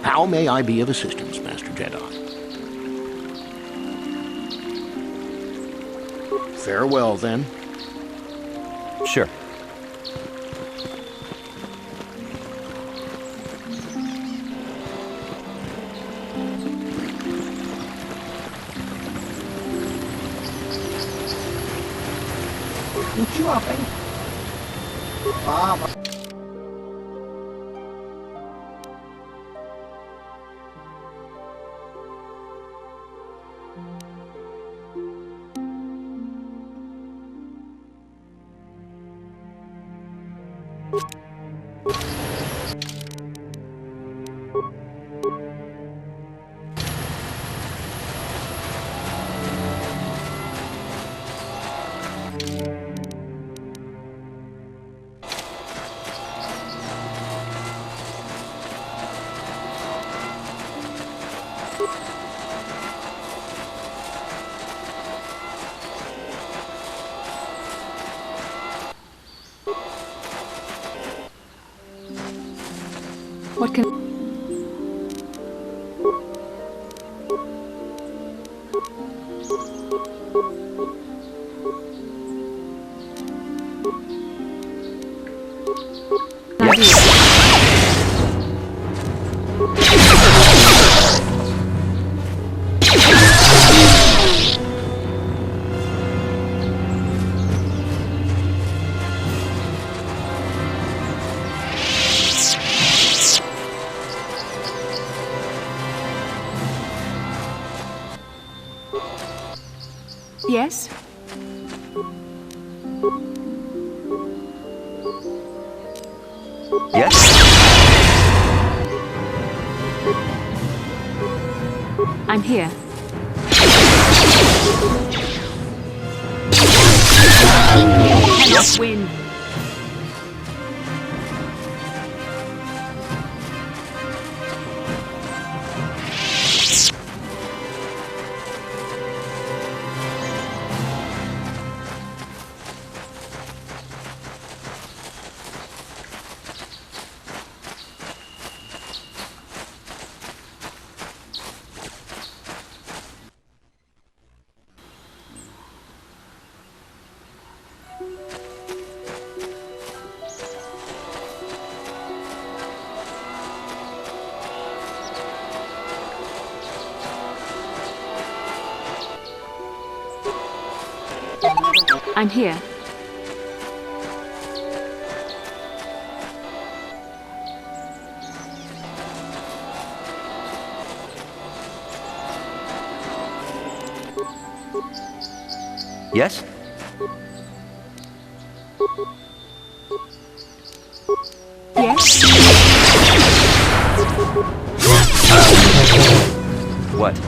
How may I be of assistance, Master Jedi? Farewell, then. Sure. What can... Yes? Yes? I'm here. Cannot win. I'm here. Yes? Yes? What?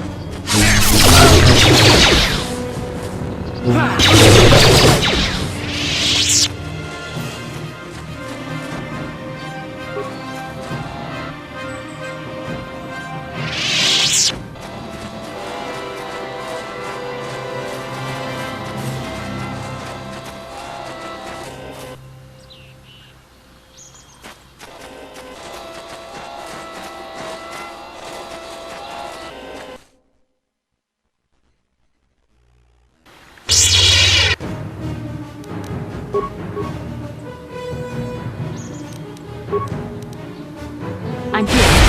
I'm here.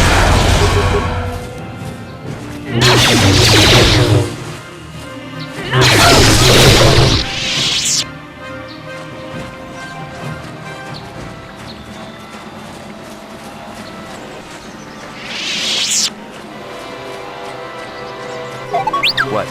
What?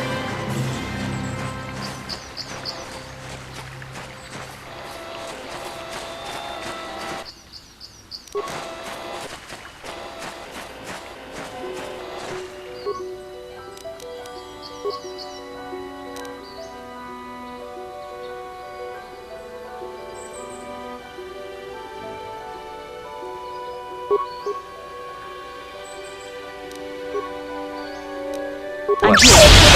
I'm here.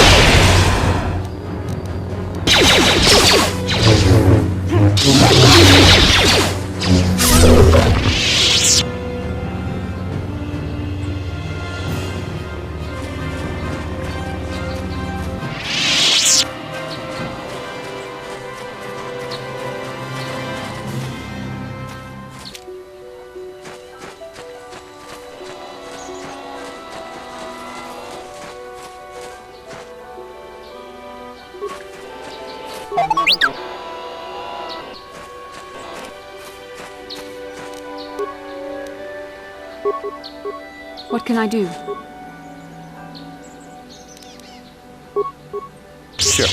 What can I do? Sure.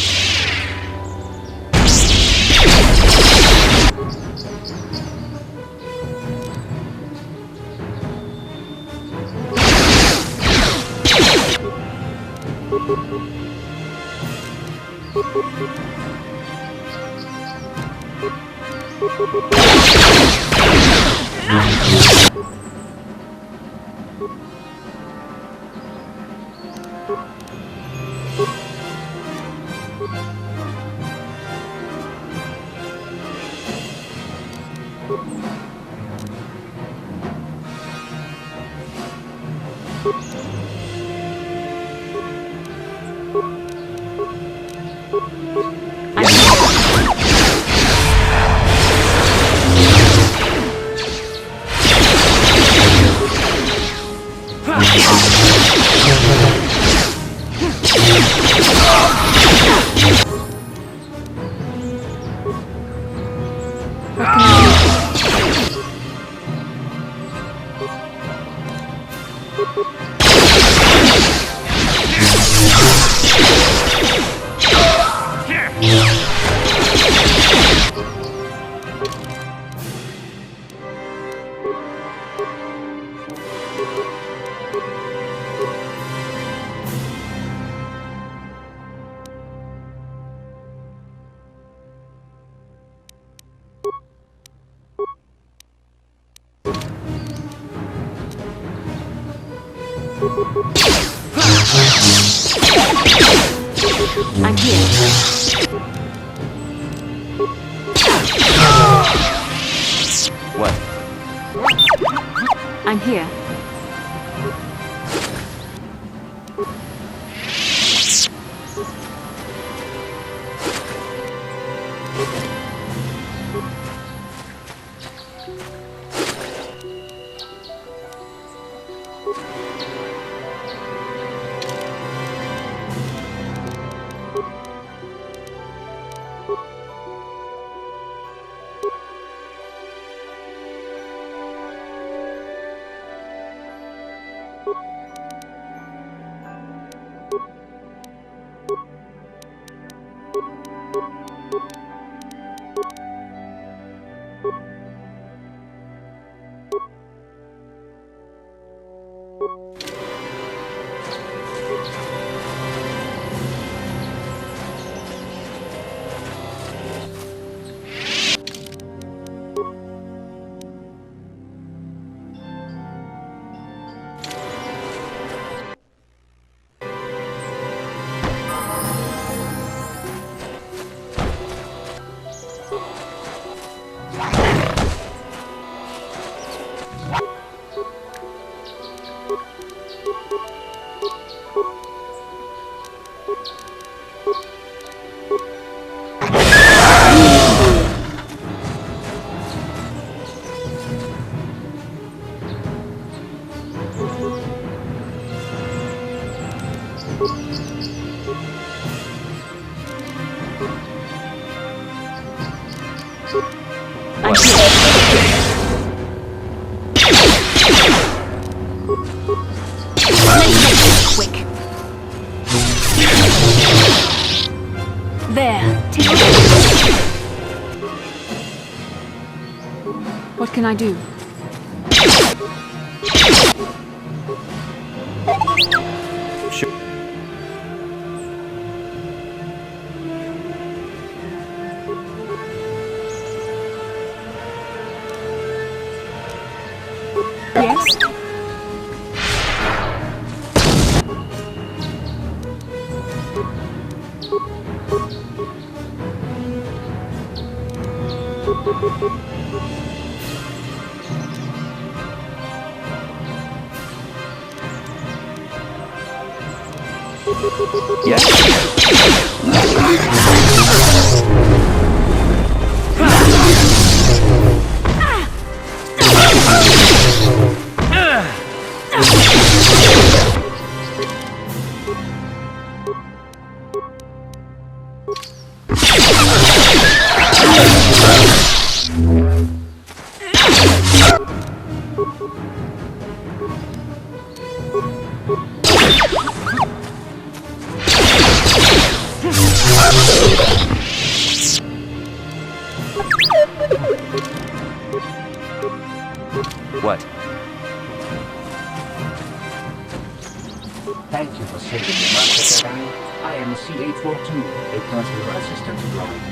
I'm here. What? I'm here. Quick. There. What can I do? Sure. Yes? What? Thank you for saving me, Master Jedi. I am C-842, a personal assistant droid.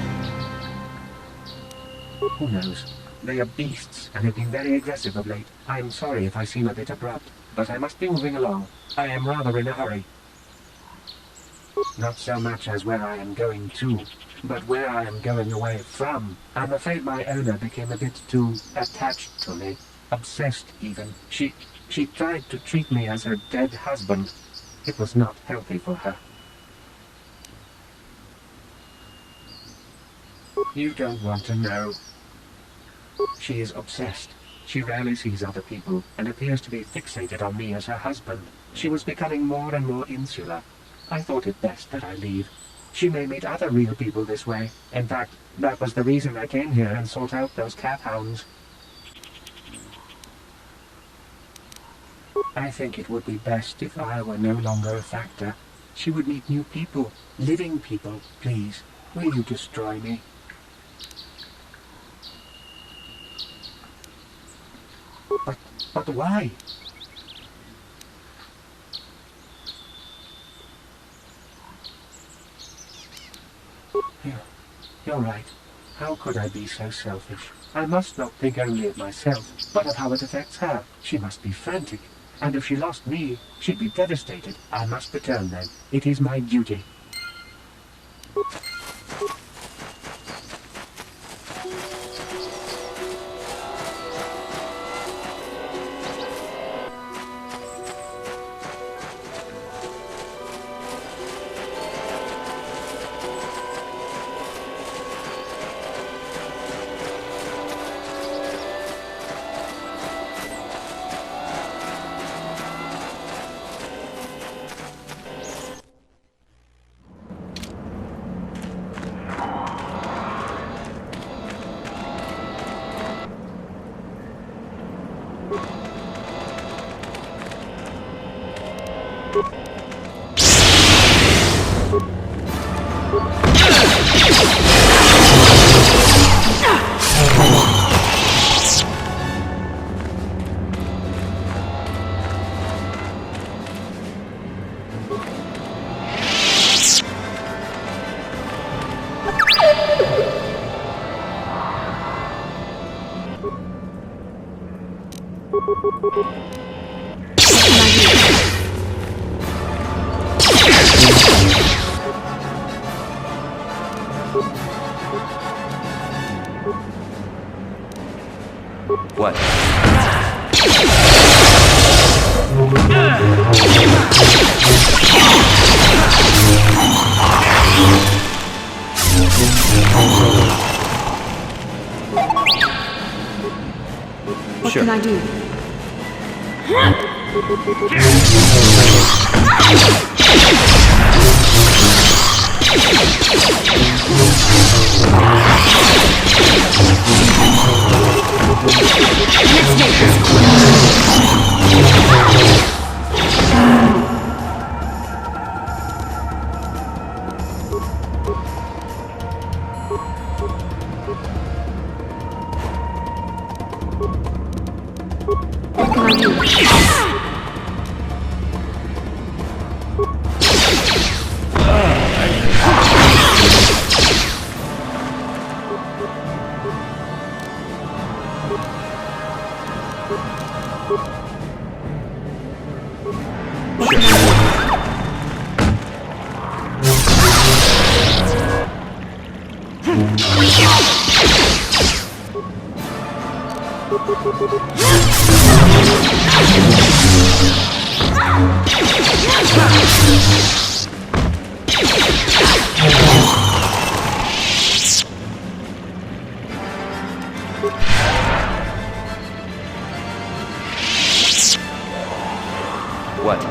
Who knows? They are beasts and have been very aggressive of late. I am sorry if I seem a bit abrupt, but I must be moving along. I am rather in a hurry. Not so much as where I am going to, but where I am going away from. I'm afraid my owner became a bit too attached to me. Obsessed, even. She tried to treat me as her dead husband. It was not healthy for her. You don't want to know. She is obsessed. She rarely sees other people, and appears to be fixated on me as her husband. She was becoming more and more insular. I thought it best that I leave. She may meet other real people this way. In fact, that was the reason I came here and sought out those cat hounds. I think it would be best if I were no longer a factor. She would meet new people, living people. Please, will you destroy me? But why? You're right. How could I be so selfish? I must not think only of myself, but of how it affects her. She must be frantic. And if she lost me, she'd be devastated. I must return then. It is my duty. What? What can I do? Let's make this quick. What can I do? What?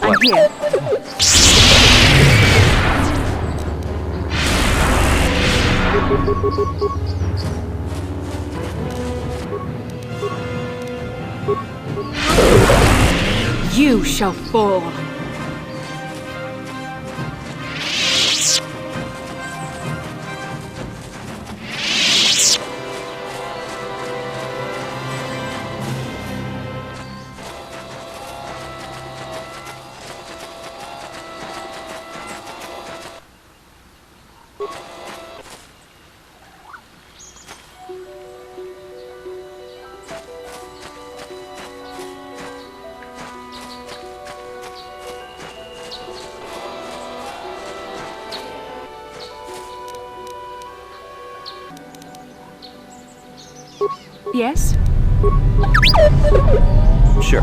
I'm here. You shall fall. Yes? Sure.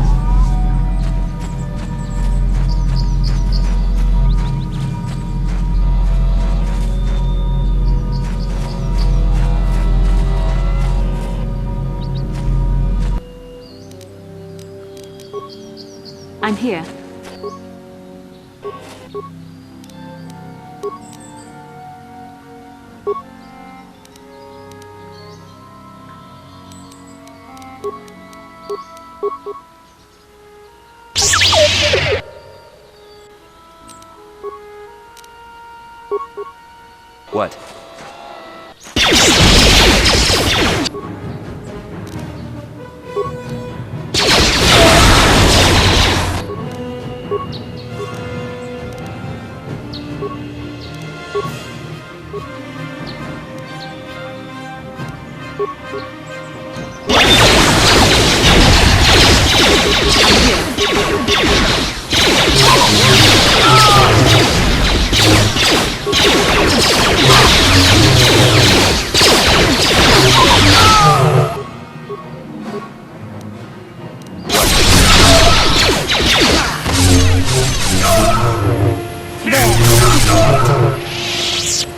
I'm here. What?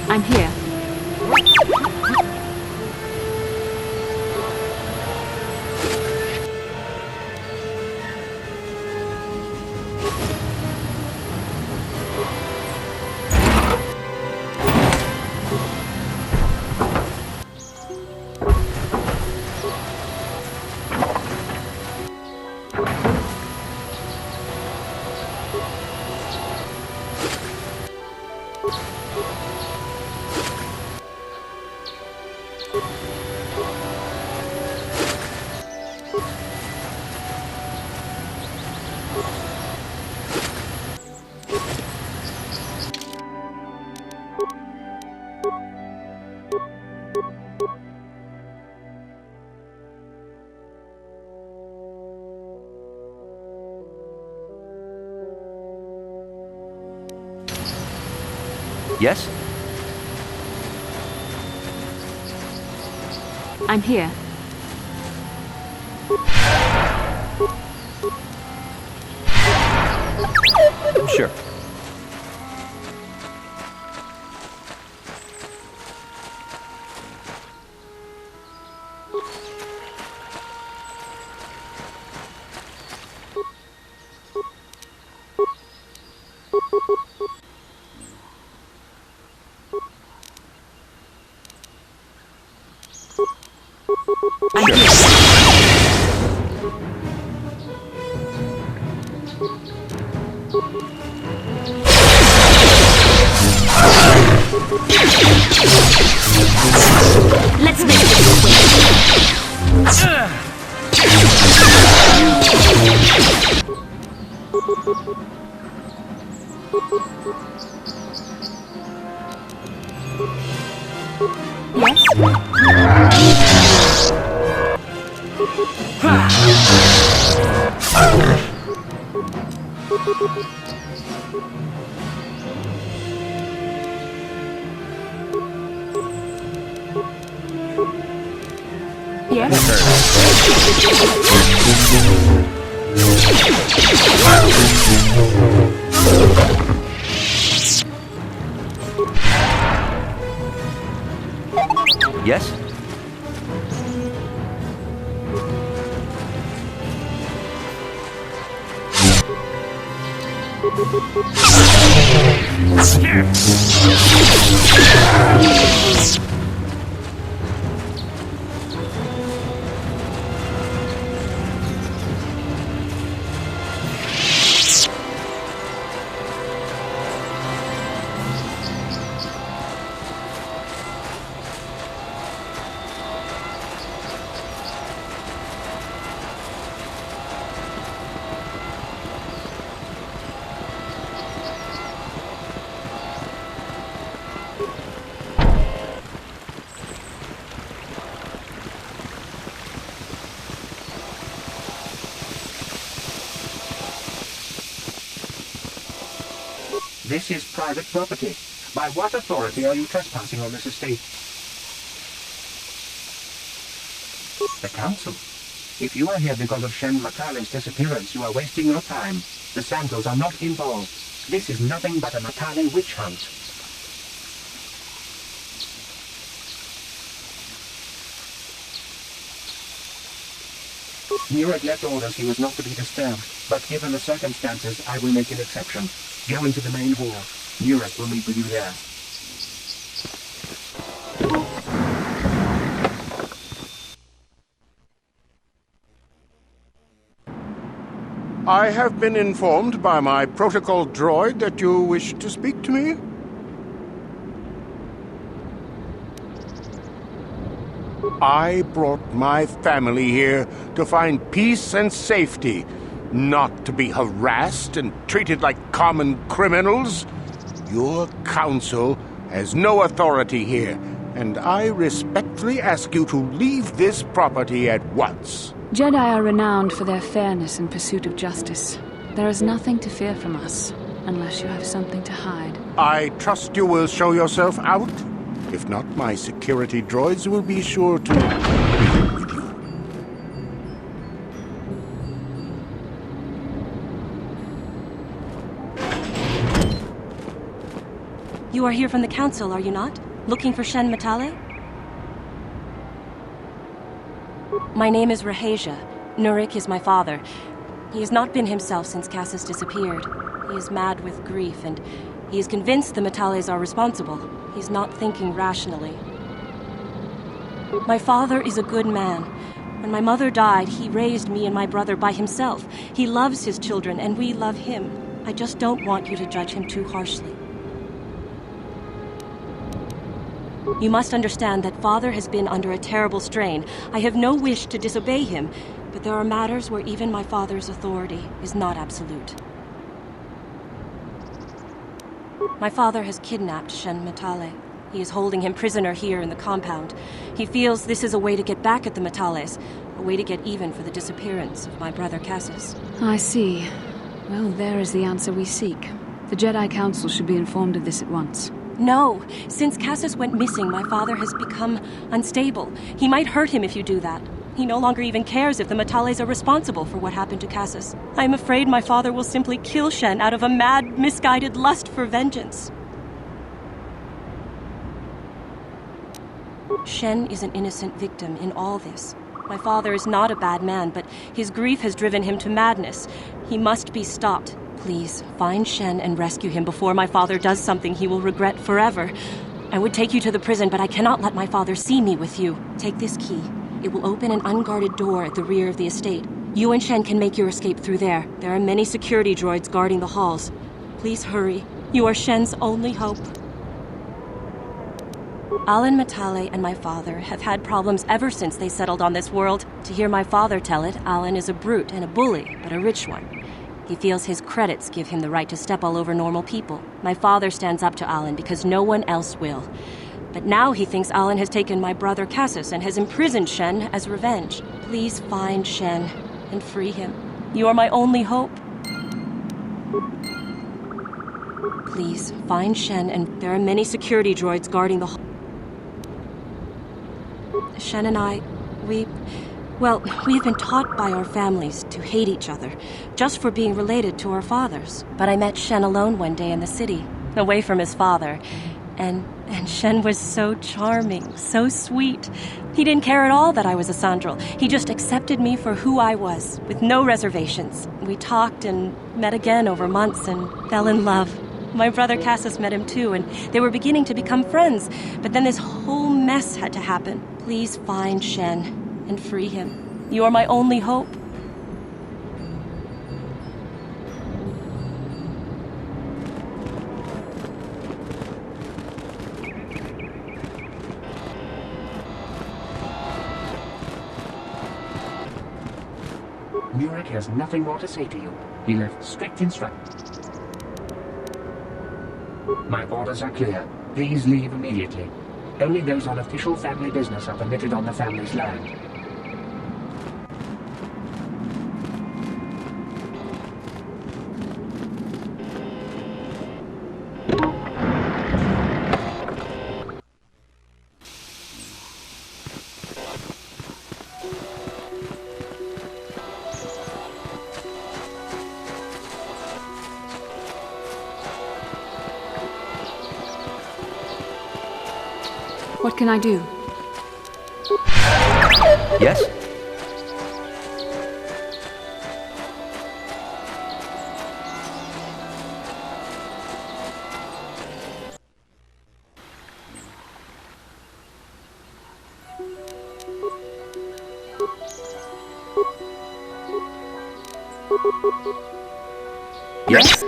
I'm here. Yes? I'm here. Sure. Let's make this quick. Yes? This is private property. By what authority are you trespassing on this estate? The Council. If you are here because of Shen Matale's disappearance, you are wasting your time. The Santos are not involved. This is nothing but a Matale witch hunt. Nurek left orders he was not to be disturbed, but given the circumstances, I will make an exception. Go into the main hall. Nurek will meet with you there. I have been informed by my protocol droid that you wish to speak to me. I brought my family here to find peace and safety, not to be harassed and treated like common criminals. Your council has no authority here, and I respectfully ask you to leave this property at once. Jedi are renowned for their fairness and pursuit of justice. There is nothing to fear from us, unless you have something to hide. I trust you will show yourself out. If not, my security droids will be sure to deal with you. You are here from the Council, are you not? Looking for Shen Matale? My name is Rahasia. Nurik is my father. He has not been himself since Cassis disappeared. He is mad with grief, and he is convinced the Matales are responsible. He's not thinking rationally. My father is a good man. When my mother died, he raised me and my brother by himself. He loves his children, and we love him. I just don't want you to judge him too harshly. You must understand that Father has been under a terrible strain. I have no wish to disobey him, but there are matters where even my father's authority is not absolute. My father has kidnapped Shen Matale. He is holding him prisoner here in the compound. He feels this is a way to get back at the Matales, a way to get even for the disappearance of my brother Cassis. I see. Well, there is the answer we seek. The Jedi Council should be informed of this at once. No! Since Cassis went missing, my father has become unstable. He might hurt him if you do that. He no longer even cares if the Matales are responsible for what happened to Cassis. I am afraid my father will simply kill Shen out of a mad, misguided lust for vengeance. Shen is an innocent victim in all this. My father is not a bad man, but his grief has driven him to madness. He must be stopped. Please, find Shen and rescue him before my father does something he will regret forever. I would take you to the prison, but I cannot let my father see me with you. Take this key. It will open an unguarded door at the rear of the estate. You and Shen can make your escape through there. There are many security droids guarding the halls. Please hurry. You are Shen's only hope. Alan Matale and my father have had problems ever since they settled on this world. To hear my father tell it, Alan is a brute and a bully, but a rich one. He feels his credits give him the right to step all over normal people. My father stands up to Alan because no one else will. But now he thinks Alan has taken my brother Cassis and has imprisoned Shen as revenge. Please find Shen and free him. You are my only hope. Please, find Shen, and there are many security droids guarding the hall. Shen and I, we have been taught by our families to hate each other, just for being related to our fathers. But I met Shen alone one day in the city, away from his father, and Shen was so charming, so sweet. He didn't care at all that I was a Sandral. He just accepted me for who I was, with no reservations. We talked and met again over months and fell in love. My brother Cassis met him too, and they were beginning to become friends. But then this whole mess had to happen. Please find Shen and free him. You are my only hope. Nurik has nothing more to say to you. He left strict instructions. My orders are clear. Please leave immediately. Only those on official family business are permitted on the family's land. What can I do? Yes? Yes?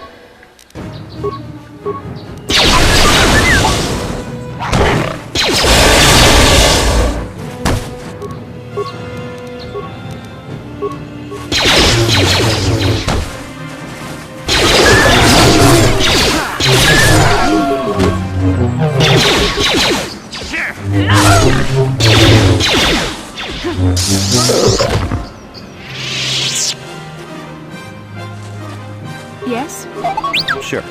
Yes? Sure.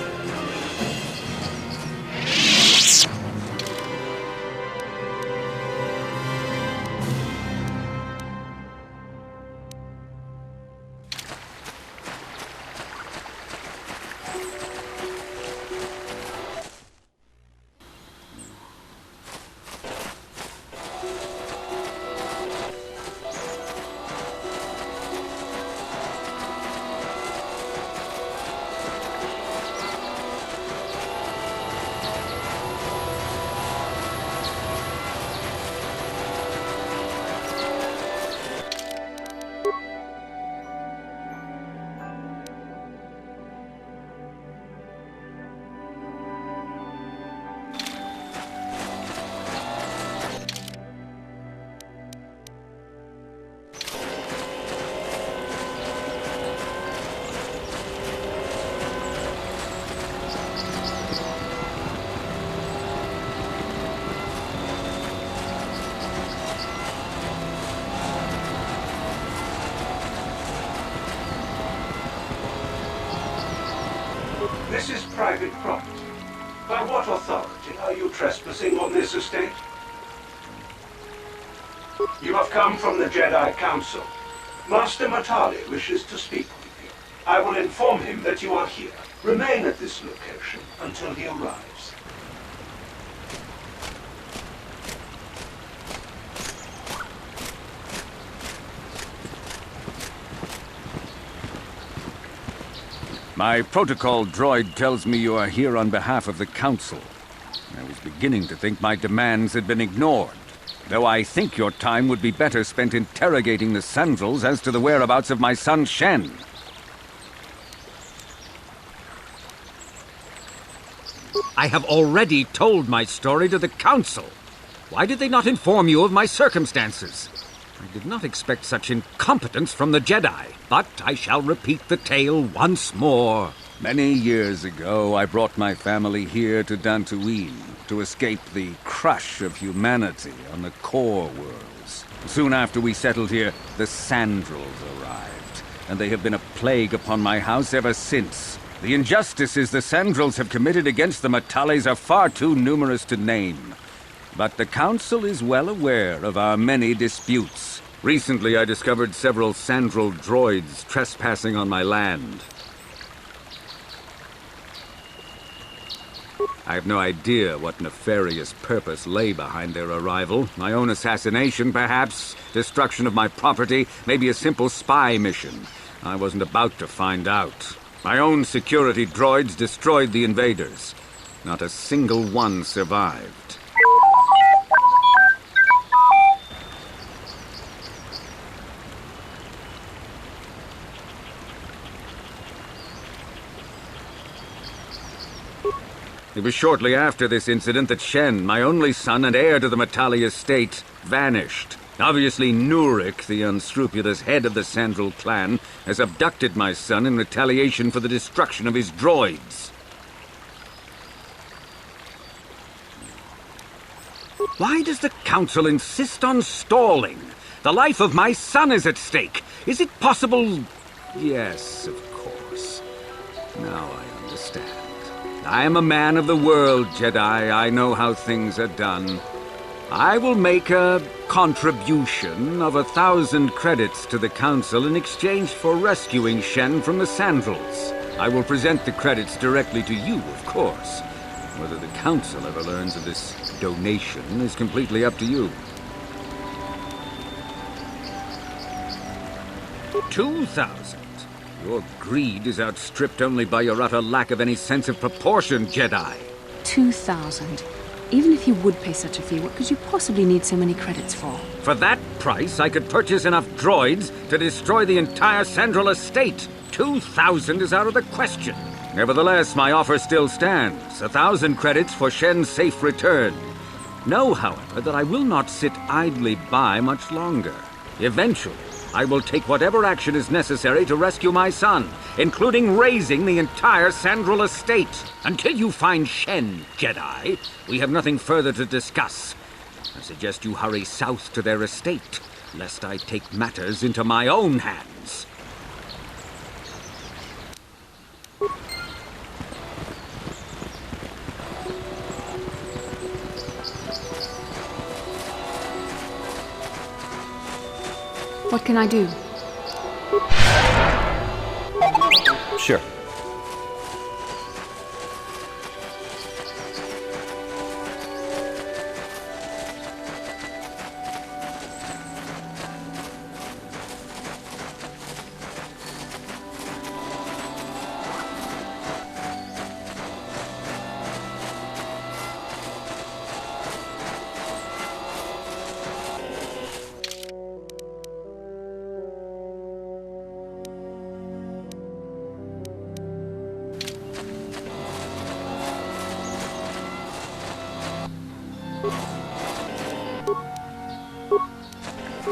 This is private property. By what authority are you trespassing on this estate? You have come from the Jedi Council. Master Matali wishes to speak with you. I will inform him that you are here. Remain at this location until he arrives. My protocol droid tells me you are here on behalf of the Council. I was beginning to think my demands had been ignored, though I think your time would be better spent interrogating the Sandrels as to the whereabouts of my son Shen. I have already told my story to the Council. Why did they not inform you of my circumstances? I did not expect such incompetence from the Jedi, but I shall repeat the tale once more. Many years ago, I brought my family here to Dantooine to escape the crush of humanity on the core worlds. Soon after we settled here, the Sandrels arrived, and they have been a plague upon my house ever since. The injustices the Sandrels have committed against the Matales are far too numerous to name. But the Council is well aware of our many disputes. Recently, I discovered several Sandrel droids trespassing on my land. I have no idea what nefarious purpose lay behind their arrival. My own assassination, perhaps? Destruction of my property? Maybe a simple spy mission? I wasn't about to find out. My own security droids destroyed the invaders. Not a single one survived. It was shortly after this incident that Shen, my only son and heir to the Matali estate, vanished. Obviously, Nurik, the unscrupulous head of the Sandrel clan, has abducted my son in retaliation for the destruction of his droids. Why does the Council insist on stalling? The life of my son is at stake. Is it possible? Yes, of course. Now I understand. I am a man of the world, Jedi. I know how things are done. I will make a contribution of 1,000 credits to the Council in exchange for rescuing Shen from the Sandrels. I will present the credits directly to you, of course. Whether the Council ever learns of this donation is completely up to you. 2,000? Your greed is outstripped only by your utter lack of any sense of proportion, Jedi. 2,000. Even if you would pay such a fee, what could you possibly need so many credits for? For that price, I could purchase enough droids to destroy the entire Sandrel estate. 2,000 is out of the question. Nevertheless, my offer still stands. 1,000 credits for Shen's safe return. Know, however, that I will not sit idly by much longer. Eventually, I will take whatever action is necessary to rescue my son, including razing the entire Sandrel estate. Until you find Shen, Jedi, we have nothing further to discuss. I suggest you hurry south to their estate, lest I take matters into my own hands. What can I do? Sure.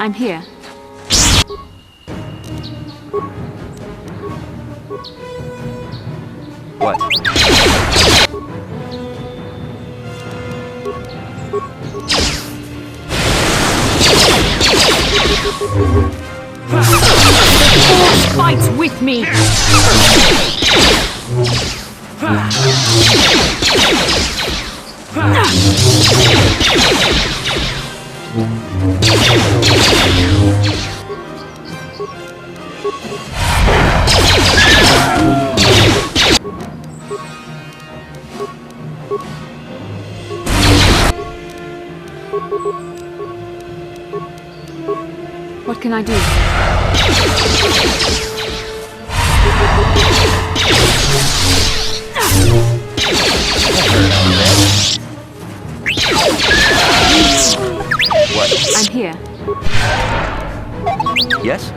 I'm here. What? Fight with me! What can I do? What? I'm here. Yes?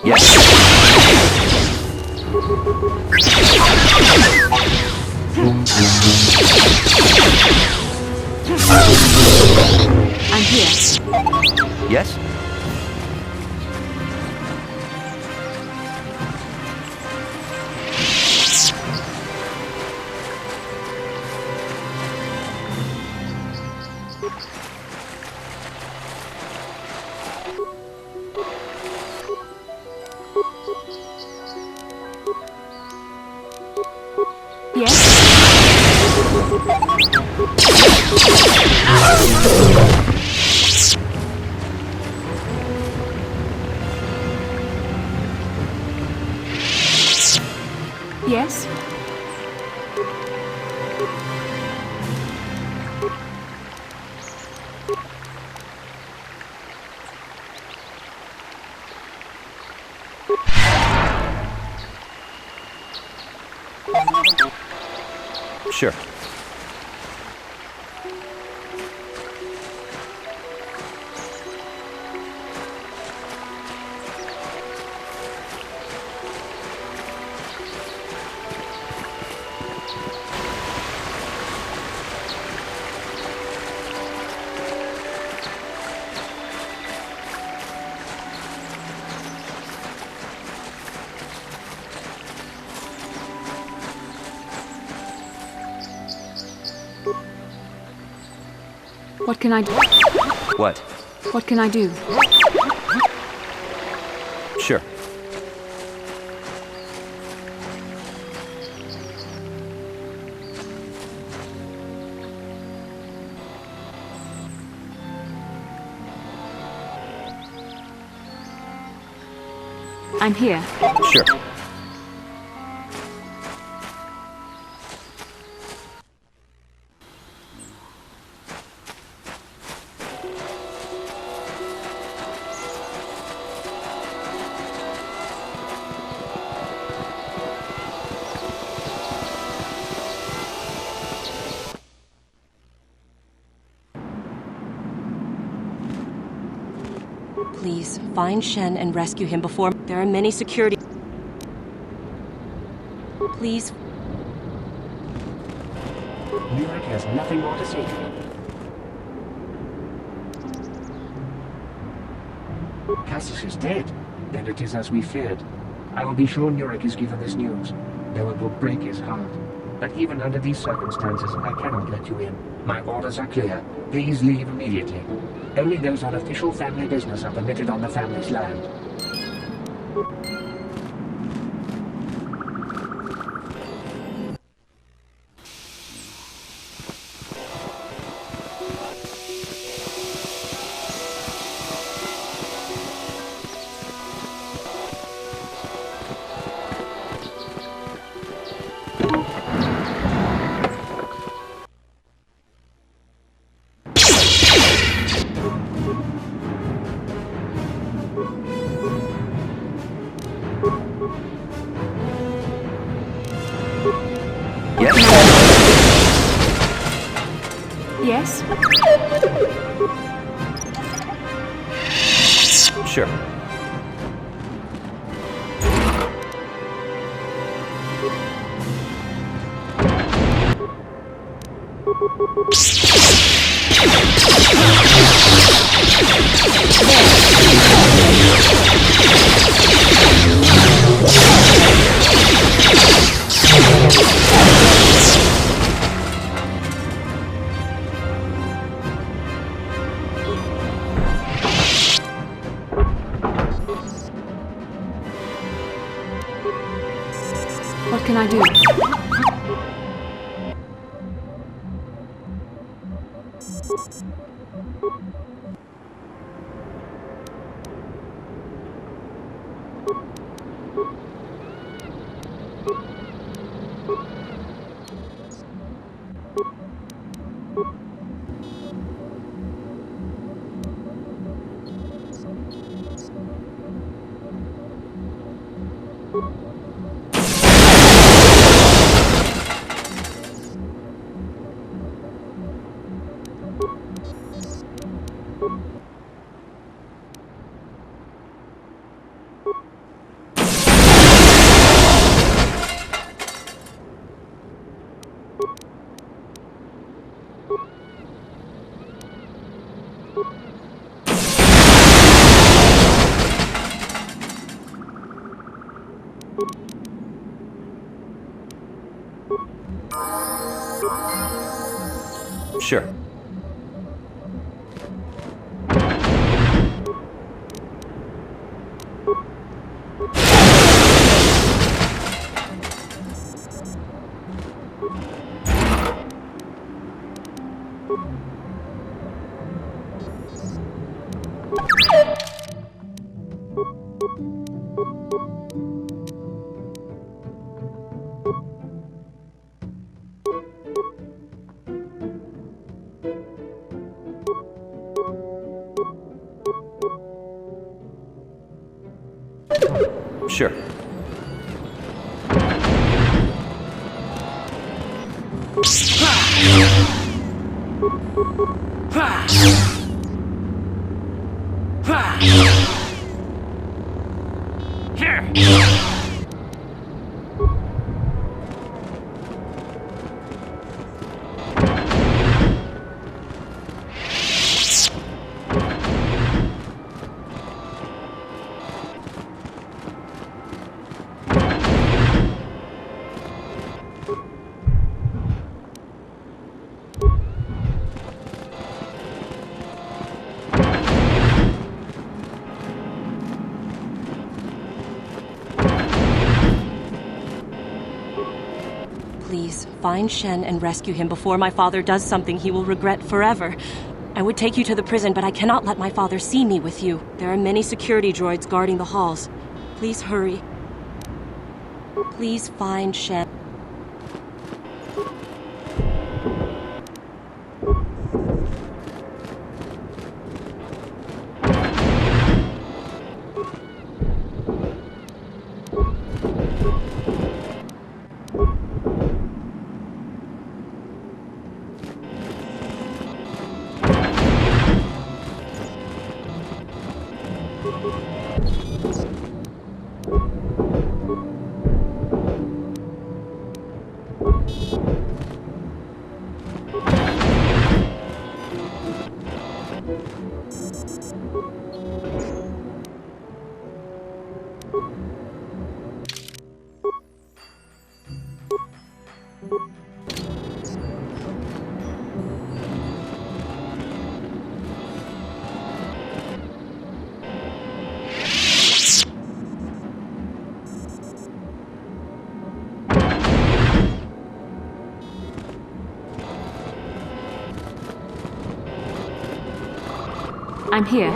What? I'm here. Yes? Yes? Sure. What can I do? What? What can I do? Sure. I'm here. Sure. Please, find Shen and rescue him before... There are many security... Please... Malak has nothing more to say to you. Cassius is dead, and it is as we feared. I will be sure Nurik is given this news, though it will break his heart. But even under these circumstances, I cannot let you in. My orders are clear. Please leave immediately. Only those on official family business are permitted on the family's land. Yes? Sure. What can I do? Sure. Sure. Please, find Shen and rescue him before my father does something he will regret forever. I would take you to the prison, but I cannot let my father see me with you. There are many security droids guarding the halls. Please hurry. Please find Shen. I'm here.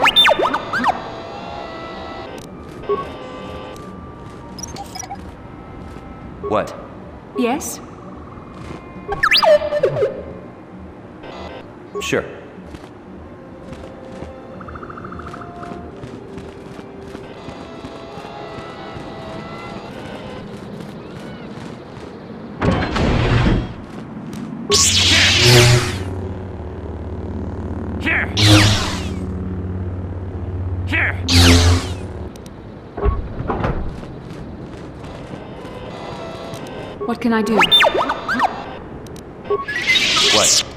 What? Yes? Sure. Here! Here! What can I do? What?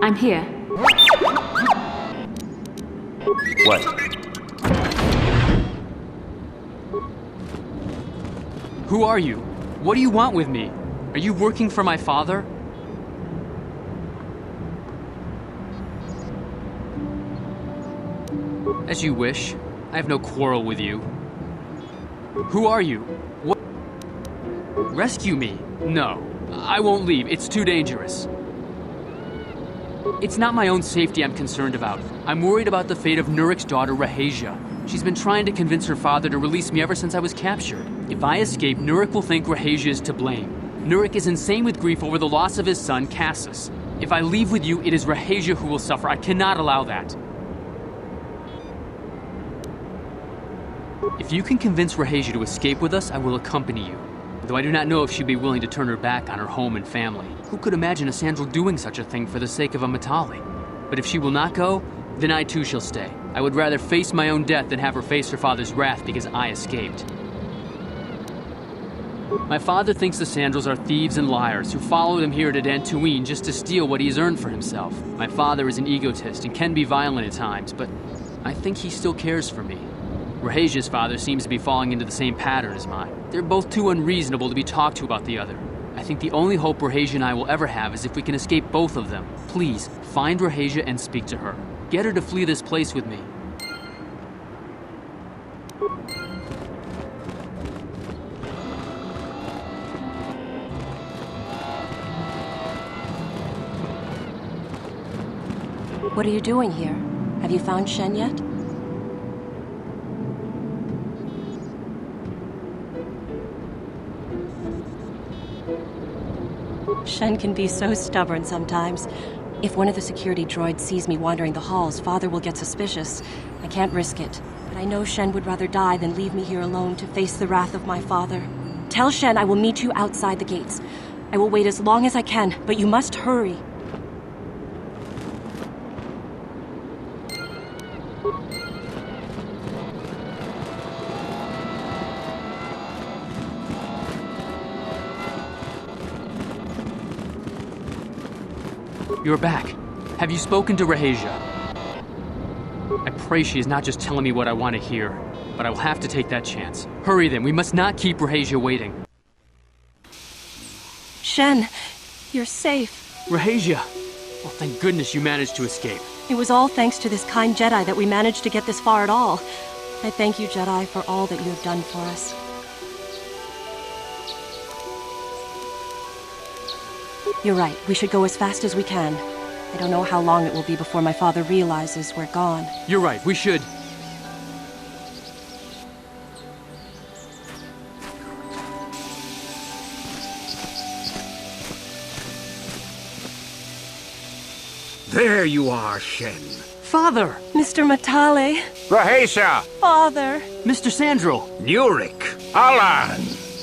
I'm here. What? Who are you? What do you want with me? Are you working for my father? As you wish. I have no quarrel with you. Who are you? What? Rescue me? No. I won't leave. It's too dangerous. It's not my own safety I'm concerned about. I'm worried about the fate of Nurik's daughter, Rahasia. She's been trying to convince her father to release me ever since I was captured. If I escape, Nurik will think Rahasia is to blame. Nurik is insane with grief over the loss of his son, Cassus. If I leave with you, it is Rahasia who will suffer. I cannot allow that. If you can convince Rahasia to escape with us, I will accompany you. Though I do not know if she'd be willing to turn her back on her home and family. Who could imagine a Sandral doing such a thing for the sake of a Matali? But if she will not go, then I too shall stay. I would rather face my own death than have her face her father's wrath because I escaped. My father thinks the Sandrals are thieves and liars who followed him here to Dantooine just to steal what he's earned for himself. My father is an egotist and can be violent at times, but I think he still cares for me. Rahasia's father seems to be falling into the same pattern as mine. They're both too unreasonable to be talked to about the other. I think the only hope Rahasia and I will ever have is if we can escape both of them. Please, find Rahasia and speak to her. Get her to flee this place with me. What are you doing here? Have you found Shen yet? Shen can be so stubborn sometimes. If one of the security droids sees me wandering the halls, Father will get suspicious. I can't risk it. But I know Shen would rather die than leave me here alone to face the wrath of my father. Tell Shen I will meet you outside the gates. I will wait as long as I can, but you must hurry. You're back. Have you spoken to Rahasia? I pray she is not just telling me what I want to hear, but I will have to take that chance. Hurry then, we must not keep Rahasia waiting. Shen, you're safe. Rahasia! Well, thank goodness you managed to escape. It was all thanks to this kind Jedi that we managed to get this far at all. I thank you, Jedi, for all that you have done for us. You're right. We should go as fast as we can. I don't know how long it will be before my father realizes we're gone. You're right. We should. There you are, Shen. Father! Mr. Matale. Rahasia! Father! Mr. Sandro! Nurik! Alan!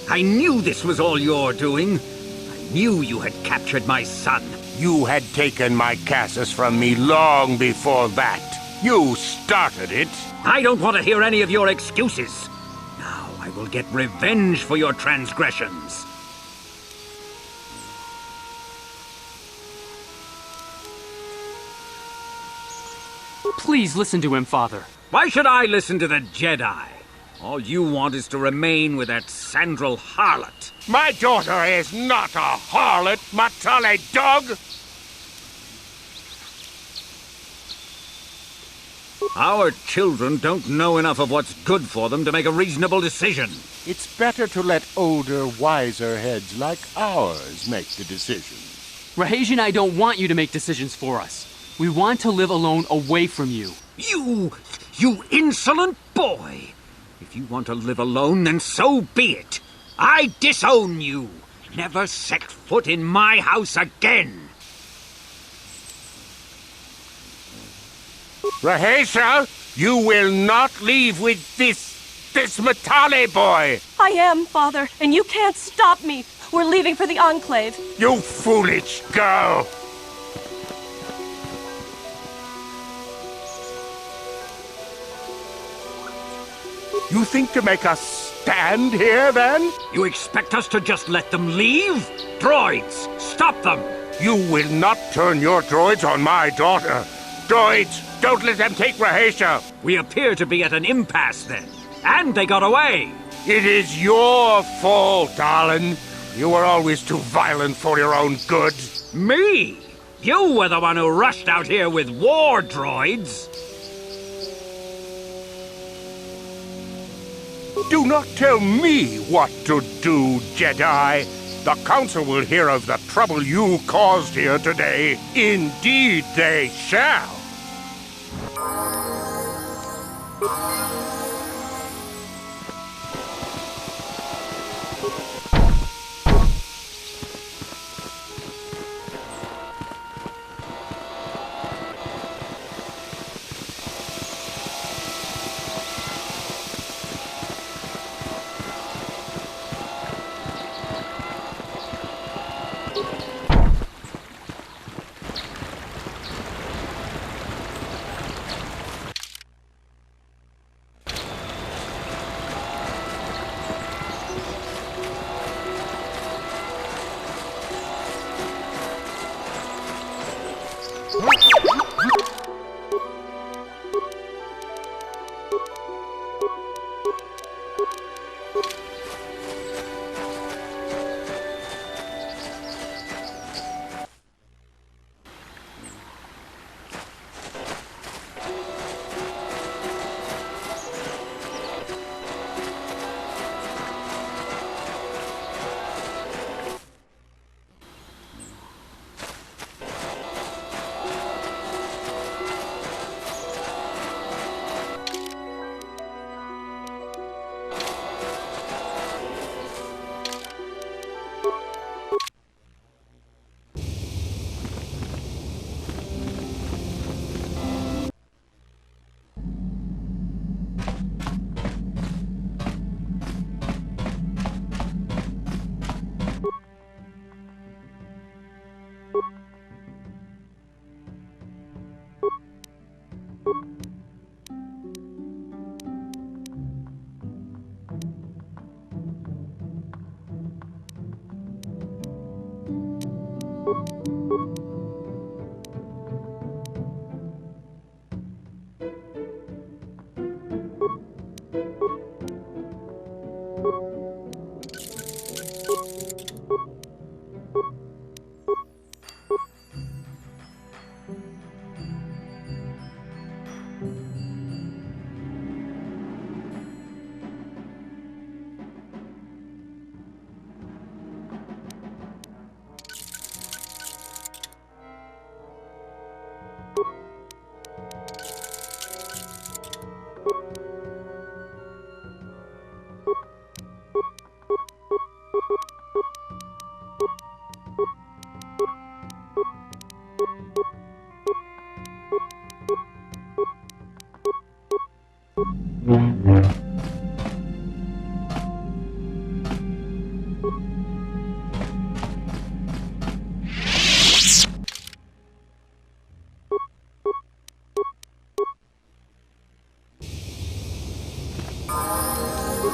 I knew this was all your doing. I knew you had captured my son. You had taken my Casus from me long before that. You started it. I don't want to hear any of your excuses. Now I will get revenge for your transgressions. Please listen to him, Father. Why should I listen to the Jedi? All you want is to remain with that Sandral harlot. My daughter is not a harlot, Matale dog! Our children don't know enough of what's good for them to make a reasonable decision. It's better to let older, wiser heads like ours make the decisions. Rahasia and I don't want you to make decisions for us. We want to live alone away from you. You insolent boy! If you want to live alone, then so be it. I disown you. Never set foot in my house again. Rahasia, you will not leave with this Matale boy. I am, Father, and you can't stop me. We're leaving for the Enclave. You foolish girl. You think to make us stand here, then? You expect us to just let them leave? Droids, stop them! You will not turn your droids on my daughter. Droids, don't let them take Rahasia. We appear to be at an impasse, then. And they got away. It is your fault, darling. You were always too violent for your own good. Me? You were the one who rushed out here with war droids. Do not tell me what to do, Jedi. The Council will hear of the trouble you caused here today. Indeed they shall.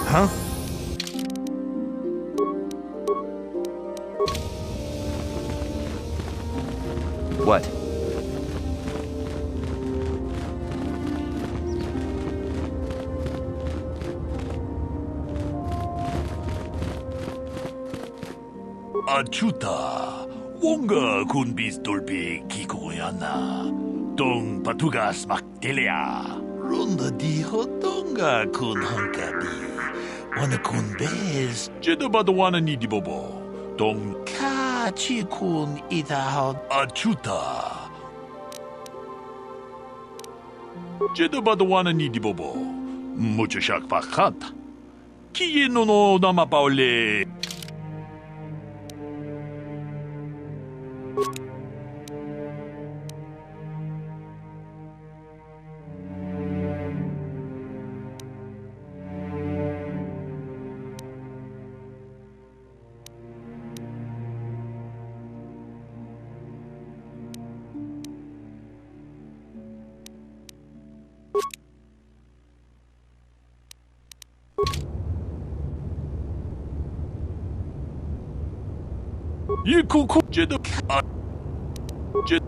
Huh? What? Achuta, wonga kun bistolpe kikoyana, dong patugas makdelia, ronda di hotonga kun hankabi, wana kun bez, jedabadwana ni dibobo, dong kachi kun itahot achuta. Jedabadwana ni dibobo, mucho shak pakat, kiye no namapaule. 이 코코 제도 제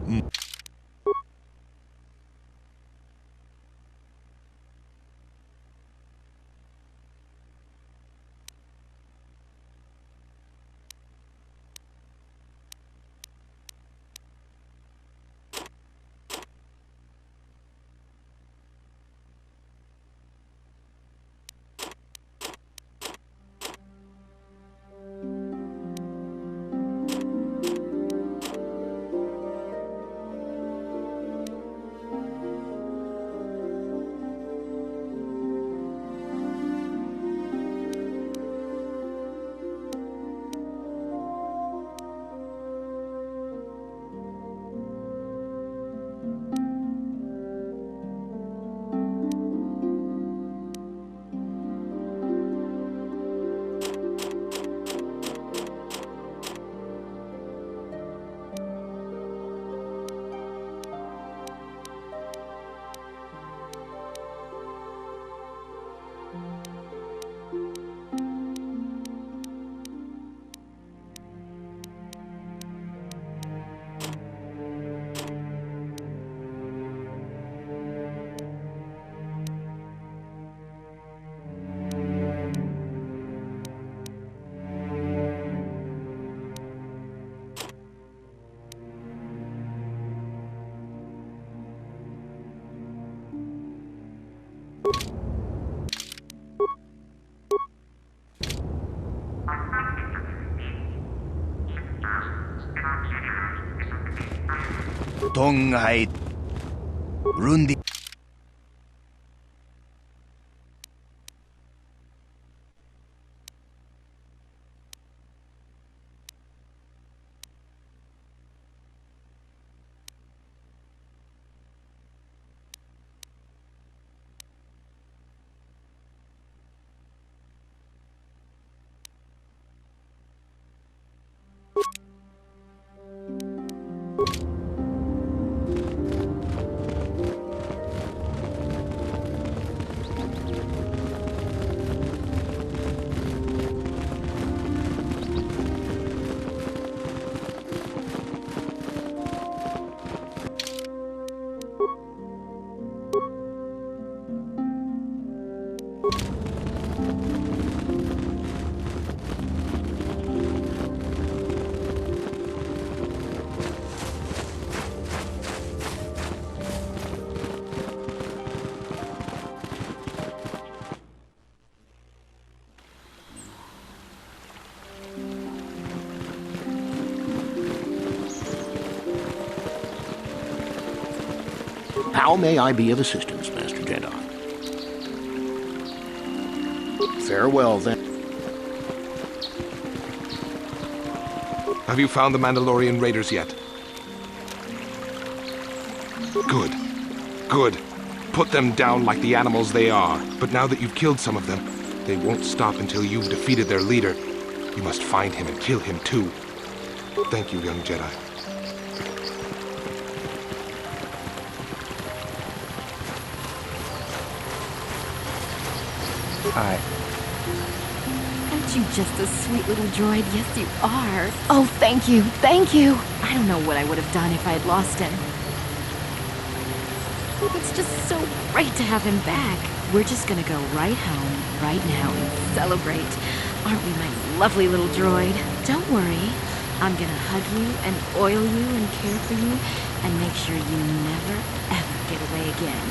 동하이 룬디 How may I be of assistance, Master Jedi? Farewell, then. Have you found the Mandalorian raiders yet? Good. Good. Put them down like the animals they are. But now that you've killed some of them, they won't stop until you've defeated their leader. You must find him and kill him too. Thank you, young Jedi. Hi. Aren't you just a sweet little droid? Yes, you are. Oh, thank you. Thank you. I don't know what I would have done if I had lost him. It's just so great to have him back. We're just gonna go right home, right now, and celebrate. Aren't we, my lovely little droid? Don't worry. I'm gonna hug you and oil you and care for you and make sure you never, ever get away again.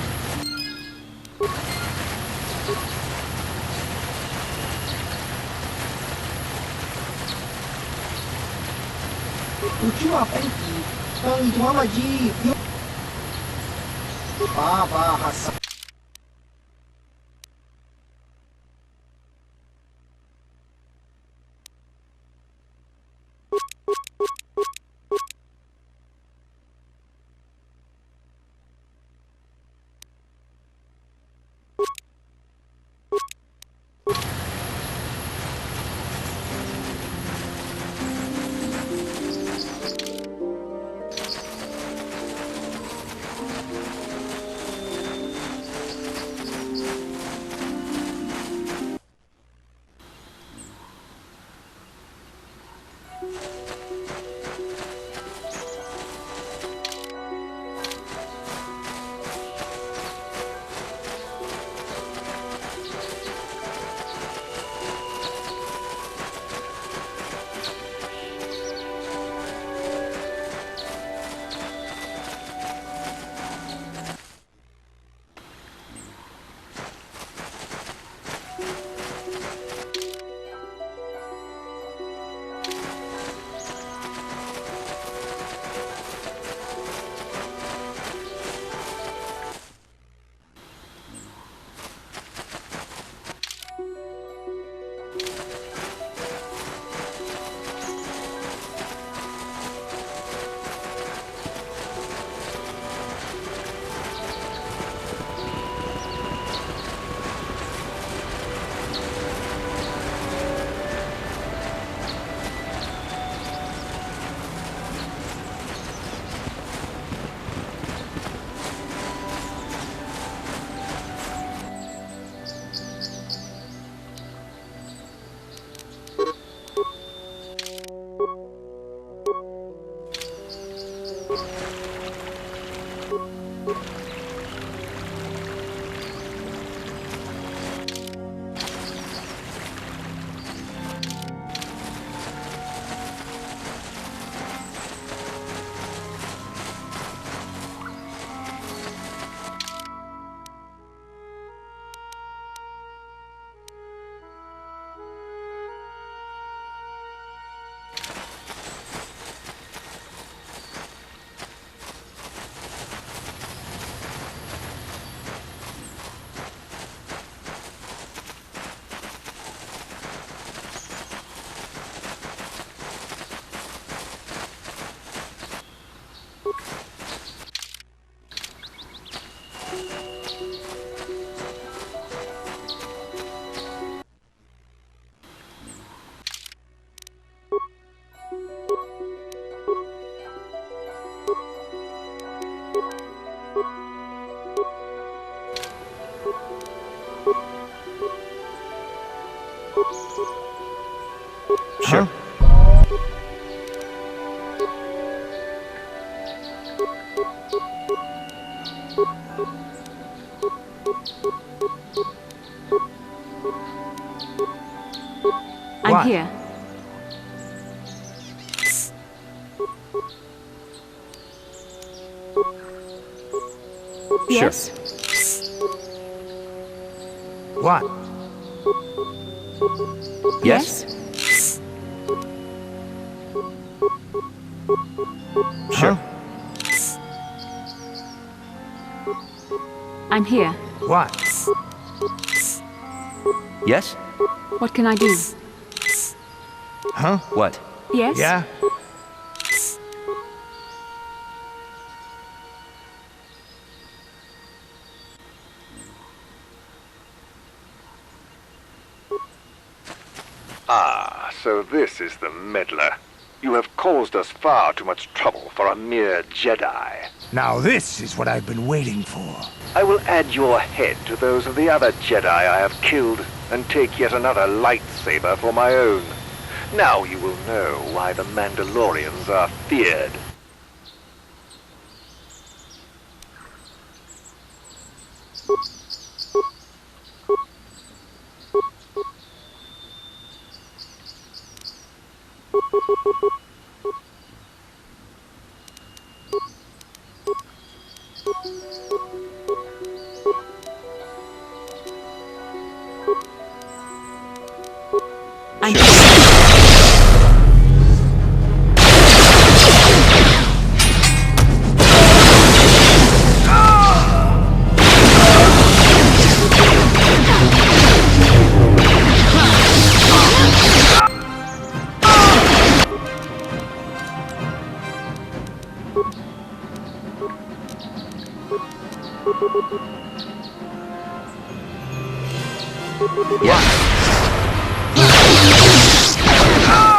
Última pergi, ang dua maji, Baba Hassan. Sure. I'm here. Yes? What? Yes? Sure. I'm here. What? Yes? What can I do? Huh? What? Yes? Yeah? Ah, so this is the meddler. You have caused us far too much trouble for a mere Jedi. Now this is what I've been waiting for. I will add your head to those of the other Jedi I have killed, and take yet another lightsaber for my own. Now you will know why the Mandalorians are feared.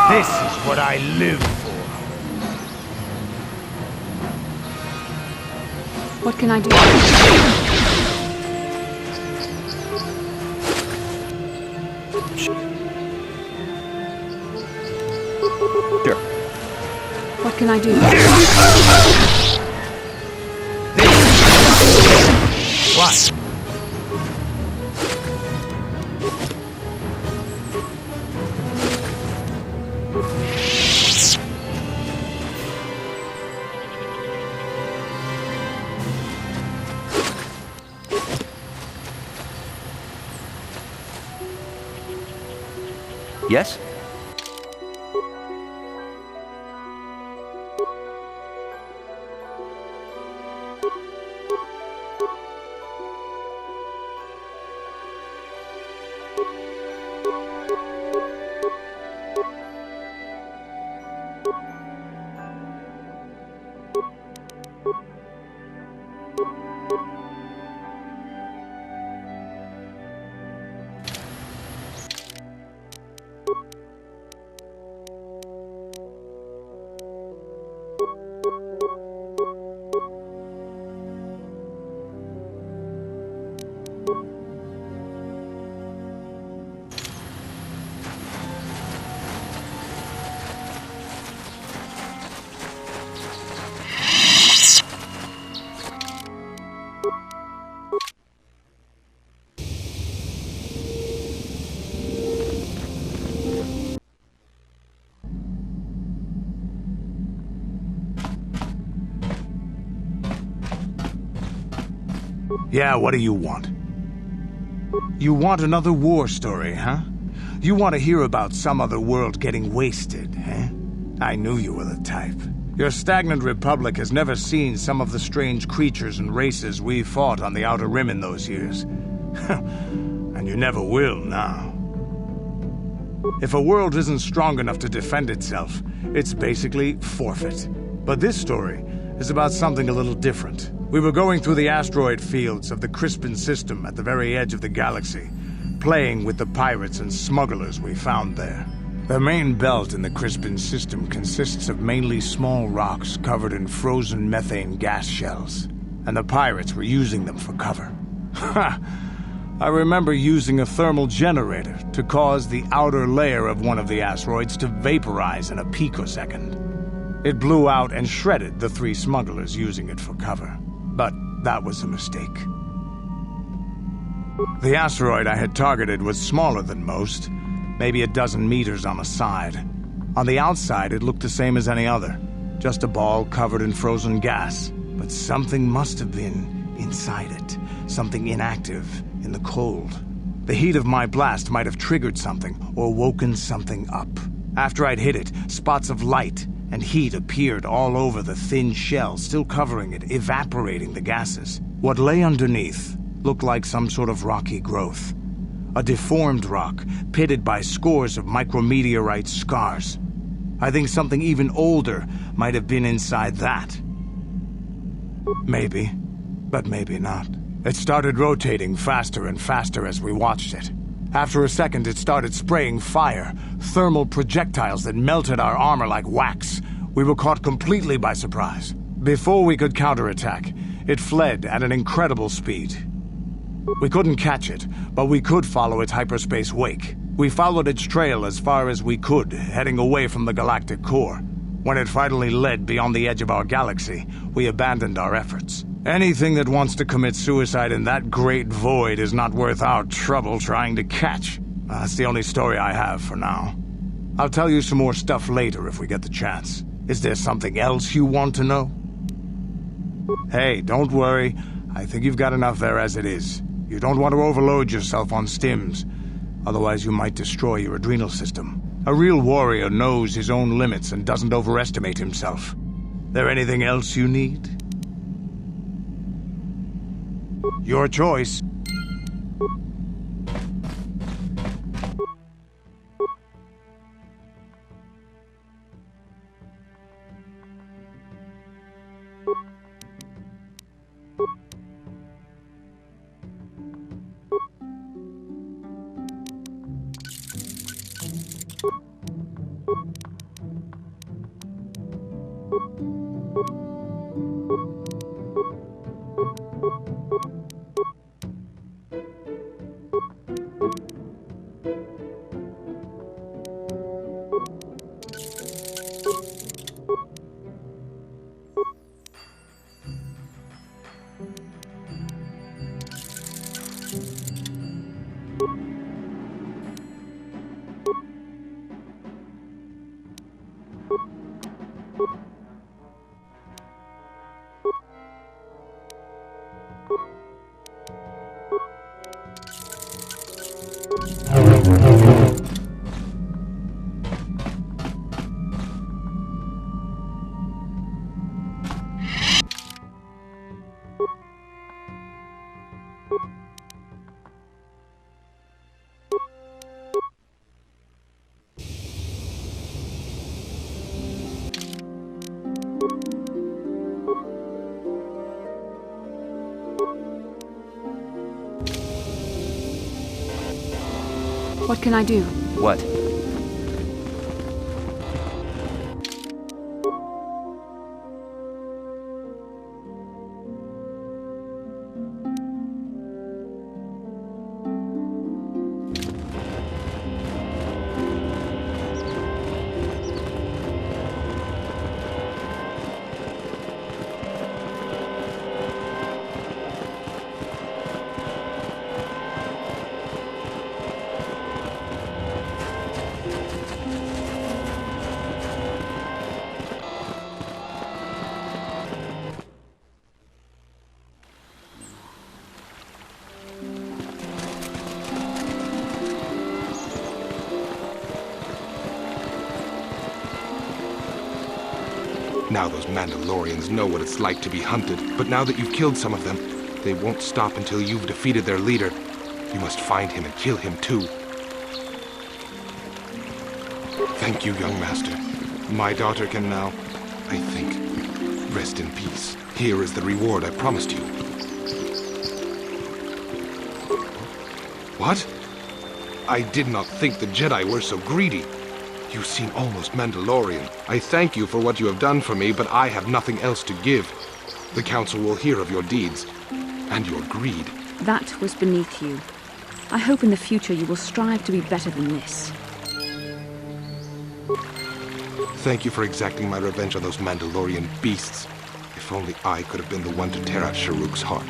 This is what I live for. What can I do? Sure. What can I do? What? Yes? Yeah, what do you want? You want another war story, huh? You want to hear about some other world getting wasted, eh? I knew you were the type. Your stagnant republic has never seen some of the strange creatures and races we fought on the Outer Rim in those years. And you never will now. If a world isn't strong enough to defend itself, it's basically forfeit. But this story is about something a little different. We were going through the asteroid fields of the Crispin system at the very edge of the galaxy, playing with the pirates and smugglers we found there. The main belt in the Crispin system consists of mainly small rocks covered in frozen methane gas shells, and the pirates were using them for cover. Ha! I remember using a thermal generator to cause the outer layer of one of the asteroids to vaporize in a picosecond. It blew out and shredded the 3 smugglers using it for cover. But that was a mistake. The asteroid I had targeted was smaller than most, maybe a dozen meters on a side. On the outside, it looked the same as any other, just a ball covered in frozen gas. But something must have been inside it, something inactive in the cold. The heat of my blast might have triggered something or woken something up. After I'd hit it, spots of light and heat appeared all over the thin shell, still covering it, evaporating the gases. What lay underneath Looked like some sort of rocky growth. A deformed rock, pitted by scores of micrometeorite scars. I think something even older might have been inside that. Maybe, but maybe not. It started rotating faster and faster as we watched it. After a second, it started spraying fire, thermal projectiles that melted our armor like wax. We were caught completely by surprise. Before we could counterattack, it fled at an incredible speed. We couldn't catch it, but we could follow its hyperspace wake. We followed its trail as far as we could, heading away from the galactic core. When it finally led beyond the edge of our galaxy, we abandoned our efforts. Anything that wants to commit suicide in that great void is not worth our trouble trying to catch. That's the only story I have for now. I'll tell you some more stuff later if we get the chance. Is there something else you want to know? Hey, don't worry. I think you've got enough there as it is. You don't want to overload yourself on stims. Otherwise you might destroy your adrenal system. A real warrior knows his own limits and doesn't overestimate himself. There anything else you need? Your choice. What can I do? What? Now those Mandalorians know what it's like to be hunted, but now that you've killed some of them, they won't stop until you've defeated their leader. You must find him and kill him too. Thank you, young master. My daughter can now, I think, rest in peace. Here is the reward I promised you. What? I did not think the Jedi were so greedy. You seem almost Mandalorian. I thank you for what you have done for me, but I have nothing else to give. The Council will hear of your deeds and your greed. That was beneath you. I hope in the future you will strive to be better than this. Thank you for exacting my revenge on those Mandalorian beasts. If only I could have been the one to tear out Sharuk's heart.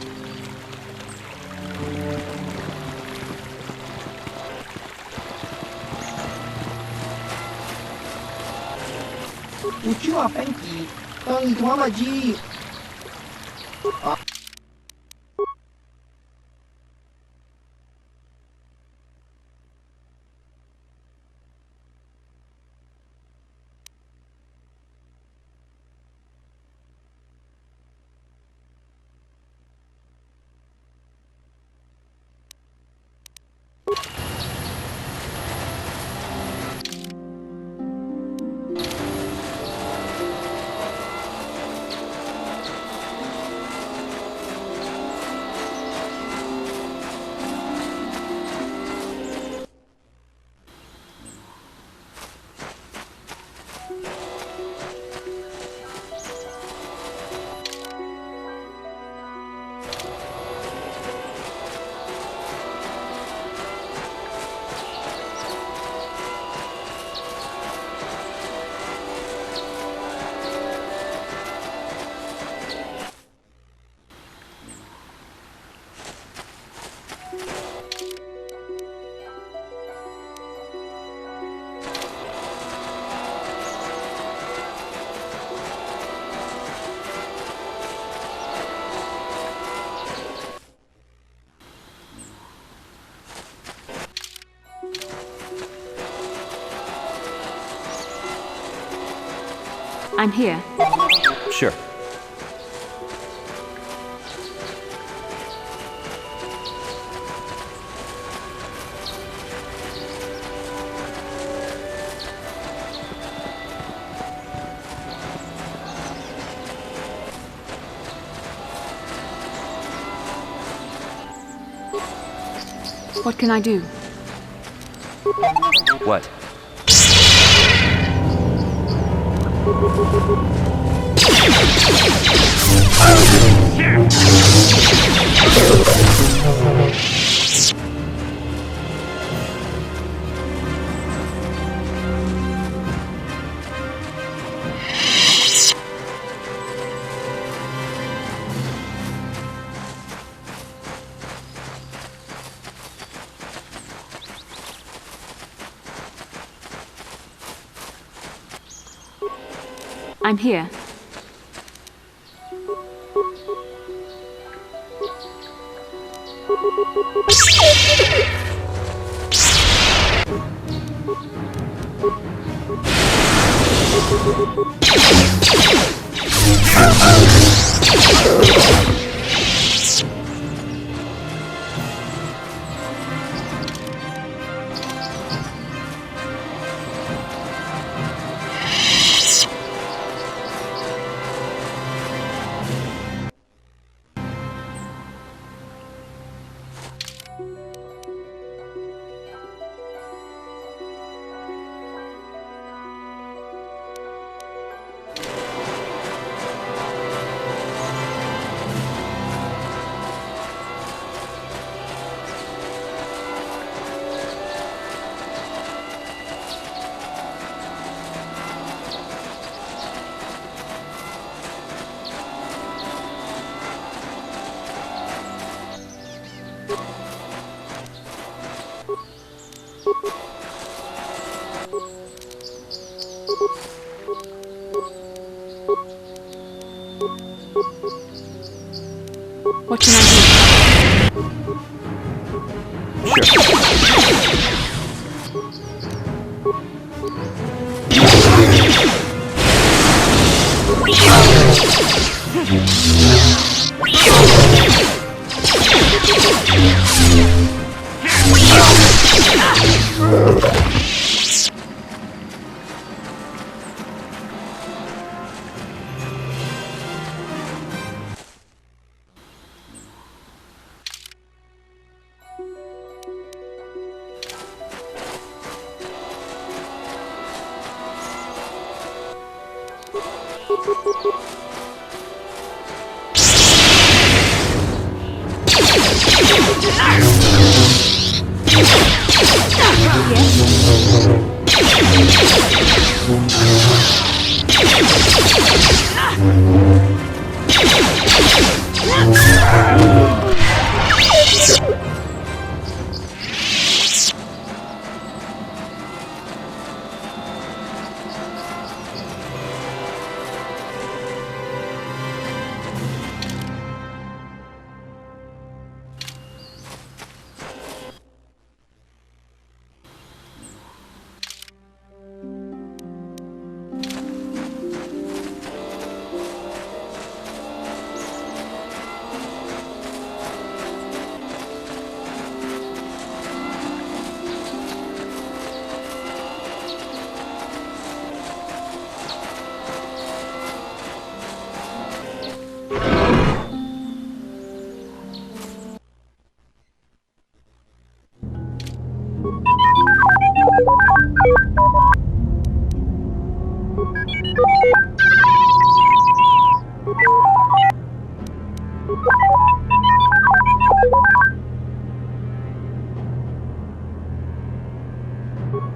Ucciò a Penki, con i tuoi magi. I'm here. Sure. What can I do? What? I'm here. What can I do?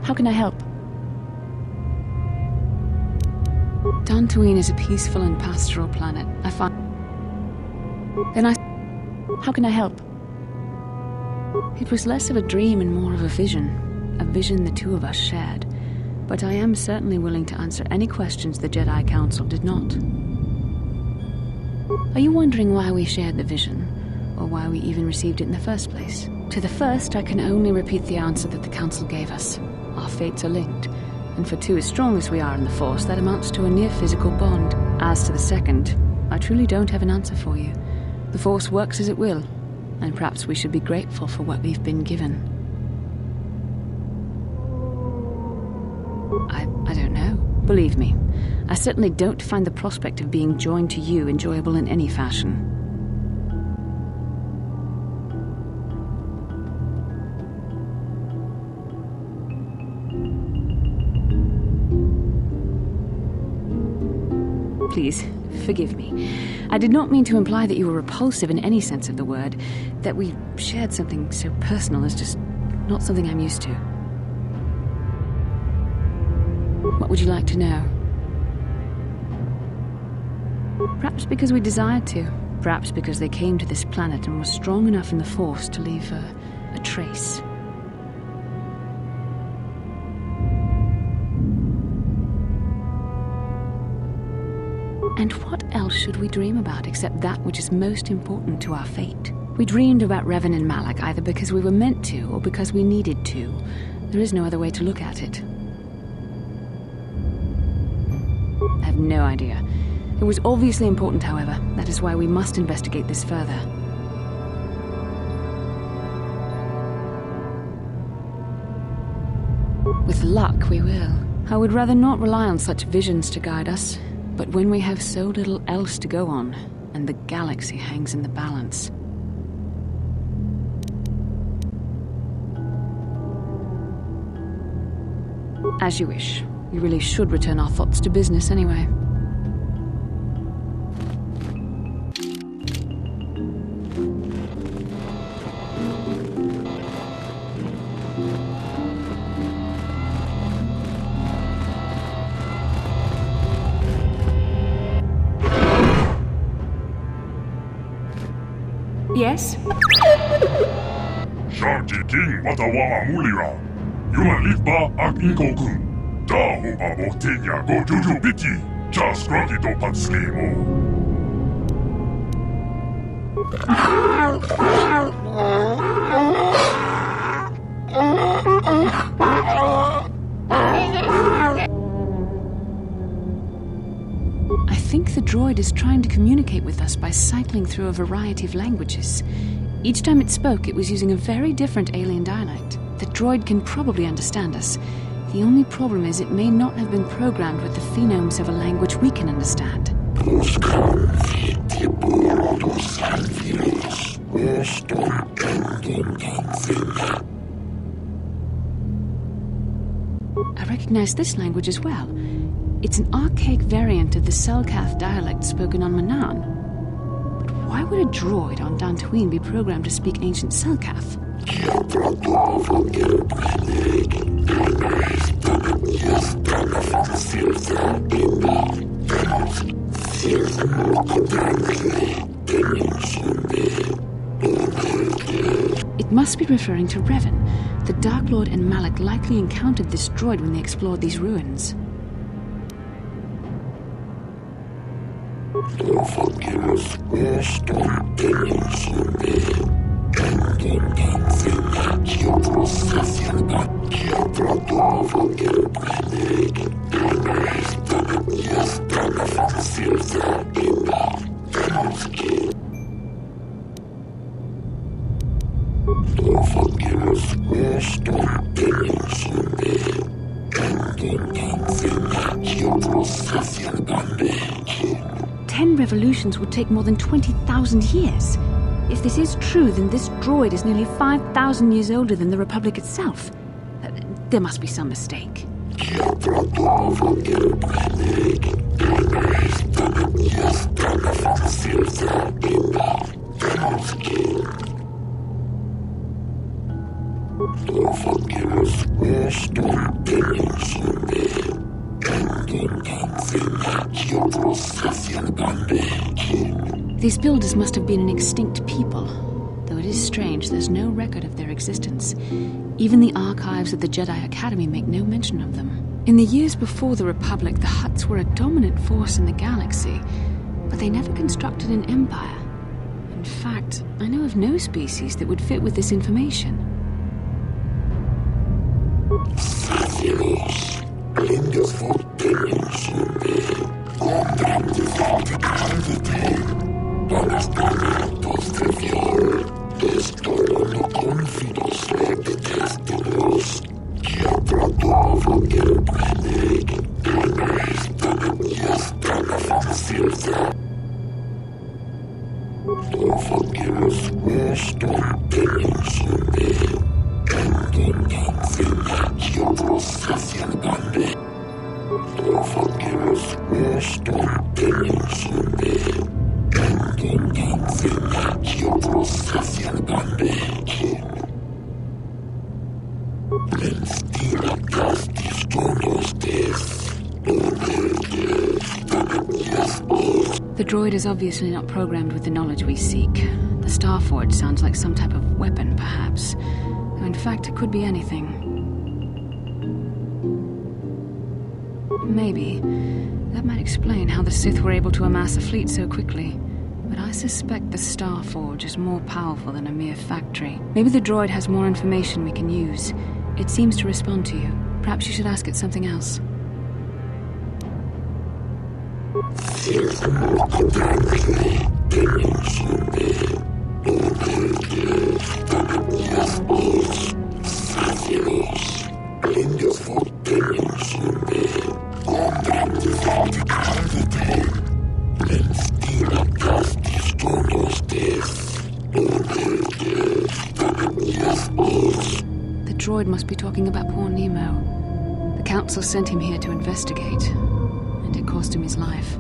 How can I help? Dantooine is a peaceful and pastoral planet. I find... How can I help? It was less of a dream and more of a vision the two of us shared. But I am certainly willing to answer any questions the Jedi Council did not. Are you wondering why we shared the vision, or why we even received it in the first place? To the first, I can only repeat the answer that the Council gave us. Our fates are linked, And for two as strong as we are in the Force, that amounts to a near physical bond. As to the second, I truly don't have an answer for you. The Force works as it will, and perhaps we should be grateful for what we've been given. I don't know. Believe me, I certainly don't find the prospect of being joined to you enjoyable in any fashion. Please, forgive me. I did not mean to imply that you were repulsive in any sense of the word. That we shared something so personal is just not something I'm used to. What would you like to know? Perhaps because we desired to. Perhaps because they came to this planet and were strong enough in the Force to leave a trace. And what else should we dream about except that which is most important to our fate? We dreamed about Revan and Malak either because we were meant to or because we needed to. There is no other way to look at it. I have no idea. It was obviously important, however. That is why we must investigate this further. With luck, we will. I would rather not rely on such visions to guide us. But when we have so little else to go on, and the galaxy hangs in the balance... As you wish. We really should return our thoughts to business anyway. Yes? Sharti King Watawama Mulira. Yuma Lipa Ak Inko-kun. Da Hopa Boktenya Go Juju Biti. Just Grandito Patskimo. I think the droid is trying to communicate with us by cycling through a variety of languages. Each time it spoke, it was using a very different alien dialect. The droid can probably understand us. The only problem is it may not have been programmed with the phonemes of a language we can understand. I recognize this language as well. It's an archaic variant of the Selkath dialect spoken on Manan. But why would a droid on Dantooine be programmed to speak ancient Selkath? It must be referring to Revan. The Dark Lord and Malak likely encountered this droid when they explored these ruins. Ten revolutions would take more than 20,000 years. If this is true, then this droid is nearly 5,000 years older than the Republic itself. There must be some mistake. These builders must have been an extinct people. Though it is strange, there's no record of their existence. Even the archives of the Jedi Academy make no mention of them. In the years before the Republic, the Hutts were a dominant force in the galaxy, but they never constructed an empire. In fact, I know of no species that would fit with this information. The droid is obviously not programmed with the knowledge we seek. The Starforge sounds like some type of weapon, perhaps. In fact, it could be anything. Maybe. That might explain how the Sith were able to amass a fleet so quickly. But I suspect the Starforge is more powerful than a mere factory. Maybe the droid has more information we can use. It seems to respond to you. Perhaps you should ask it something else. The droid must be talking about poor Nemo. The Council sent him here to investigate, and it cost him his life.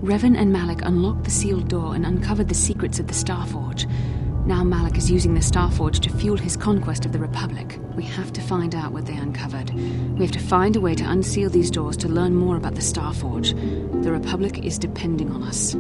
Revan and Malak unlocked the sealed door and uncovered the secrets of the Starforge. Now Malak is using the Starforge to fuel his conquest of the Republic. We have to find out what they uncovered. We have to find a way to unseal these doors to learn more about the Starforge. The Republic is depending on us.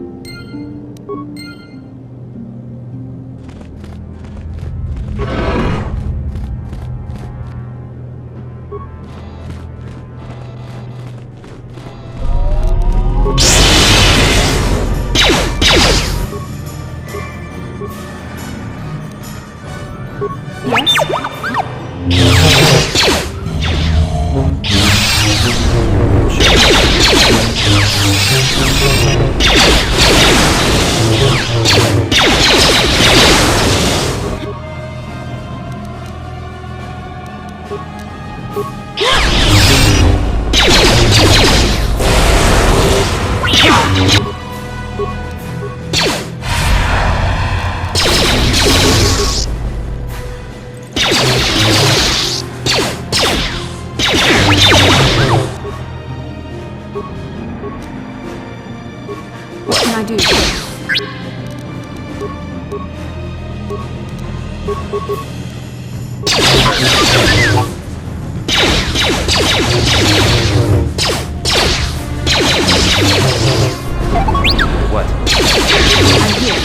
What can I do? What? I'm here.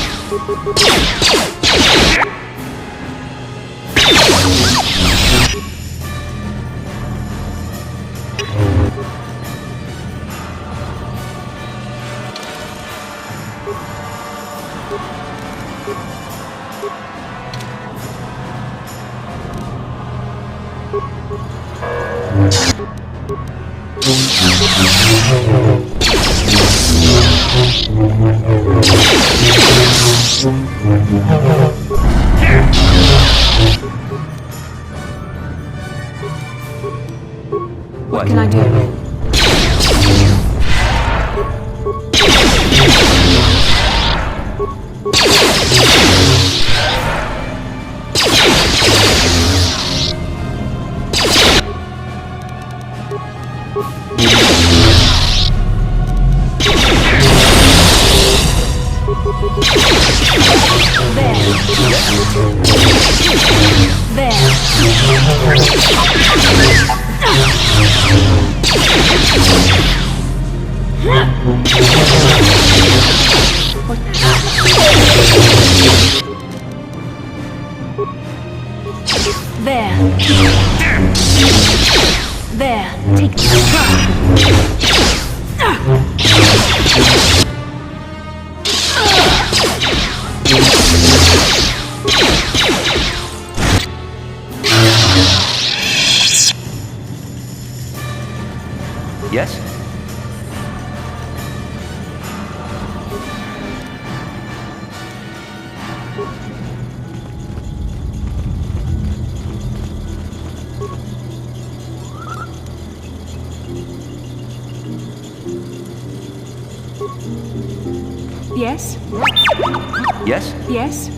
What can I do? There, take this. Yes? Yes? Yes? Yes?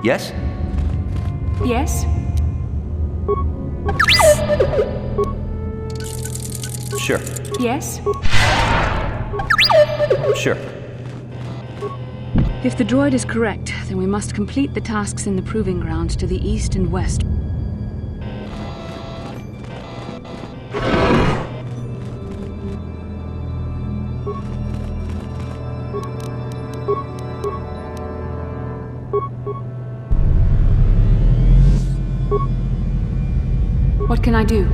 Yes? Yes? Sure. Yes? Sure. If the droid is correct, then we must complete the tasks in the proving grounds to the east and west. What can I do?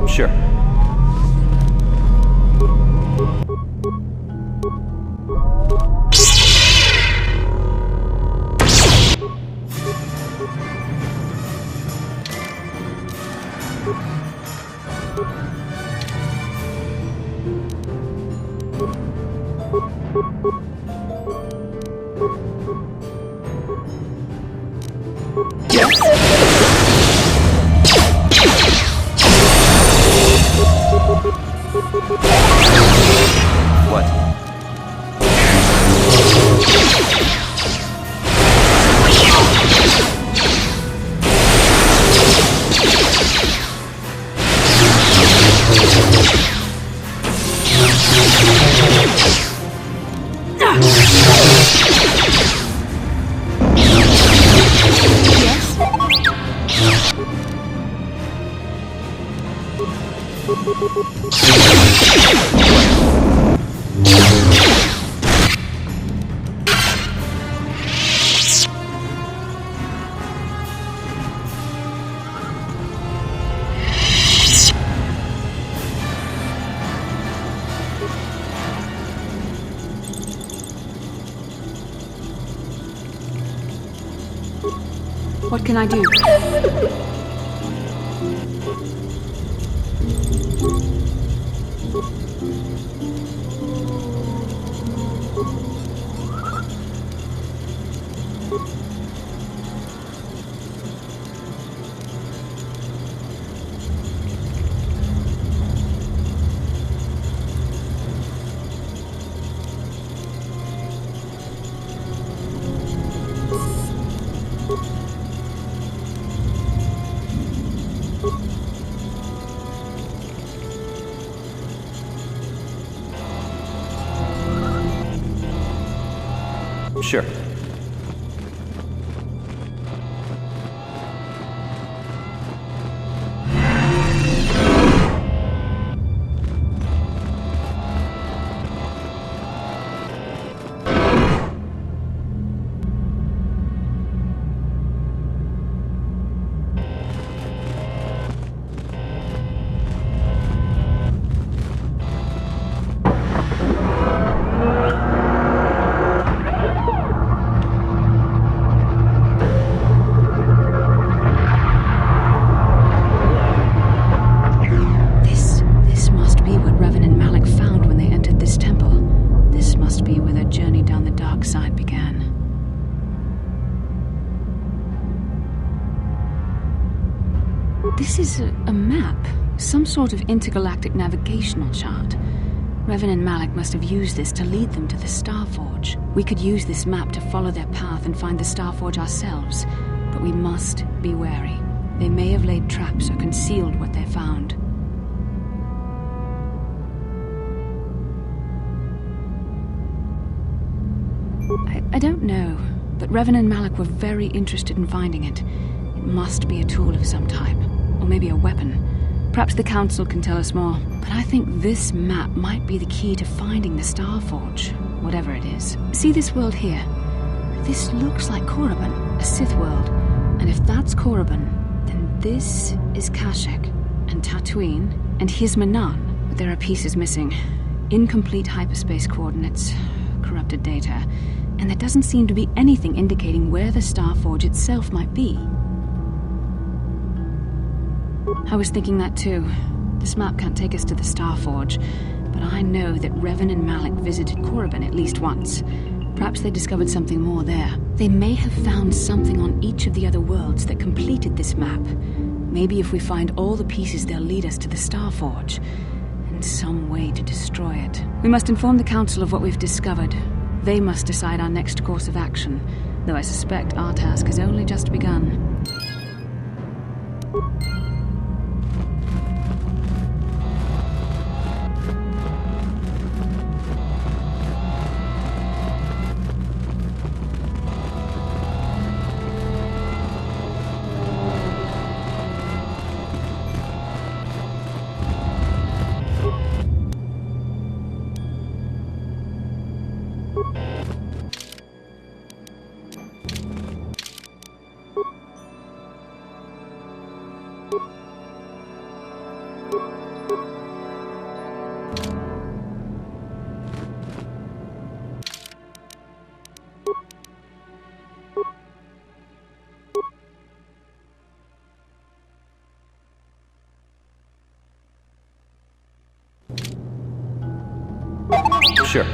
Sure. What? What can I do? Sure. This must be what Revan and Malak found when they entered this temple. This must be where their journey down the dark side began. This is a map, some sort of intergalactic navigational chart. Revan and Malak must have used this to lead them to the Starforge. We could use this map to follow their path and find the Starforge ourselves, but we must be wary. They may have laid traps or concealed what they found. I don't know, but Revan and Malak were very interested in finding it. It must be a tool of some type, or maybe a weapon. Perhaps the Council can tell us more, but I think this map might be the key to finding the Starforge, whatever it is. See this world here? This looks like Korriban, a Sith world. And if that's Korriban, then this is Kashyyyk, and Dantooine, and here's Manan, but there are pieces missing. Incomplete hyperspace coordinates, corrupted data, and there doesn't seem to be anything indicating where the Starforge itself might be. I was thinking that too. This map can't take us to the Starforge, but I know that Revan and Malak visited Korriban at least once. Perhaps they discovered something more there. They may have found something on each of the other worlds that completed this map. Maybe if we find all the pieces, they'll lead us to the Starforge, and some way to destroy it. We must inform the Council of what we've discovered. They must decide our next course of action, though I suspect our task has only just begun. Sure.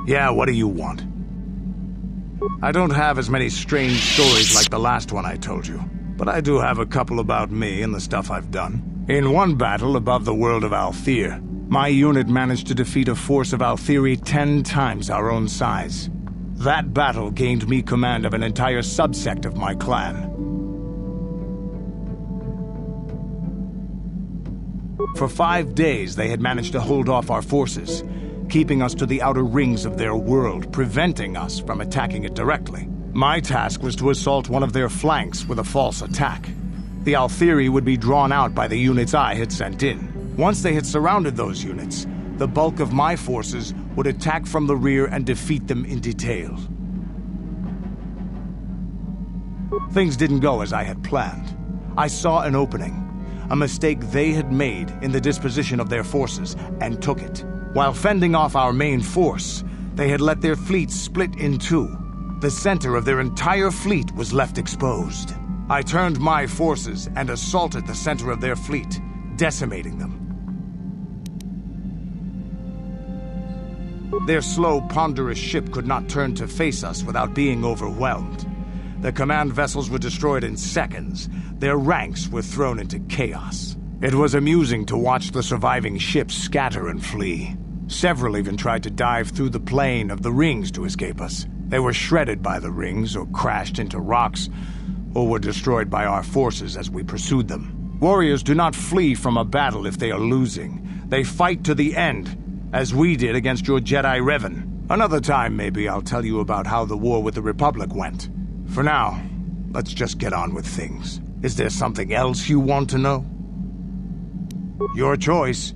Yeah, what do you want? I don't have as many strange stories like the last one I told you, but I do have a couple about me and the stuff I've done. In one battle above the world of Althir, my unit managed to defeat a force of Althiri 10 times our own size. That battle gained me command of an entire subsect of my clan. For 5 days, they had managed to hold off our forces, keeping us to the outer rings of their world, preventing us from attacking it directly. My task was to assault one of their flanks with a false attack. The Althiri would be drawn out by the units I had sent in. Once they had surrounded those units, the bulk of my forces would attack from the rear and defeat them in detail. Things didn't go as I had planned. I saw an opening, a mistake they had made in the disposition of their forces, and took it. While fending off our main force, they had let their fleet split in two. The center of their entire fleet was left exposed. I turned my forces and assaulted the center of their fleet, decimating them. Their slow, ponderous ship could not turn to face us without being overwhelmed. The command vessels were destroyed in seconds. Their ranks were thrown into chaos. It was amusing to watch the surviving ships scatter and flee. Several even tried to dive through the plane of the rings to escape us. They were shredded by the rings, or crashed into rocks, or were destroyed by our forces as we pursued them. Warriors do not flee from a battle if they are losing. They fight to the end, as we did against your Jedi Revan. Another time, maybe, I'll tell you about how the war with the Republic went. For now, let's just get on with things. Is there something else you want to know? Your choice.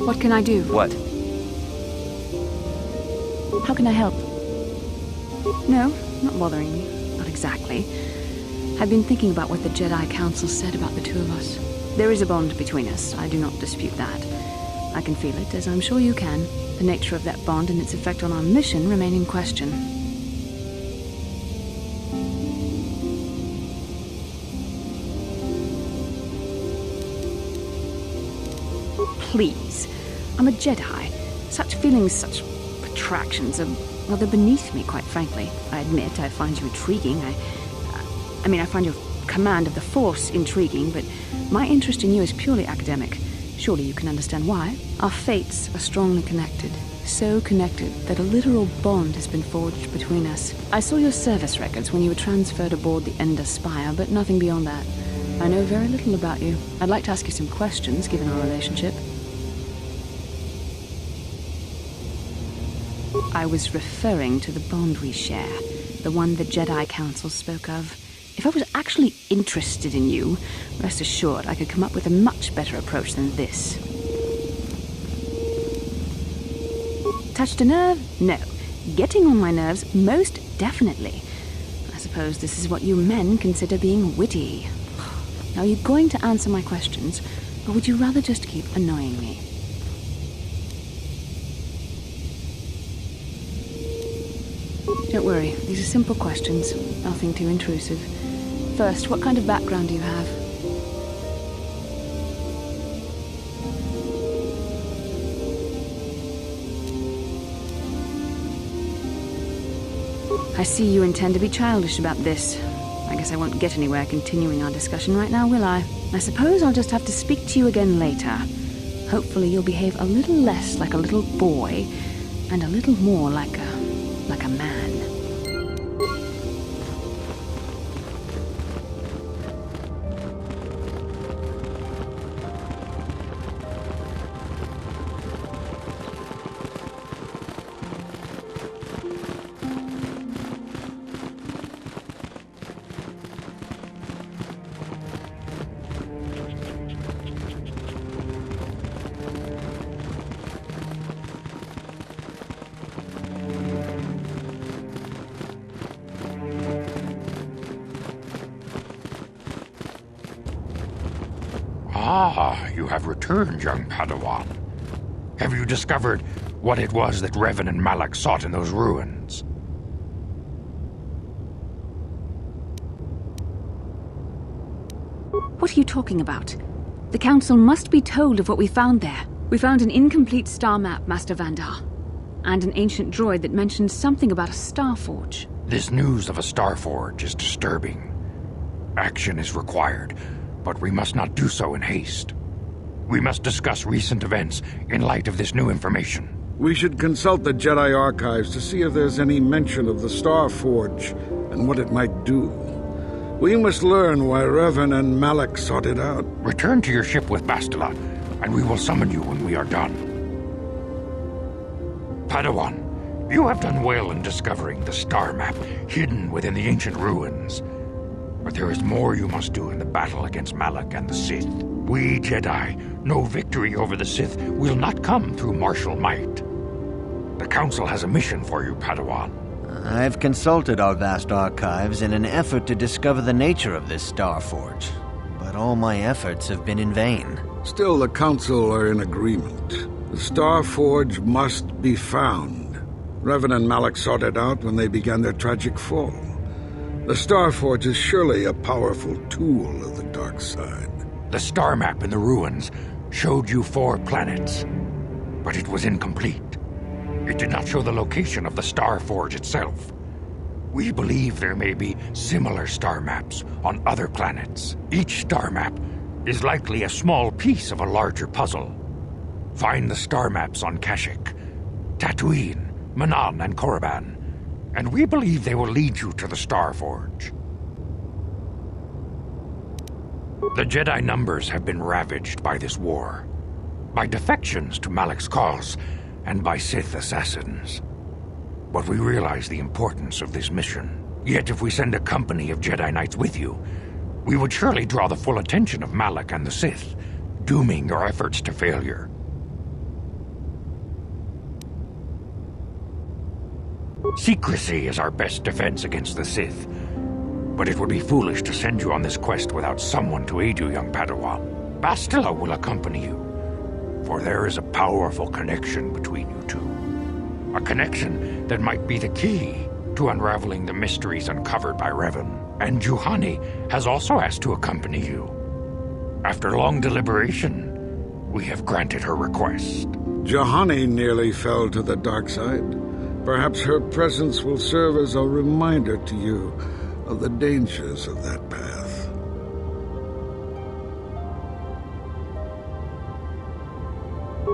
What can I do? What? How can I help? No, not bothering me. Not exactly. I've been thinking about what the Jedi Council said about the two of us. There is a bond between us. I do not dispute that. I can feel it, as I'm sure you can. The nature of that bond and its effect on our mission remain in question. Please. I'm a Jedi. Such feelings, such attractions are, well, they're beneath me, quite frankly. I admit I find you intriguing. I find your command of the Force intriguing, but my interest in you is purely academic. Surely you can understand why. Our fates are strongly connected. So connected that a literal bond has been forged between us. I saw your service records when you were transferred aboard the Ender Spire, but nothing beyond that. I know very little about you. I'd like to ask you some questions, given our relationship. I was referring to the bond we share, the one the Jedi Council spoke of. If I was actually interested in you, rest assured I could come up with a much better approach than this. Touched a nerve? No. Getting on my nerves? Most definitely. I suppose this is what you men consider being witty. Now, are you going to answer my questions, or would you rather just keep annoying me? Don't worry, these are simple questions, nothing too intrusive. First, what kind of background do you have? I see you intend to be childish about this. I guess I won't get anywhere continuing our discussion right now, will I? I suppose I'll just have to speak to you again later. Hopefully you'll behave a little less like a little boy, and a little more like a man. Ah, you have returned, young Padawan. Have you discovered what it was that Revan and Malak sought in those ruins? What are you talking about? The Council must be told of what we found there. We found an incomplete star map, Master Vandar, and an ancient droid that mentioned something about a star forge. This news of a star forge is disturbing. Action is required, but we must not do so in haste. We must discuss recent events in light of this new information. We should consult the Jedi archives to see if there's any mention of the Star Forge and what it might do. We must learn why Revan and Malak sought it out. Return to your ship with Bastila, and we will summon you when we are done. Padawan, you have done well in discovering the star map hidden within the ancient ruins. But there is more you must do in the battle against Malak and the Sith. We Jedi know victory over the Sith will not come through martial might. The Council has a mission for you, Padawan. I've consulted our vast archives in an effort to discover the nature of this Star Forge, but all my efforts have been in vain. Still, the Council are in agreement. The Star Forge must be found. Revan and Malak sought it out when they began their tragic fall. The Star Forge is surely a powerful tool of the dark side. The star map in the ruins showed you 4 planets, but it was incomplete. It did not show the location of the Star Forge itself. We believe there may be similar star maps on other planets. Each star map is likely a small piece of a larger puzzle. Find the star maps on Kashyyyk, Dantooine, Manan, and Korriban, and we believe they will lead you to the Star Forge. The Jedi numbers have been ravaged by this war, by defections to Malak's cause, and by Sith assassins. But we realize the importance of this mission. Yet if we send a company of Jedi Knights with you, we would surely draw the full attention of Malak and the Sith, dooming your efforts to failure. Secrecy is our best defense against the Sith. But it would be foolish to send you on this quest without someone to aid you, young Padawan. Bastila will accompany you, for there is a powerful connection between you two. A connection that might be the key to unraveling the mysteries uncovered by Revan. And Juhani has also asked to accompany you. After long deliberation, we have granted her request. Juhani nearly fell to the dark side. Perhaps her presence will serve as a reminder to you of the dangers of that path.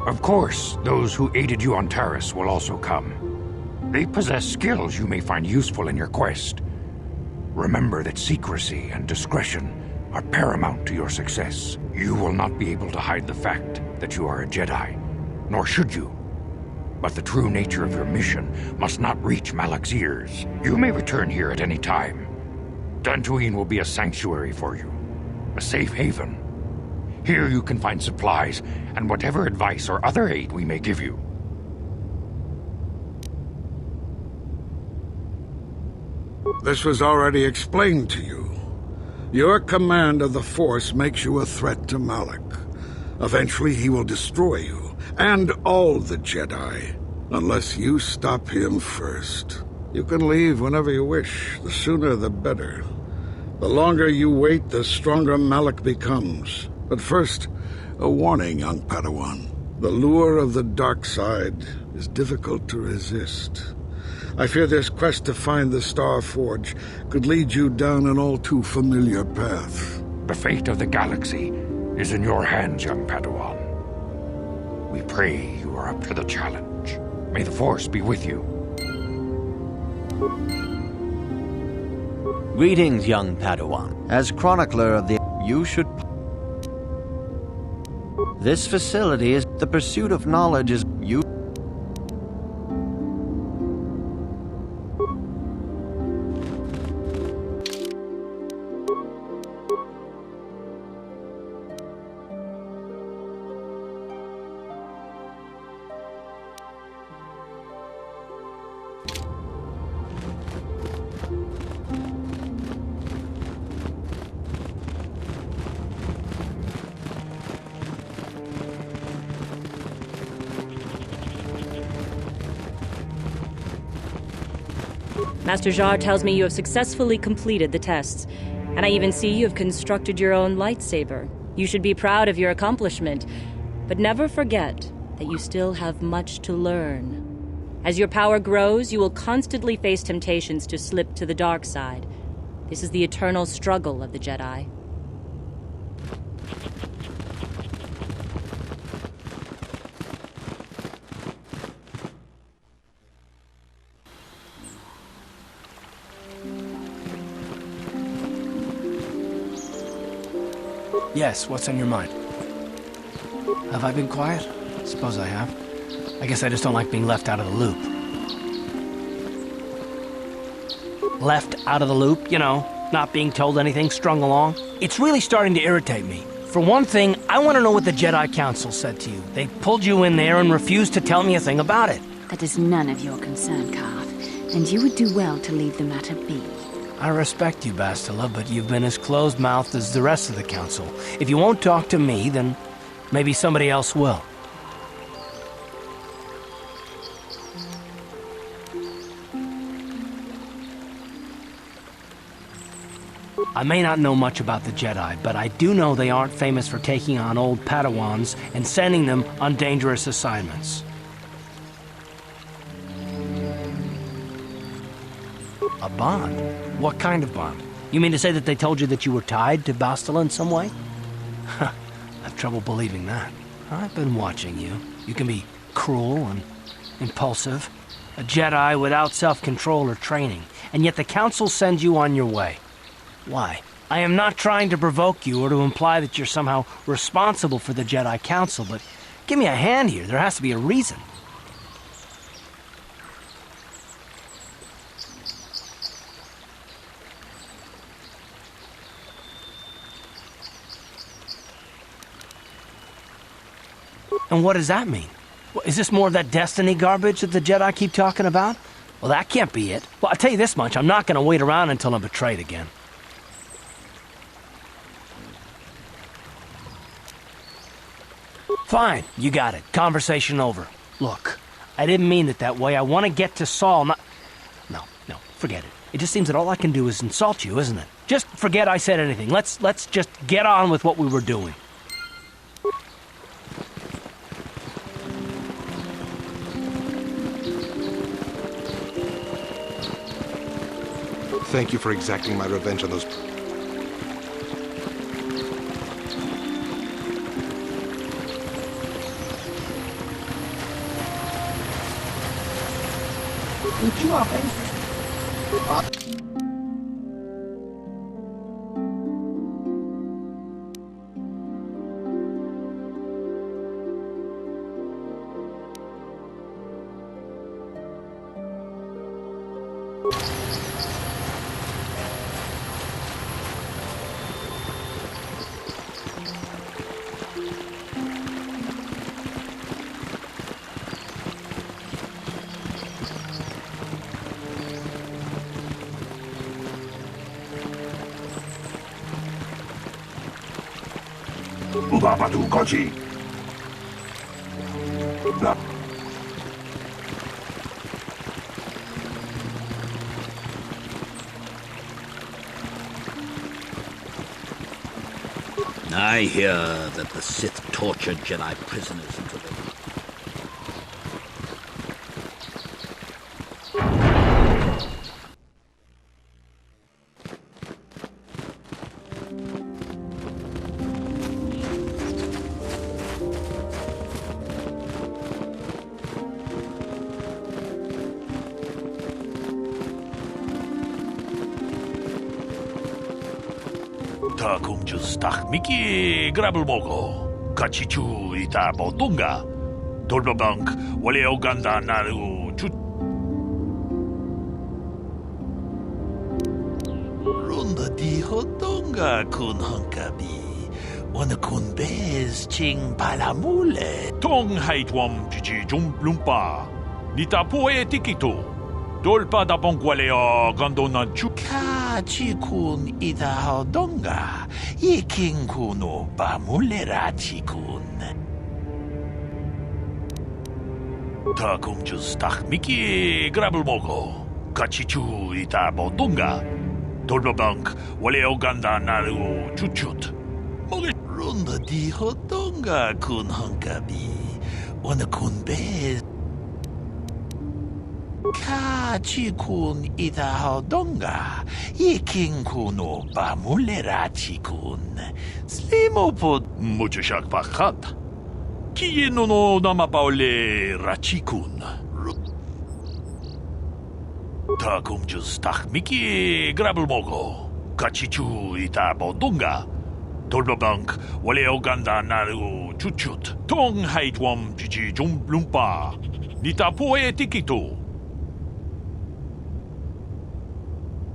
Of course, those who aided you on Taris will also come. They possess skills you may find useful in your quest. Remember that secrecy and discretion are paramount to your success. You will not be able to hide the fact that you are a Jedi, nor should you. But the true nature of your mission must not reach Malak's ears. You may return here at any time. Dantooine will be a sanctuary for you, a safe haven. Here you can find supplies and whatever advice or other aid we may give you. This was already explained to you. Your command of the Force makes you a threat to Malak. Eventually he will destroy you, and all the Jedi, unless you stop him first. You can leave whenever you wish. The sooner the better. The longer you wait, the stronger Malak becomes. But first, a warning, young Padawan. The lure of the dark side is difficult to resist. I fear this quest to find the Star Forge could lead you down an all too familiar path. The fate of the galaxy is in your hands, young Padawan. We pray you are up to the challenge. May the Force be with you. Greetings, young Padawan. As chronicler of the... You should... This facility is... The pursuit of knowledge is... You... Master Jar tells me you have successfully completed the tests, and I even see you have constructed your own lightsaber. You should be proud of your accomplishment, but never forget that you still have much to learn. As your power grows, you will constantly face temptations to slip to the dark side. This is the eternal struggle of the Jedi. Yes, what's on your mind? Have I been quiet? Suppose I have. I guess I just don't like being left out of the loop. Left out of the loop, you know, not being told anything, strung along. It's really starting to irritate me. For one thing, I want to know what the Jedi Council said to you. They pulled you in there and refused to tell me a thing about it. That is none of your concern, Carth, and you would do well to leave the matter be. I respect you, Bastila, but you've been as closed-mouthed as the rest of the Council. If you won't talk to me, then maybe somebody else will. I may not know much about the Jedi, but I do know they aren't famous for taking on old Padawans and sending them on dangerous assignments. A bond? What kind of bond? You mean to say that they told you that you were tied to Bastila in some way? I have trouble believing that. I've been watching you. You can be cruel and impulsive, a Jedi without self-control or training, and yet the Council sends you on your way. Why? I am not trying to provoke you or to imply that you're somehow responsible for the Jedi Council, but give me a hand here. There has to be a reason. And what does that mean? Is this more of that destiny garbage that the Jedi keep talking about? Well, that can't be it. Well, I'll tell you this much, I'm not gonna wait around until I'm betrayed again. Fine, you got it. Conversation over. Look, I didn't mean it that way. I want to get to Saul, not... No, forget it. It just seems that all I can do is insult you, isn't it? Just forget I said anything. Let's just get on with what we were doing. Thank you for exacting my revenge on those... Ubabadu Koji. I hear that the Sith tortured Jedi prisoners into the... Miki grabul mogo kachichu ita botunga dolbabank wale oganda naru chut runda di hotonga kun hankabi wana kun bez ching palamule tong haitwam chichi jumplumpa nita poe tikito dolpa da bongwaleo gandona chuka chikun ita hodonga iking kuno bamulera chikun takum justach miki grabul mogo kachichu ita bodunga dolbabank wale oganda naru chuchut moge runda di hodonga kun hankabi wana kun bez Kachikun ita hodonga, iking kuno bamulera chikun. Slimopod muchashak pakhat. Kieno no namapaule rachikun. Takum justach miki grabul mogo. Kachichu ita bodunga. Dolbabank wale oganda naru chuchut. Tong haitwam chichi jumplumpa. Nita poe tikito.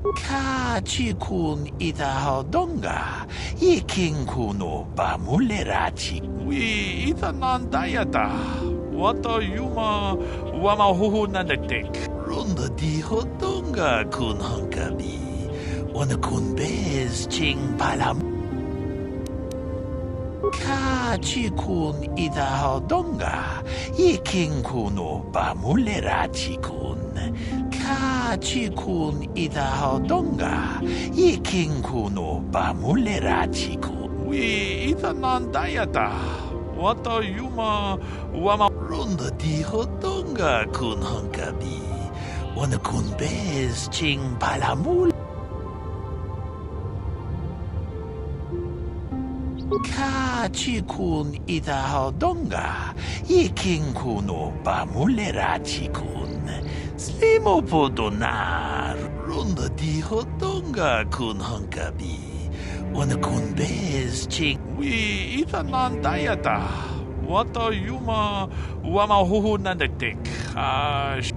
Kachikun ita hodonga, iking kuno bamulera chik. We ita nandayata. Wata yuma wama huhu nandetek. Runda di hodonga kun hankabi. Wana kun bez ching palam. Kachikun ita hodonga, iking kuno bamulera chikun. Kachikun ita hodonga, iking kuno bamulera chiku. We ita nandayata. Wata yuma wama runda di hodonga kun hankabi. Wana kun bez ching palamul. Kachikun ita hodonga, iking kuno bamulera chikun. Slimopodonar, runda di hodonga kun hankabi. Wana kun bez ching. We ita nandayata. Wata yuma wama huhu nandetek.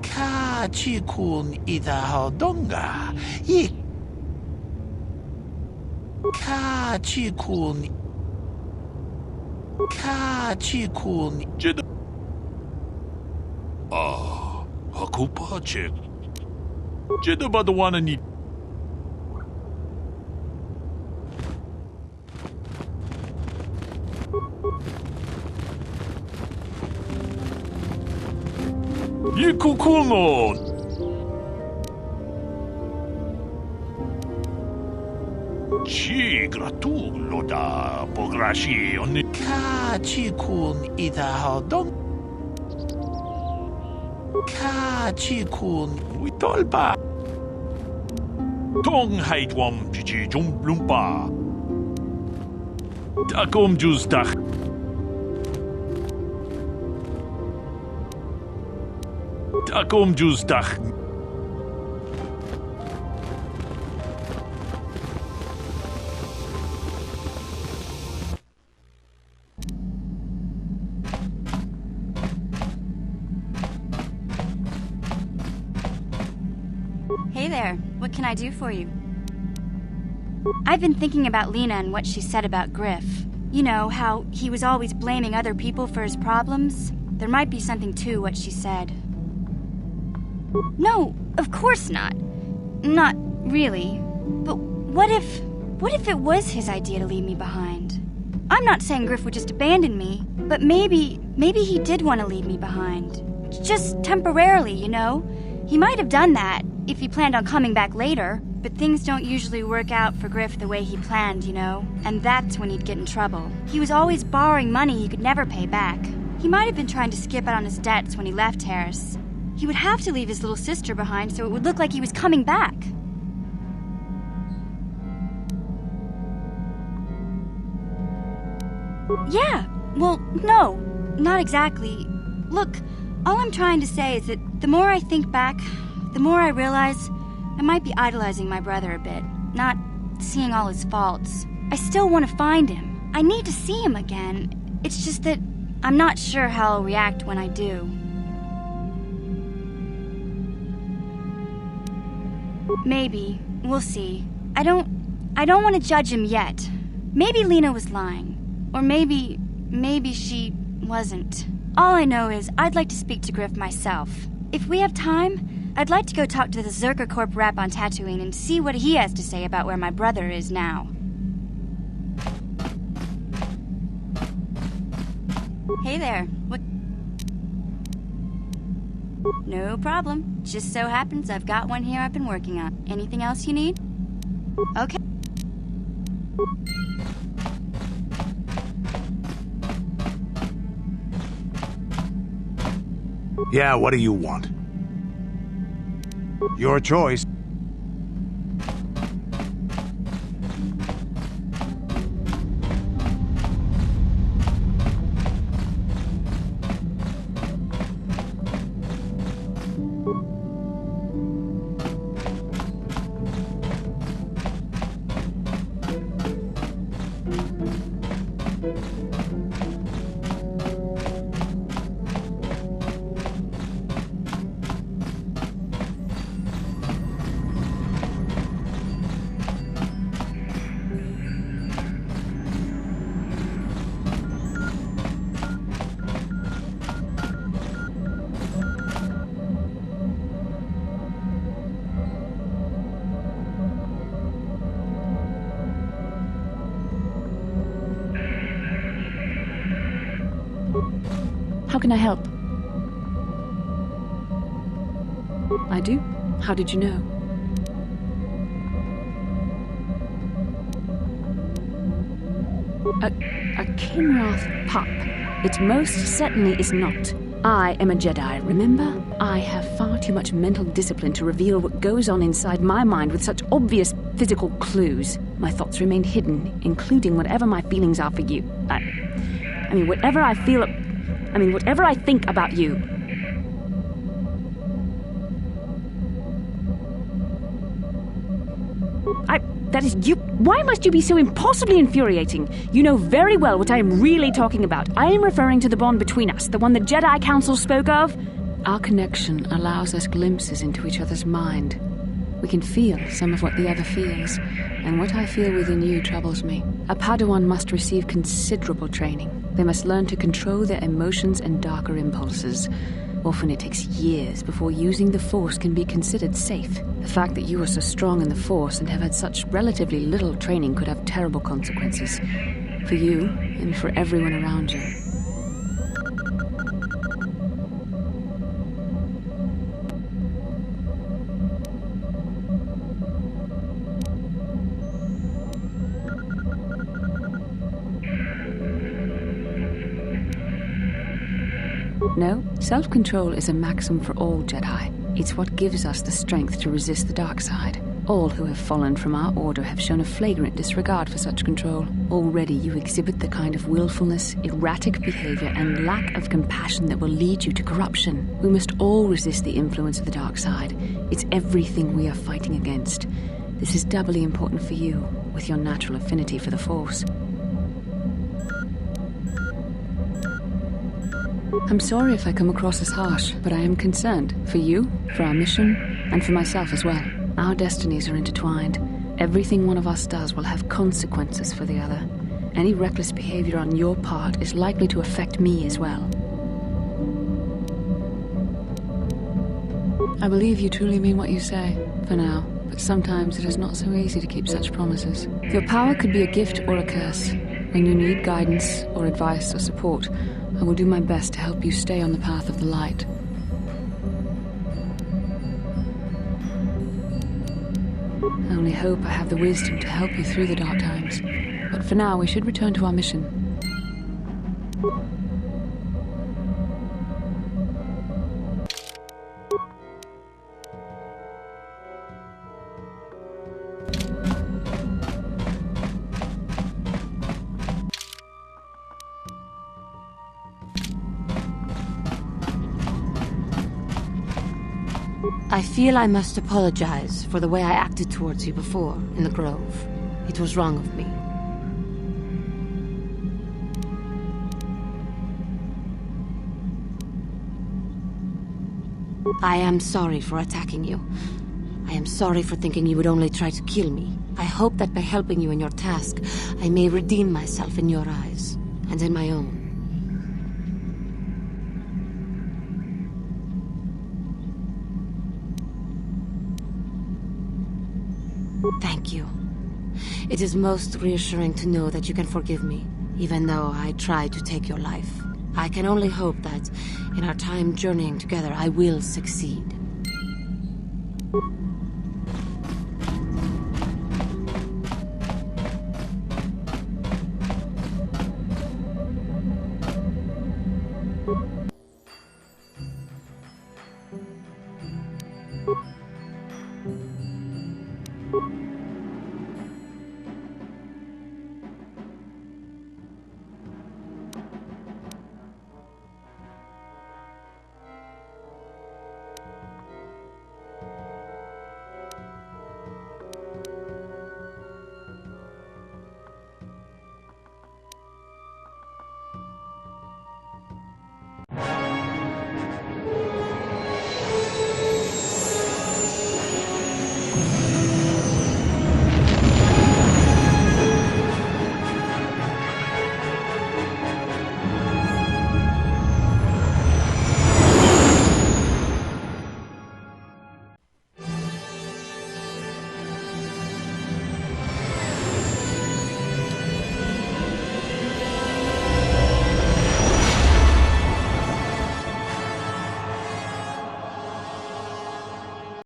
Kachikun ita hodonga. Kachikun. Jedi. Hakupa chik. Jedabadawanani. Yikukuno. Ci gratullo da pograzione. Kachikun idahaldon. Kachikun Witolba. Tong haitwam jiji jumplumpa. Takom justach. Takom justach. Hey there, what can I do for you? I've been thinking about Lena and what she said about Griff. You know, how he was always blaming other people for his problems. There might be something to what she said. No, of course not. Not really. But what if it was his idea to leave me behind? I'm not saying Griff would just abandon me, but maybe he did want to leave me behind. Just temporarily, you know? He might have done that if he planned on coming back later, but things don't usually work out for Griff the way he planned, you know? And that's when he'd get in trouble. He was always borrowing money he could never pay back. He might have been trying to skip out on his debts when he left Harris. He would have to leave his little sister behind so it would look like he was coming back. Yeah, well, no, not exactly. Look, all I'm trying to say is that the more I think back, the more I realize I might be idolizing my brother a bit, not seeing all his faults. I still want to find him. I need to see him again. It's just that I'm not sure how I'll react when I do. Maybe. We'll see. I don't want to judge him yet. Maybe Lena was lying. Or maybe she wasn't. All I know is I'd like to speak to Griff myself. If we have time, I'd like to go talk to the Zerker Corp rep on Dantooine and see what he has to say about where my brother is now. Hey there, what? No problem. Just so happens I've got one here I've been working on. Anything else you need? Okay. Yeah, what do you want? Your choice. How can I help? I do? How did you know? A Kinrath pup. It most certainly is not. I am a Jedi, remember? I have far too much mental discipline to reveal what goes on inside my mind with such obvious physical clues. My thoughts remain hidden, including whatever my feelings are for you. I mean, whatever I feel... whatever I think about you. That is you. Why must you be so impossibly infuriating? You know very well what I am really talking about. I am referring to the bond between us, the one the Jedi Council spoke of. Our connection allows us glimpses into each other's mind. We can feel some of what the other feels, and what I feel within you troubles me. A Padawan must receive considerable training. They must learn to control their emotions and darker impulses. Often it takes years before using the Force can be considered safe. The fact that you are so strong in the Force and have had such relatively little training could have terrible consequences. For you, and for everyone around you. No, self-control is a maxim for all Jedi. It's what gives us the strength to resist the dark side. All who have fallen from our order have shown a flagrant disregard for such control. Already you exhibit the kind of willfulness, erratic behavior, and lack of compassion that will lead you to corruption. We must all resist the influence of the dark side. It's everything we are fighting against. This is doubly important for you, with your natural affinity for the Force. I'm sorry if I come across as harsh, but I am concerned for you, for our mission, and for myself as well. Our destinies are intertwined. Everything one of us does will have consequences for the other. Any reckless behavior on your part is likely to affect me as well. I believe you truly mean what you say, for now, but sometimes it is not so easy to keep such promises. Your power could be a gift or a curse. When you need guidance or advice or support, I will do my best to help you stay on the path of the light. I only hope I have the wisdom to help you through the dark times. But for now, we should return to our mission. I feel I must apologize for the way I acted towards you before, in the Grove. It was wrong of me. I am sorry for attacking you. I am sorry for thinking you would only try to kill me. I hope that by helping you in your task, I may redeem myself in your eyes, and in my own. Thank you. It is most reassuring to know that you can forgive me, even though I tried to take your life. I can only hope that, in our time journeying together, I will succeed.